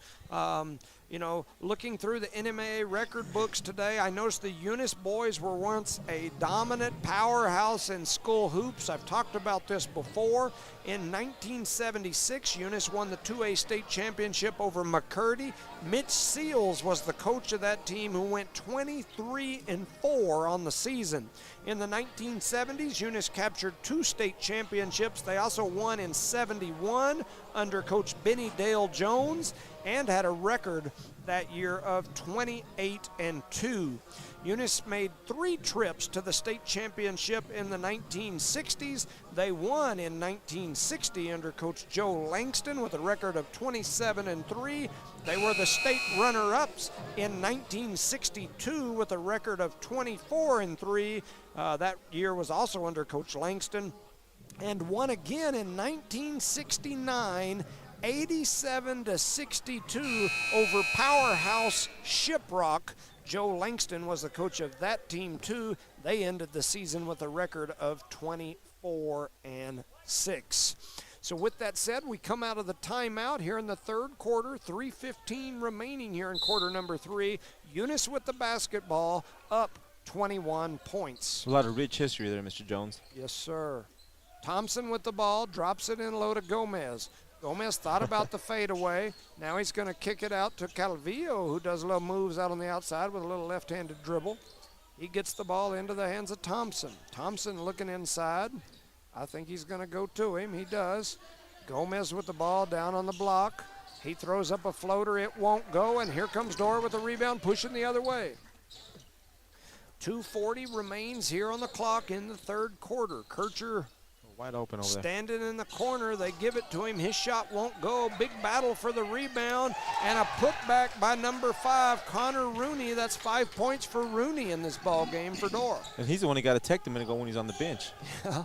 looking through the NMAA record books today, I noticed the Eunice boys were once a dominant powerhouse in school hoops. I've talked about this before. In 1976, Eunice won the 2A state championship over McCurdy. Mitch Seals was the coach of that team, who went 23-4 on the season. In the 1970s, Eunice captured 2 state championships. They also won in 71 under Coach Benny Dale Jones, and had a record that year of 28-2. Eunice made 3 trips to the state championship in the 1960s. They won in 1960 under Coach Joe Langston with a record of 27-3. They were the state runner-ups in 1962 with a record of 24-3. That year was also under Coach Langston, and won again in 1969, 87-62 over powerhouse Shiprock. Joe Langston was the coach of that team too. They ended the season with a record of 24-6. So with that said, we come out of the timeout here in the third quarter. 3:15 remaining here in quarter number 3. Eunice with the basketball, up 21 points. A lot of rich history there, Mr. Jones. Yes, sir. Thompson with the ball, drops it in low to Gomez. Gomez thought about the fadeaway. Now he's going to kick it out to Calvillo, who does little moves out on the outside with a little left-handed dribble. He gets the ball into the hands of Thompson. Thompson looking inside. I think he's going to go to him. He does. Gomez with the ball down on the block. He throws up a floater. It won't go, and here comes Dora with the rebound, pushing the other way. 2:40 remains here on the clock in the third quarter. Kircher wide open over there. Standing in the corner, they give it to him. His shot won't go. Big battle for the rebound, and a putback by number 5, Connor Rooney. That's 5 points for Rooney in this ball game for Dora. And he's the one who got attacked a minute ago when he's on the bench. Yeah.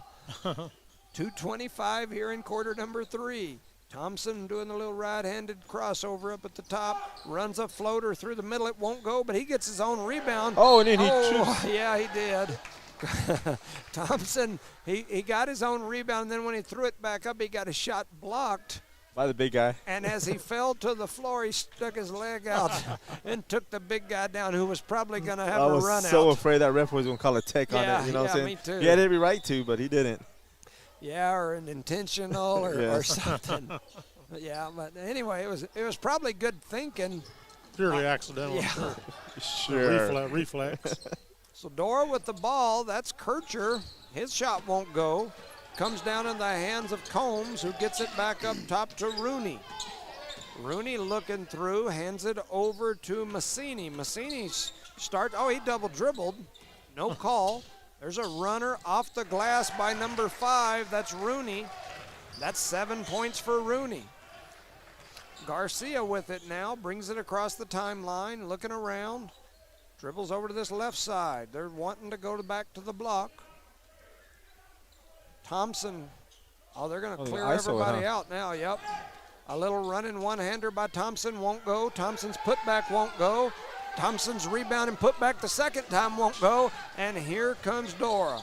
2:25 here in quarter number 3. Thompson doing the little right-handed crossover up at the top. Runs a floater through the middle. It won't go, but he gets his own rebound. Oh, and then he yeah, he did. Thompson, he got his own rebound, and then when he threw it back up, he got a shot blocked. By the big guy. And as he fell to the floor, he stuck his leg out and took the big guy down, who was probably going to have a run out. I was so afraid that ref was going to call a tech on it. You know what I'm saying? Me too. He had every right to, but he didn't. Yeah, or an intentional or something. Yeah, but anyway, it was probably good thinking. Purely accidental. Yeah. Sure. Reflex. So Dora with the ball. That's Kircher. His shot won't go. Comes down in the hands of Combs, who gets it back up top to Rooney. Rooney looking through, hands it over to Massini. Massini's he double dribbled. No call. There's a runner off the glass by number 5. That's Rooney. That's 7 points for Rooney. Garcia with it now, brings it across the timeline, looking around. Dribbles over to this left side. They're wanting to go back to the block. Thompson, they're going to clear everybody out now, yep. A little running one-hander by Thompson won't go. Thompson's putback won't go. Thompson's rebound and putback the second time won't go. And here comes Dora.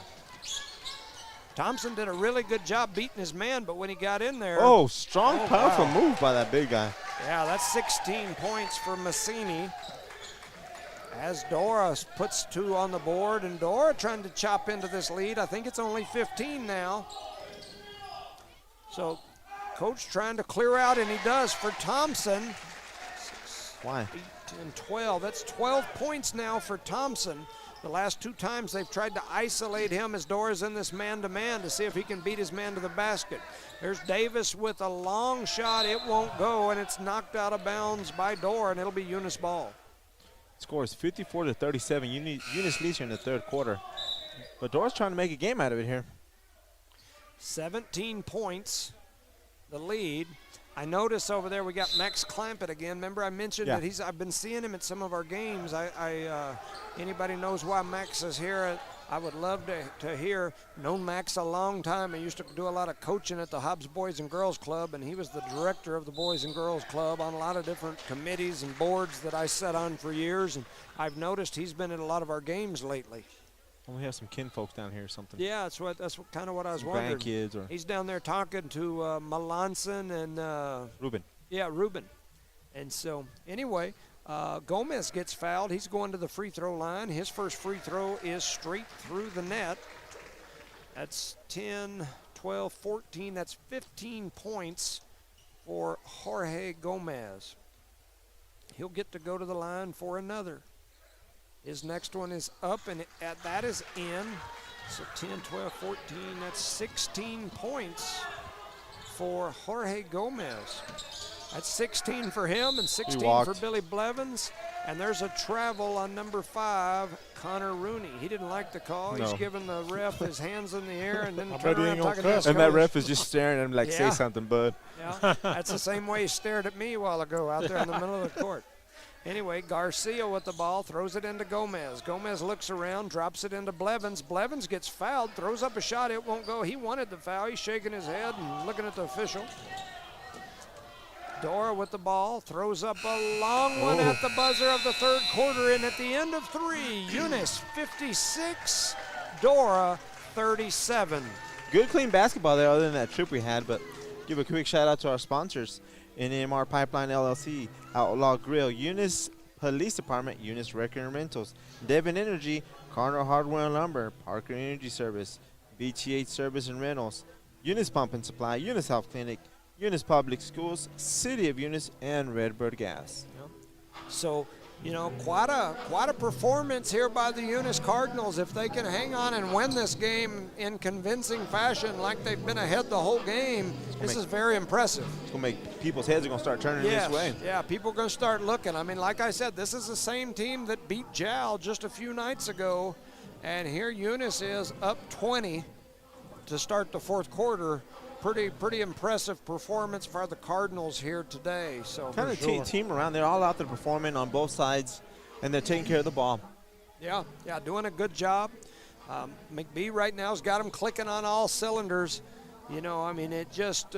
Thompson did a really good job beating his man, but when he got in there. Oh, strong, powerful move by that big guy. Yeah, that's 16 points for Massini. As Dora puts 2 on the board, and Dora trying to chop into this lead. I think it's only 15 now. So coach trying to clear out, and he does for Thompson. 6, 8, 10, 12. That's 12 points now for Thompson. The last 2 times they've tried to isolate him as Dora's in this man-to-man to see if he can beat his man to the basket. There's Davis with a long shot. It won't go, and it's knocked out of bounds by Dora, and it'll be Eunice ball. Score is 54-37. Eunice leads here in the third quarter. But Dora's trying to make a game out of it here. 17 points, the lead. I notice over there we got Max Clampett again. Remember I mentioned that I've been seeing him at some of our games. Anybody knows why Max is here? I would love to hear. Known Max a long time. I used to do a lot of coaching at the Hobbs Boys and Girls Club, and he was the director of the Boys and Girls Club on a lot of different committees and boards that I sat on for years. And I've noticed he's been at a lot of our games lately. We have some kinfolks down here or something. Yeah, that's kind of what I was wondering. Grandkids or he's down there talking to Melanson and Ruben. Yeah, Ruben. And so anyway, Gomez gets fouled. He's going to the free throw line. His first free throw is straight through the net. That's 10, 12, 14. That's 15 points for Jorge Gomez. He'll get to go to the line for another. His next one is up, and that is in. So 10, 12, 14, that's 16 points for Jorge Gomez. That's 16 for him and 16 for Billy Blevins. And there's a travel on number 5, Connor Rooney. He didn't like the call. No. He's giving the ref his hands in the air and then I turn bet he around ain't gonna talking to his cuss. And that coach. ref is just staring at him like, say something, bud. Yeah, that's the same way he stared at me a while ago out there in the middle of the court. Anyway, Garcia with the ball, throws it into Gomez. Gomez looks around, drops it into Blevins. Blevins gets fouled, throws up a shot. It won't go. He wanted the foul. He's shaking his head and looking at the official. Dora with the ball, throws up a long one at the buzzer of the third quarter. And at the end of 3, Eunice 56, Dora 37. Good, clean basketball there other than that trip we had. But give a quick shout out to our sponsors. NMR Pipeline LLC, Outlaw Grill, Eunice Police Department, Eunice Wrecking and Rentals, Devon Energy, Cardinal Hardware and Lumber, Parker Energy Service, BTH Service and Rentals, Eunice Pump and Supply, Eunice Health Clinic, Eunice Public Schools, City of Eunice, and Redbird Gas. So, you know, quite a performance here by the Eunice Cardinals. If they can hang on and win this game in convincing fashion like they've been ahead the whole game, this is very impressive. It's going to make people's heads are going to start turning this way. Yeah, people are going to start looking. I mean, like I said, this is the same team that beat Jal just a few nights ago, and here Eunice is up 20 to start the fourth quarter. Pretty impressive performance for the Cardinals here today. So kind of team around. They're all out there performing on both sides, and they're taking care of the ball. Yeah, doing a good job. McBee right now has got them clicking on all cylinders. You know, I mean, it just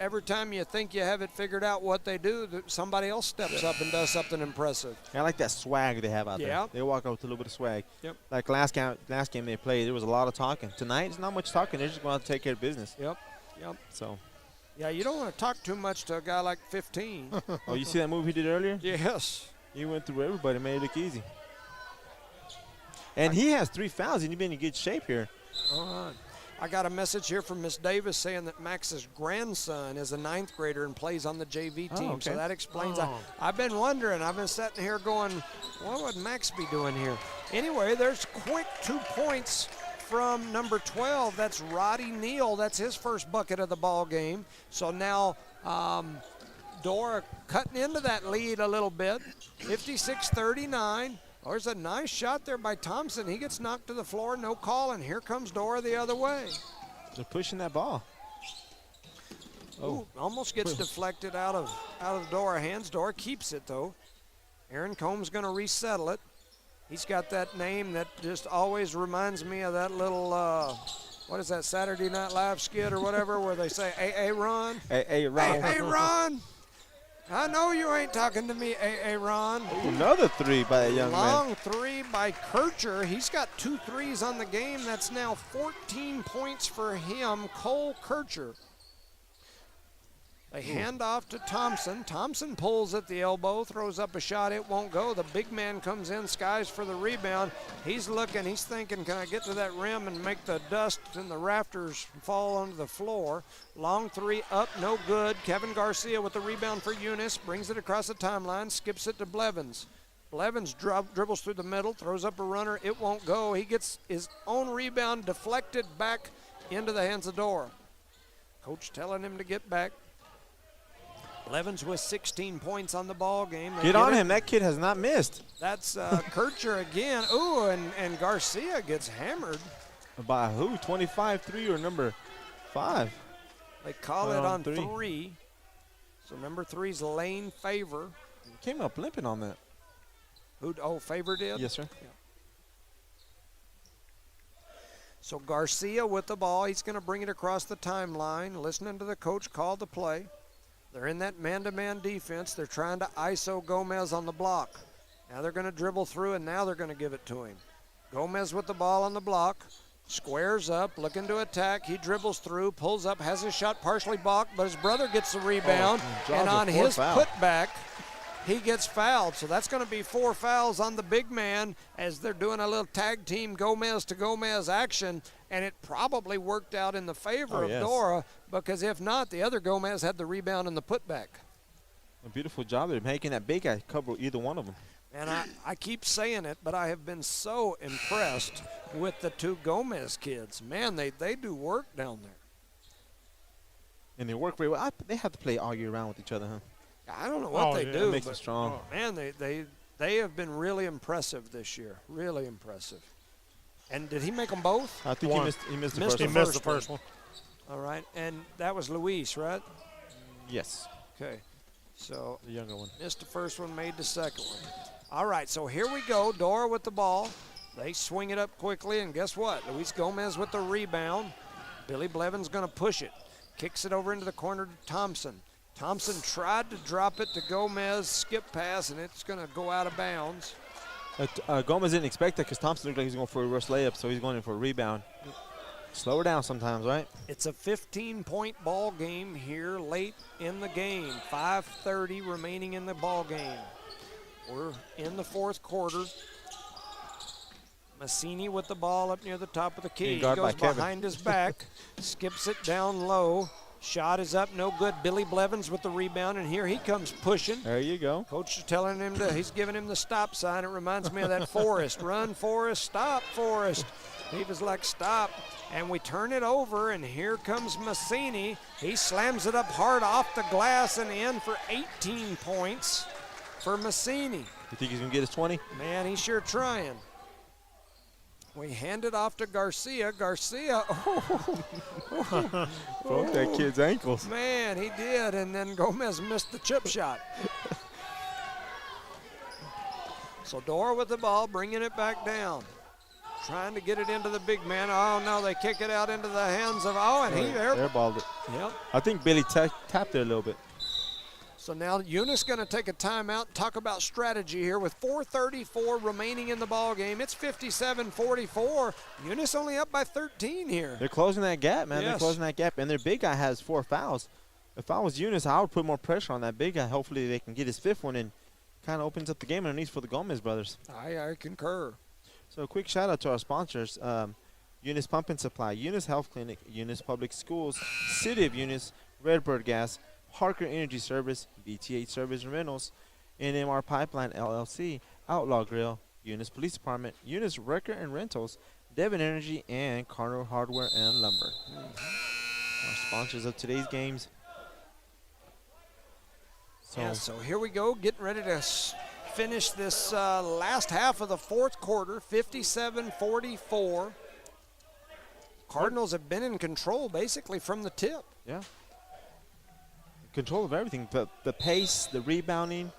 every time you think you have it figured out what they do, somebody else steps up and does something impressive. I like that swag they have out there. They walk out with a little bit of swag. Yep. Like last game they played, there was a lot of talking. Tonight, it's not much talking. They're just going to take care of business. Yep. So. Yeah, you don't want to talk too much to a guy like 15. Oh, you see that move he did earlier? Yes. He went through everybody, made it look easy. And he has 3 fouls, and he's been in good shape here. All right. I got a message here from Miss Davis saying that Max's grandson is a 9th grader and plays on the JV team. Okay. So that explains. I've been wondering. I've been sitting here going, what would Max be doing here? Anyway, there's quick 2 points from number 12. That's Roddy Neal. That's his first bucket of the ball game. So now Dora cutting into that lead a little bit. 56-39. There's a nice shot there by Thompson. He gets knocked to the floor, no call, and here comes Dora the other way. They're pushing that ball. Ooh, almost gets deflected out of Dora hands. Dora keeps it, though. Aaron Combs going to resettle it. He's got that name that just always reminds me of that little, what is that, Saturday Night Live skit or whatever, where they say, A.A. Ron? A.A. Ron. A.A. Ron! I know you ain't talking to me, A.A. Ron. Ooh, another 3 by that young man. Long 3 by Kircher. He's got 2 threes on the game. That's now 14 points for him, Cole Kircher. They hand off to Thompson. Thompson pulls at the elbow, throws up a shot. It won't go. The big man comes in, skies for the rebound. He's looking, he's thinking, can I get to that rim and make the dust and the rafters fall onto the floor? Long 3 up, no good. Kevin Garcia with the rebound for Eunice. Brings it across the timeline, skips it to Blevins. Blevins dribbles through the middle, throws up a runner. It won't go. He gets his own rebound deflected back into the hands of Dora. Coach telling him to get back. Blevins with 16 points on the ball game. Get on him. That kid has not missed. That's Kircher again. Ooh, and Garcia gets hammered. By who? 25, 3 or number 5? They call it on 3. So number 3's Lane Favor. Came up limping on that. Favor did? Yes, sir. Yeah. So Garcia with the ball. He's going to bring it across the timeline. Listening to the coach call the play. They're in that man-to-man defense. They're trying to ISO Gomez on the block. Now they're going to dribble through, and now they're going to give it to him. Gomez with the ball on the block. Squares up, looking to attack. He dribbles through, pulls up, has his shot partially blocked, but his brother gets the rebound. And on his putback, he gets fouled. So that's going to be 4 fouls on the big man as they're doing a little tag team Gomez to Gomez action. And it probably worked out in the favor of Dora, because if not, the other Gomez had the rebound and the putback. A beautiful job. They're making that big guy cover either one of them. And I keep saying it, but I have been so impressed with the 2 Gomez kids. Man, they do work down there. And they work very well. They have to play all year round with each other, huh? I don't know what they do. That makes them strong. Man, they have been really impressive this year. Really impressive. And did he make them both? I think he missed the first one. All right. And that was Luis, right? Yes. Okay. So the younger one. Missed the first one, made the second one. All right, so here we go. Dora with the ball. They swing it up quickly, and guess what? Luis Gomez with the rebound. Billy Blevins going to push it. Kicks it over into the corner to Thompson. Thompson tried to drop it to Gomez, skip pass, and it's going to go out of bounds. Gomez didn't expect that because Thompson looked like he was going for a reverse layup, so he's going in for a rebound. Slow her down sometimes, right? It's a 15-point ball game here late in the game. 5:30 remaining in the ball game. We're in the 4th quarter. Massini with the ball up near the top of the key. He goes behind his back, skips it down low. Shot is up, no good. Billy Blevins with the rebound, and here he comes pushing. There you go. Coach is telling him he's giving him the stop sign. It reminds me of that Forrest. Run, Forrest, stop, Forrest. He was like, stop. And we turn it over, and here comes Massini. He slams it up hard off the glass and in for 18 points for Massini. You think he's going to get his 20? Man, he's sure trying. We hand it off to Garcia. Garcia, broke that kid's ankles. Man, he did, and then Gomez missed the chip shot. So Dora with the ball, bringing it back down. Trying to get it into the big man. Oh, no, they kick it out into the hands of, and he airballed it. Yep. I think Billy tapped it a little bit. So now Eunice going to take a timeout, talk about strategy here with 4:34 remaining in the ball game. It's 57-44. Eunice only up by 13 here. They're closing that gap, man. Yes. They're closing that gap, and their big guy has 4 fouls. If I was Eunice, I would put more pressure on that big guy. Hopefully they can get his 5th one and kind of opens up the game underneath for the Gomez brothers. I concur. So a quick shout out to our sponsors, Eunice Pump and Supply, Eunice Health Clinic, Eunice Public Schools, City of Eunice, Redbird Gas, Parker Energy Service, BTH Service and Rentals, NMR Pipeline LLC, Outlaw Grill, Eunice Police Department, Eunice Wrecker and Rentals, Devon Energy, and Cardinals Hardware and Lumber. Our sponsors of today's games. So here we go, getting ready to finish this last half of the 4th quarter, 57-44. Cardinals have been in control basically from the tip. Yeah. Control of everything, the pace, the rebounding,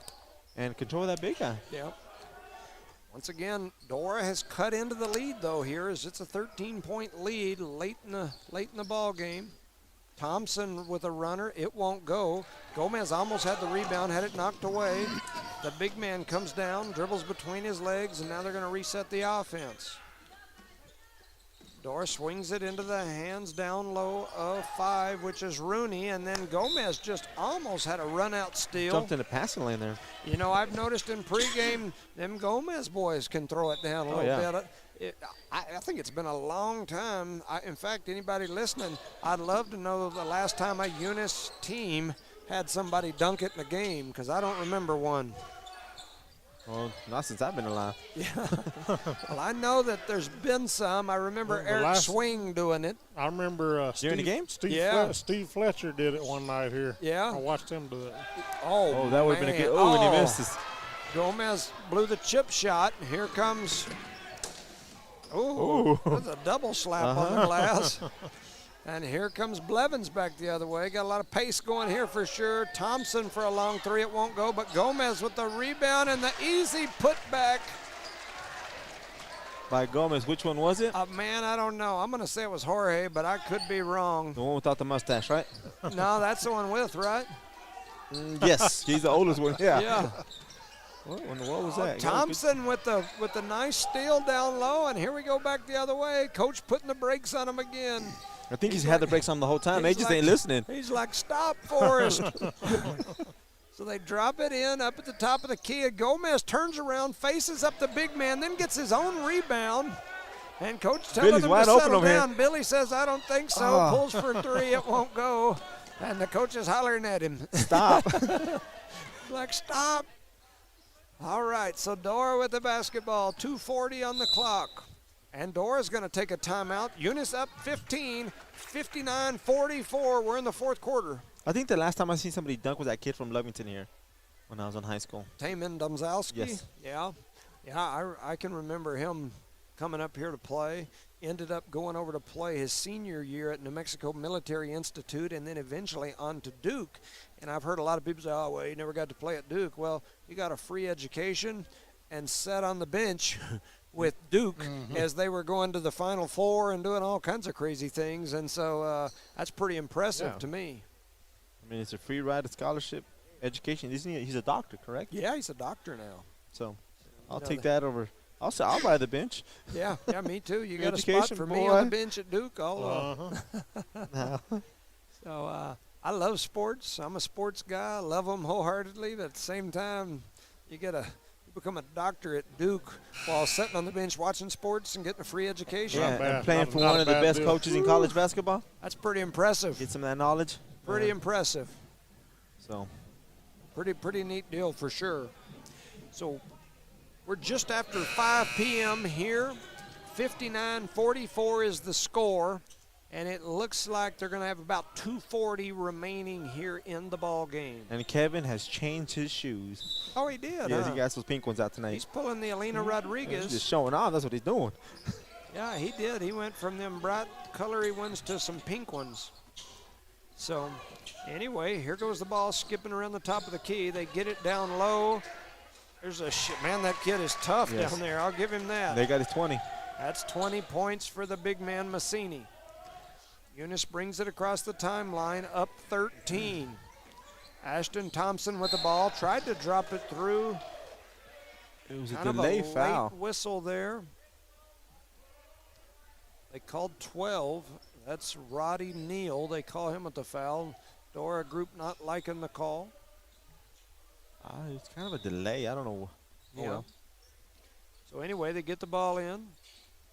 and control of that big guy. Yeah. Once again, Dora has cut into the lead though here, as it's a 13-point lead late in the ball game. Thompson with a runner, it won't go. Gomez almost had the rebound, had it knocked away. The big man comes down, dribbles between his legs, and now they're going to reset the offense. Dora swings it into the hands down low of 5, which is Rooney, and then Gomez just almost had a run-out steal. Jumped in the passing lane there. You know, I've noticed in pregame, them Gomez boys can throw it down a little bit. I think it's been a long time. In fact, anybody listening, I'd love to know the last time a Eunice team had somebody dunk it in a game, because I don't remember one. Well, not since I've been alive. Yeah. Well, I know that there's been some. I remember Eric Swing doing it. I remember during the game? Steve Fletcher did it one night here. Yeah. I watched him do it. Oh, that would have been a good. Oh, and he missed this. Gomez blew the chip shot. And here comes. Ooh. That's a double slap on the glass. And here comes Blevins back the other way. Got a lot of pace going here for sure. Thompson for a long three. It won't go, but Gomez with the rebound and the easy putback. By Gomez. Which one was it? Man, I don't know. I'm going to say it was Jorge, but I could be wrong. The one without the mustache, right? No, that's the one with, right? Yes, he's the oldest one. Yeah. Yeah. What was that? Thompson with the nice steal down low, and here we go back the other way. Coach putting the brakes on him again. I think he's had the brakes on the whole time. They just ain't listening. He's like, stop, Forrest. So they drop it in up at the top of the key. And Gomez turns around, faces up the big man, then gets his own rebound. And Coach telling him to settle down. Billy says, I don't think so. Pulls for three. It won't go. And the coach is hollering at him. Stop. Like, stop. All right, so Dora with the basketball, 2:40 on the clock. And Dora's going to take a timeout. Eunice up 15, 59-44. We're in the fourth quarter. I think the last time I seen somebody dunk was that kid from Lovington here when I was in high school. Taman Domzowski? Yes. Yeah. Yeah, I can remember him coming up here to play. Ended up going over to play his senior year at New Mexico Military Institute and then eventually on to Duke. And I've heard a lot of people say, oh, well, you never got to play at Duke. Well, you got a free education and sat on the bench with Duke as they were going to the Final Four and doing all kinds of crazy things. And so that's pretty impressive to me. I mean, it's a free ride, a scholarship, education. Isn't he? He's a doctor, correct? Yeah, he's a doctor now. So I'll take that over. I'll buy the bench. Yeah, me too. You got a spot for me on the bench at Duke. So I love sports. I'm a sports guy. I love them wholeheartedly. But at the same time, you become a doctor at Duke while sitting on the bench watching sports and getting a free education. Yeah, and playing for one of the best coaches in college basketball. That's pretty impressive. Get some of that knowledge. Pretty impressive. So, pretty neat deal for sure. So, we're just after 5 p.m. here. 59-44 is the score, and it looks like they're going to have about 2:40 remaining here in the ball game. And Kevin has changed his shoes. Oh, he did. Yes, he got those pink ones out tonight. He's pulling the Alina Rodriguez. He's just showing off. That's what he's doing. Yeah, he did. He went from them bright, colory ones to some pink ones. So, anyway, here goes the ball skipping around the top of the key. They get it down low. There's man, that kid is tough down there. I'll give him that. They got his 20. That's 20 points for the big man, Massini. Eunice brings it across the timeline, up 13. Ashton Thompson with the ball, tried to drop it through. It was kind a delay of a foul. late whistle there. They called 12. That's Roddy Neal. They call him at the foul. Dora group not liking the call. It's kind of a delay. I don't know. Yeah. So anyway, they get the ball in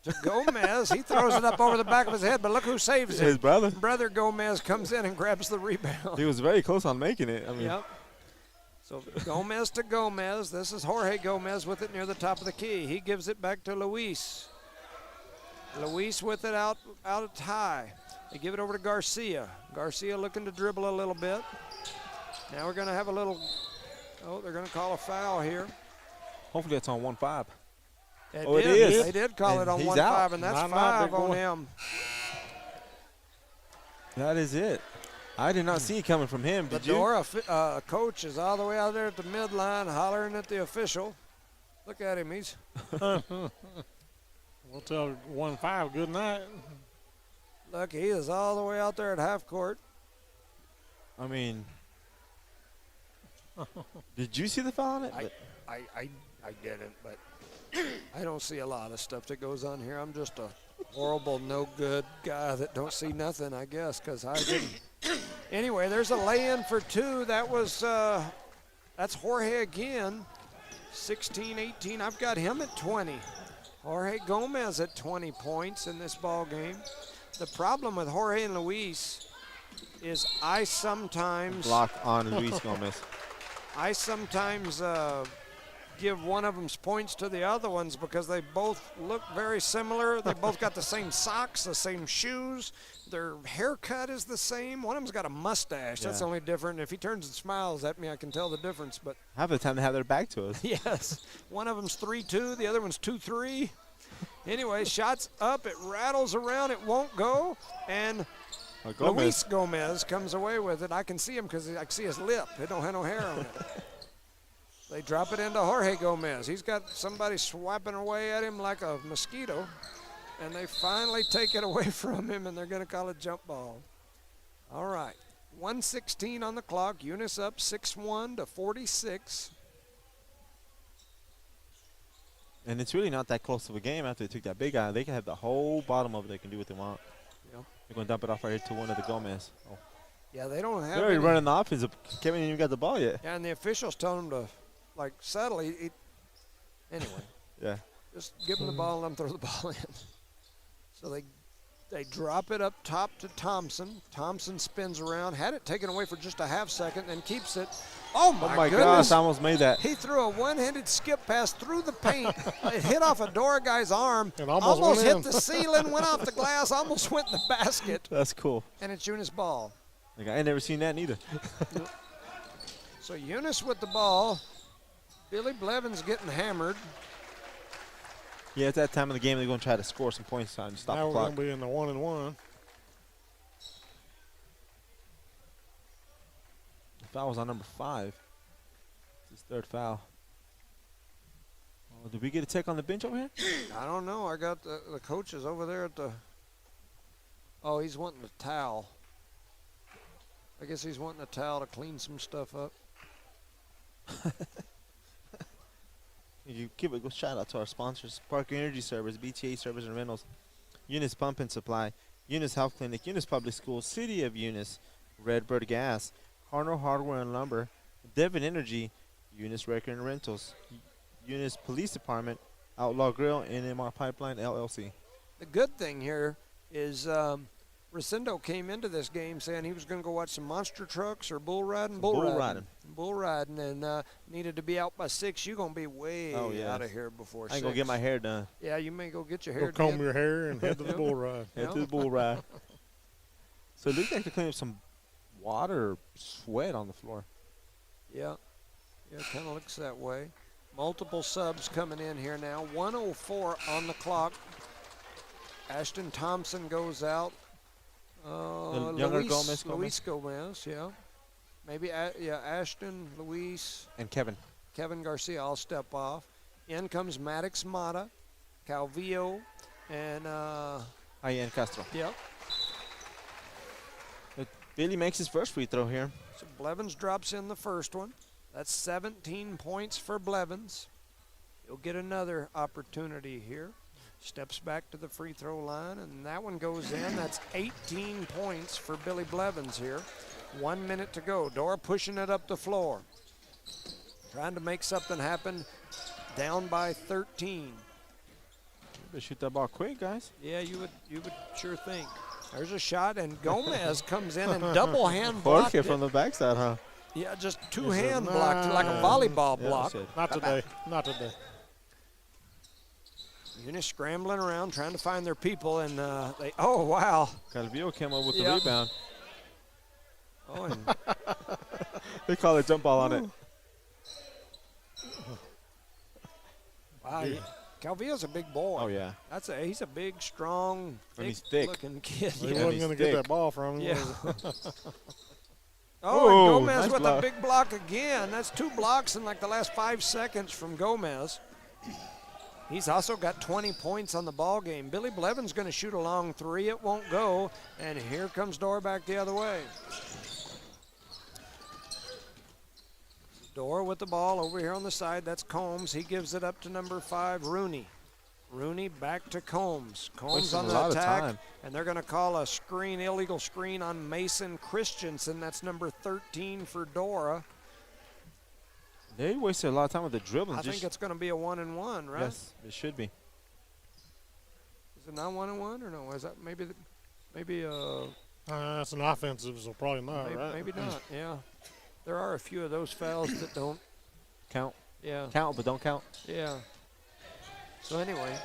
to Gomez. He throws it up over the back of his head, but look who saves it. His brother. Brother Gomez comes in and grabs the rebound. He was very close on making it. I mean. Yep. So Gomez to Gomez. This is Jorge Gomez with it near the top of the key. He gives it back to Luis. Luis with it out high. They give it over to Garcia. Garcia looking to dribble a little bit. Now we're going to have a little. Oh, they're going to call a foul here. Hopefully it's on 1-5. It is. They did call it on 1-5, and that's 5 on him. That is it. I did not see it coming from him. Did you? The Dora coach is all the way out there at the midline hollering at the official. Look at him. He's. We'll tell 1-5 good night. Look, he is all the way out there at half court. I mean, did you see the foul on it? I didn't, but I don't see a lot of stuff that goes on here. I'm just a horrible, no good guy that don't see nothing, I guess, because I didn't. Anyway, there's a lay-in for 2. That was that's Jorge again, 16-18. I've got him at 20. Jorge Gomez at 20 points in this ball game. The problem with Jorge and Luis is I sometimes block on Luis Gomez. I sometimes give one of them's points to the other ones because they both look very similar. They both got the same socks, the same shoes. Their haircut is the same. One of them's got a mustache. That's only different. If he turns and smiles at me, I can tell the difference. But half the time they have their back to us. yes. One of them's 3-2. The other one's 2-3. Anyway, shots up. It rattles around. It won't go. And Luis Gomez comes away with it. I can see him because I can see his lip. It don't have no hair on it. They drop it into Jorge Gomez. He's got somebody swiping away at him like a mosquito. And they finally take it away from him, and they're going to call it jump ball. All right. 1:16 on the clock. Eunice up 6-1 to 46. And it's really not that close of a game after they took that big guy. They can have the whole bottom of it. They can do what they want. Yep. They're going to dump it off right here to one of the Gomez. Oh. Yeah, they don't have They're already running the offense. Kevin ain't even got the ball yet. Yeah, and the officials tell him to, settle. Anyway. Yeah. Just give him the ball and let him throw the ball in. So they drop it up top to Thompson. Thompson spins around, had it taken away for just a half second, and keeps it. Oh, my goodness. Gosh, I almost made that. He threw a one-handed skip pass through the paint. It hit off a Dora guy's arm. It almost went hit in. the ceiling, went off the glass, almost went in the basket. That's cool. And it's Eunice ball. Like, I ain't never seen that neither. So Eunice with the ball. Billy Blevins getting hammered. Yeah, it's that time of the game they're going to try to score some points on stop Now the we're clock. going to be in the 1-1. The foul was on number 5. It's his third foul. Oh, did we get a tech on the bench over here? I don't know. I got the coaches over there at the. Oh, he's wanting a towel. I guess he's wanting a towel to clean some stuff up. You give a good shout out to our sponsors: Parker Energy Service, BTA Service and Rentals, Eunice Pump and Supply, Eunice Health Clinic, Eunice Public Schools, City of Eunice, Redbird Gas, Cardinal Hardware and Lumber, Devon Energy, Eunice Record and Rentals, Eunice Police Department, Outlaw Grill, NMR Pipeline LLC. The good thing here is Rosendo came into this game saying he was going to go watch some monster trucks or bull riding, and needed to be out by 6. You're going to be way out of here before 6. I ain't going to get my hair done. Yeah, you may go get your hair Go done. comb your hair and head to the bull ride. Head to the bull ride. So it looks like they're cleaning up some water or sweat on the floor. Yeah, it kind of looks that way. Multiple subs coming in here now. 1:04 on the clock. Ashton Thompson goes out. The younger Luis Gomez, yeah. Maybe, Ashton, Luis. And Kevin Garcia all step off. In comes Maddox Mata, Calvillo, and Ian Castro. Yep. Billy makes his first free throw here. So Blevins drops in the first one. That's 17 points for Blevins. He'll get another opportunity here. Steps back to the free throw line, and that one goes in. That's 18 points for Billy Blevins here. 1 minute to go. Dora pushing it up the floor. Trying to make something happen. Down by 13. You better shoot that ball quick, guys. Yeah, you would sure think. There's a shot, and Gomez comes in and double hand blocked Jorge it. from the backside, huh? Yeah, just two-hand blocked it like a volleyball block. Not today. Not today. Eunice scrambling around trying to find their people, and oh, wow. Calvillo came up with the rebound. Oh, and they call it jump ball on it. wow, Calvillo's a big boy. Oh, yeah. He's a big, strong, And he's thick. looking kid. He Yeah. wasn't going to get that ball from him. Yeah. Oh, and Gomez nice with block. a big block again. That's 2 blocks in like the last 5 seconds from Gomez. He's also got 20 points on the ball game. Billy Blevins going to shoot a long 3. It won't go. And here comes Dora back the other way. Dora with the ball over here on the side. That's Combs. He gives it up to number 5, Rooney. Rooney back to Combs. Combs on the attack. And they're going to call a screen, illegal screen on Mason Christensen. That's number 13 for Dora. They wasted a lot of time with the dribbling. I think it's going to be a 1-and-1, right? Yes, it should be. Is it not 1-and-1 or no? Is that maybe That's an offensive, so probably not, right? maybe not, yeah. There are a few of those fouls that don't count. Yeah. Count, but don't count. Yeah. So anyway,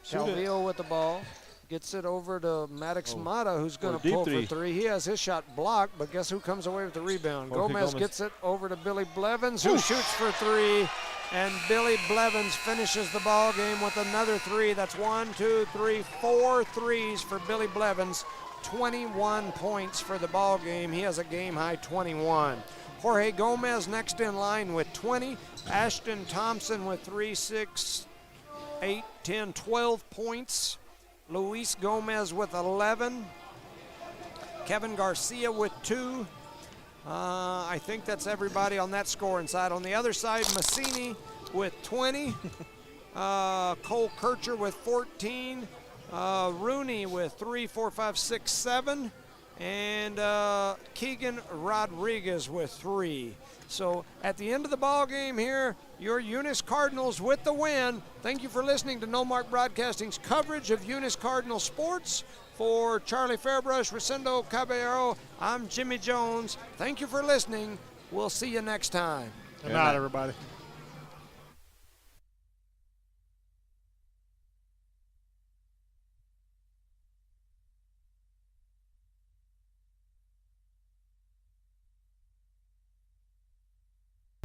Shoot it. Calvillo with the ball. Gets it over to Maddox Mata, who's going to deep pull three. for three. He has his shot blocked, but guess who comes away with the rebound? Jorge Gomez Gomez. gets it over to Billy Blevins, who shoots for three. And Billy Blevins finishes the ball game with another three. That's 1, 2, 3, 4 threes for Billy Blevins. 21 points for the ball game. He has a game-high 21. Jorge Gomez next in line with 20. Ashton Thompson with 3, 6, 8, 10, 12 points. Luis Gomez with 11. Kevin Garcia with 2. I think that's everybody on that scoring side. On the other side, Massini with 20. Cole Kircher with 14. Rooney with 3, 4, 5, 6, 7. And Keegan Rodriguez with 3. So at the end of the ball game here, your Eunice Cardinals with the win. Thank you for listening to No Mark Broadcasting's coverage of Eunice Cardinal sports. For Charlie Fairbrush, Rosendo Caballero, I'm Jimmy Jones. Thank you for listening. We'll see you next time. Good night, everybody.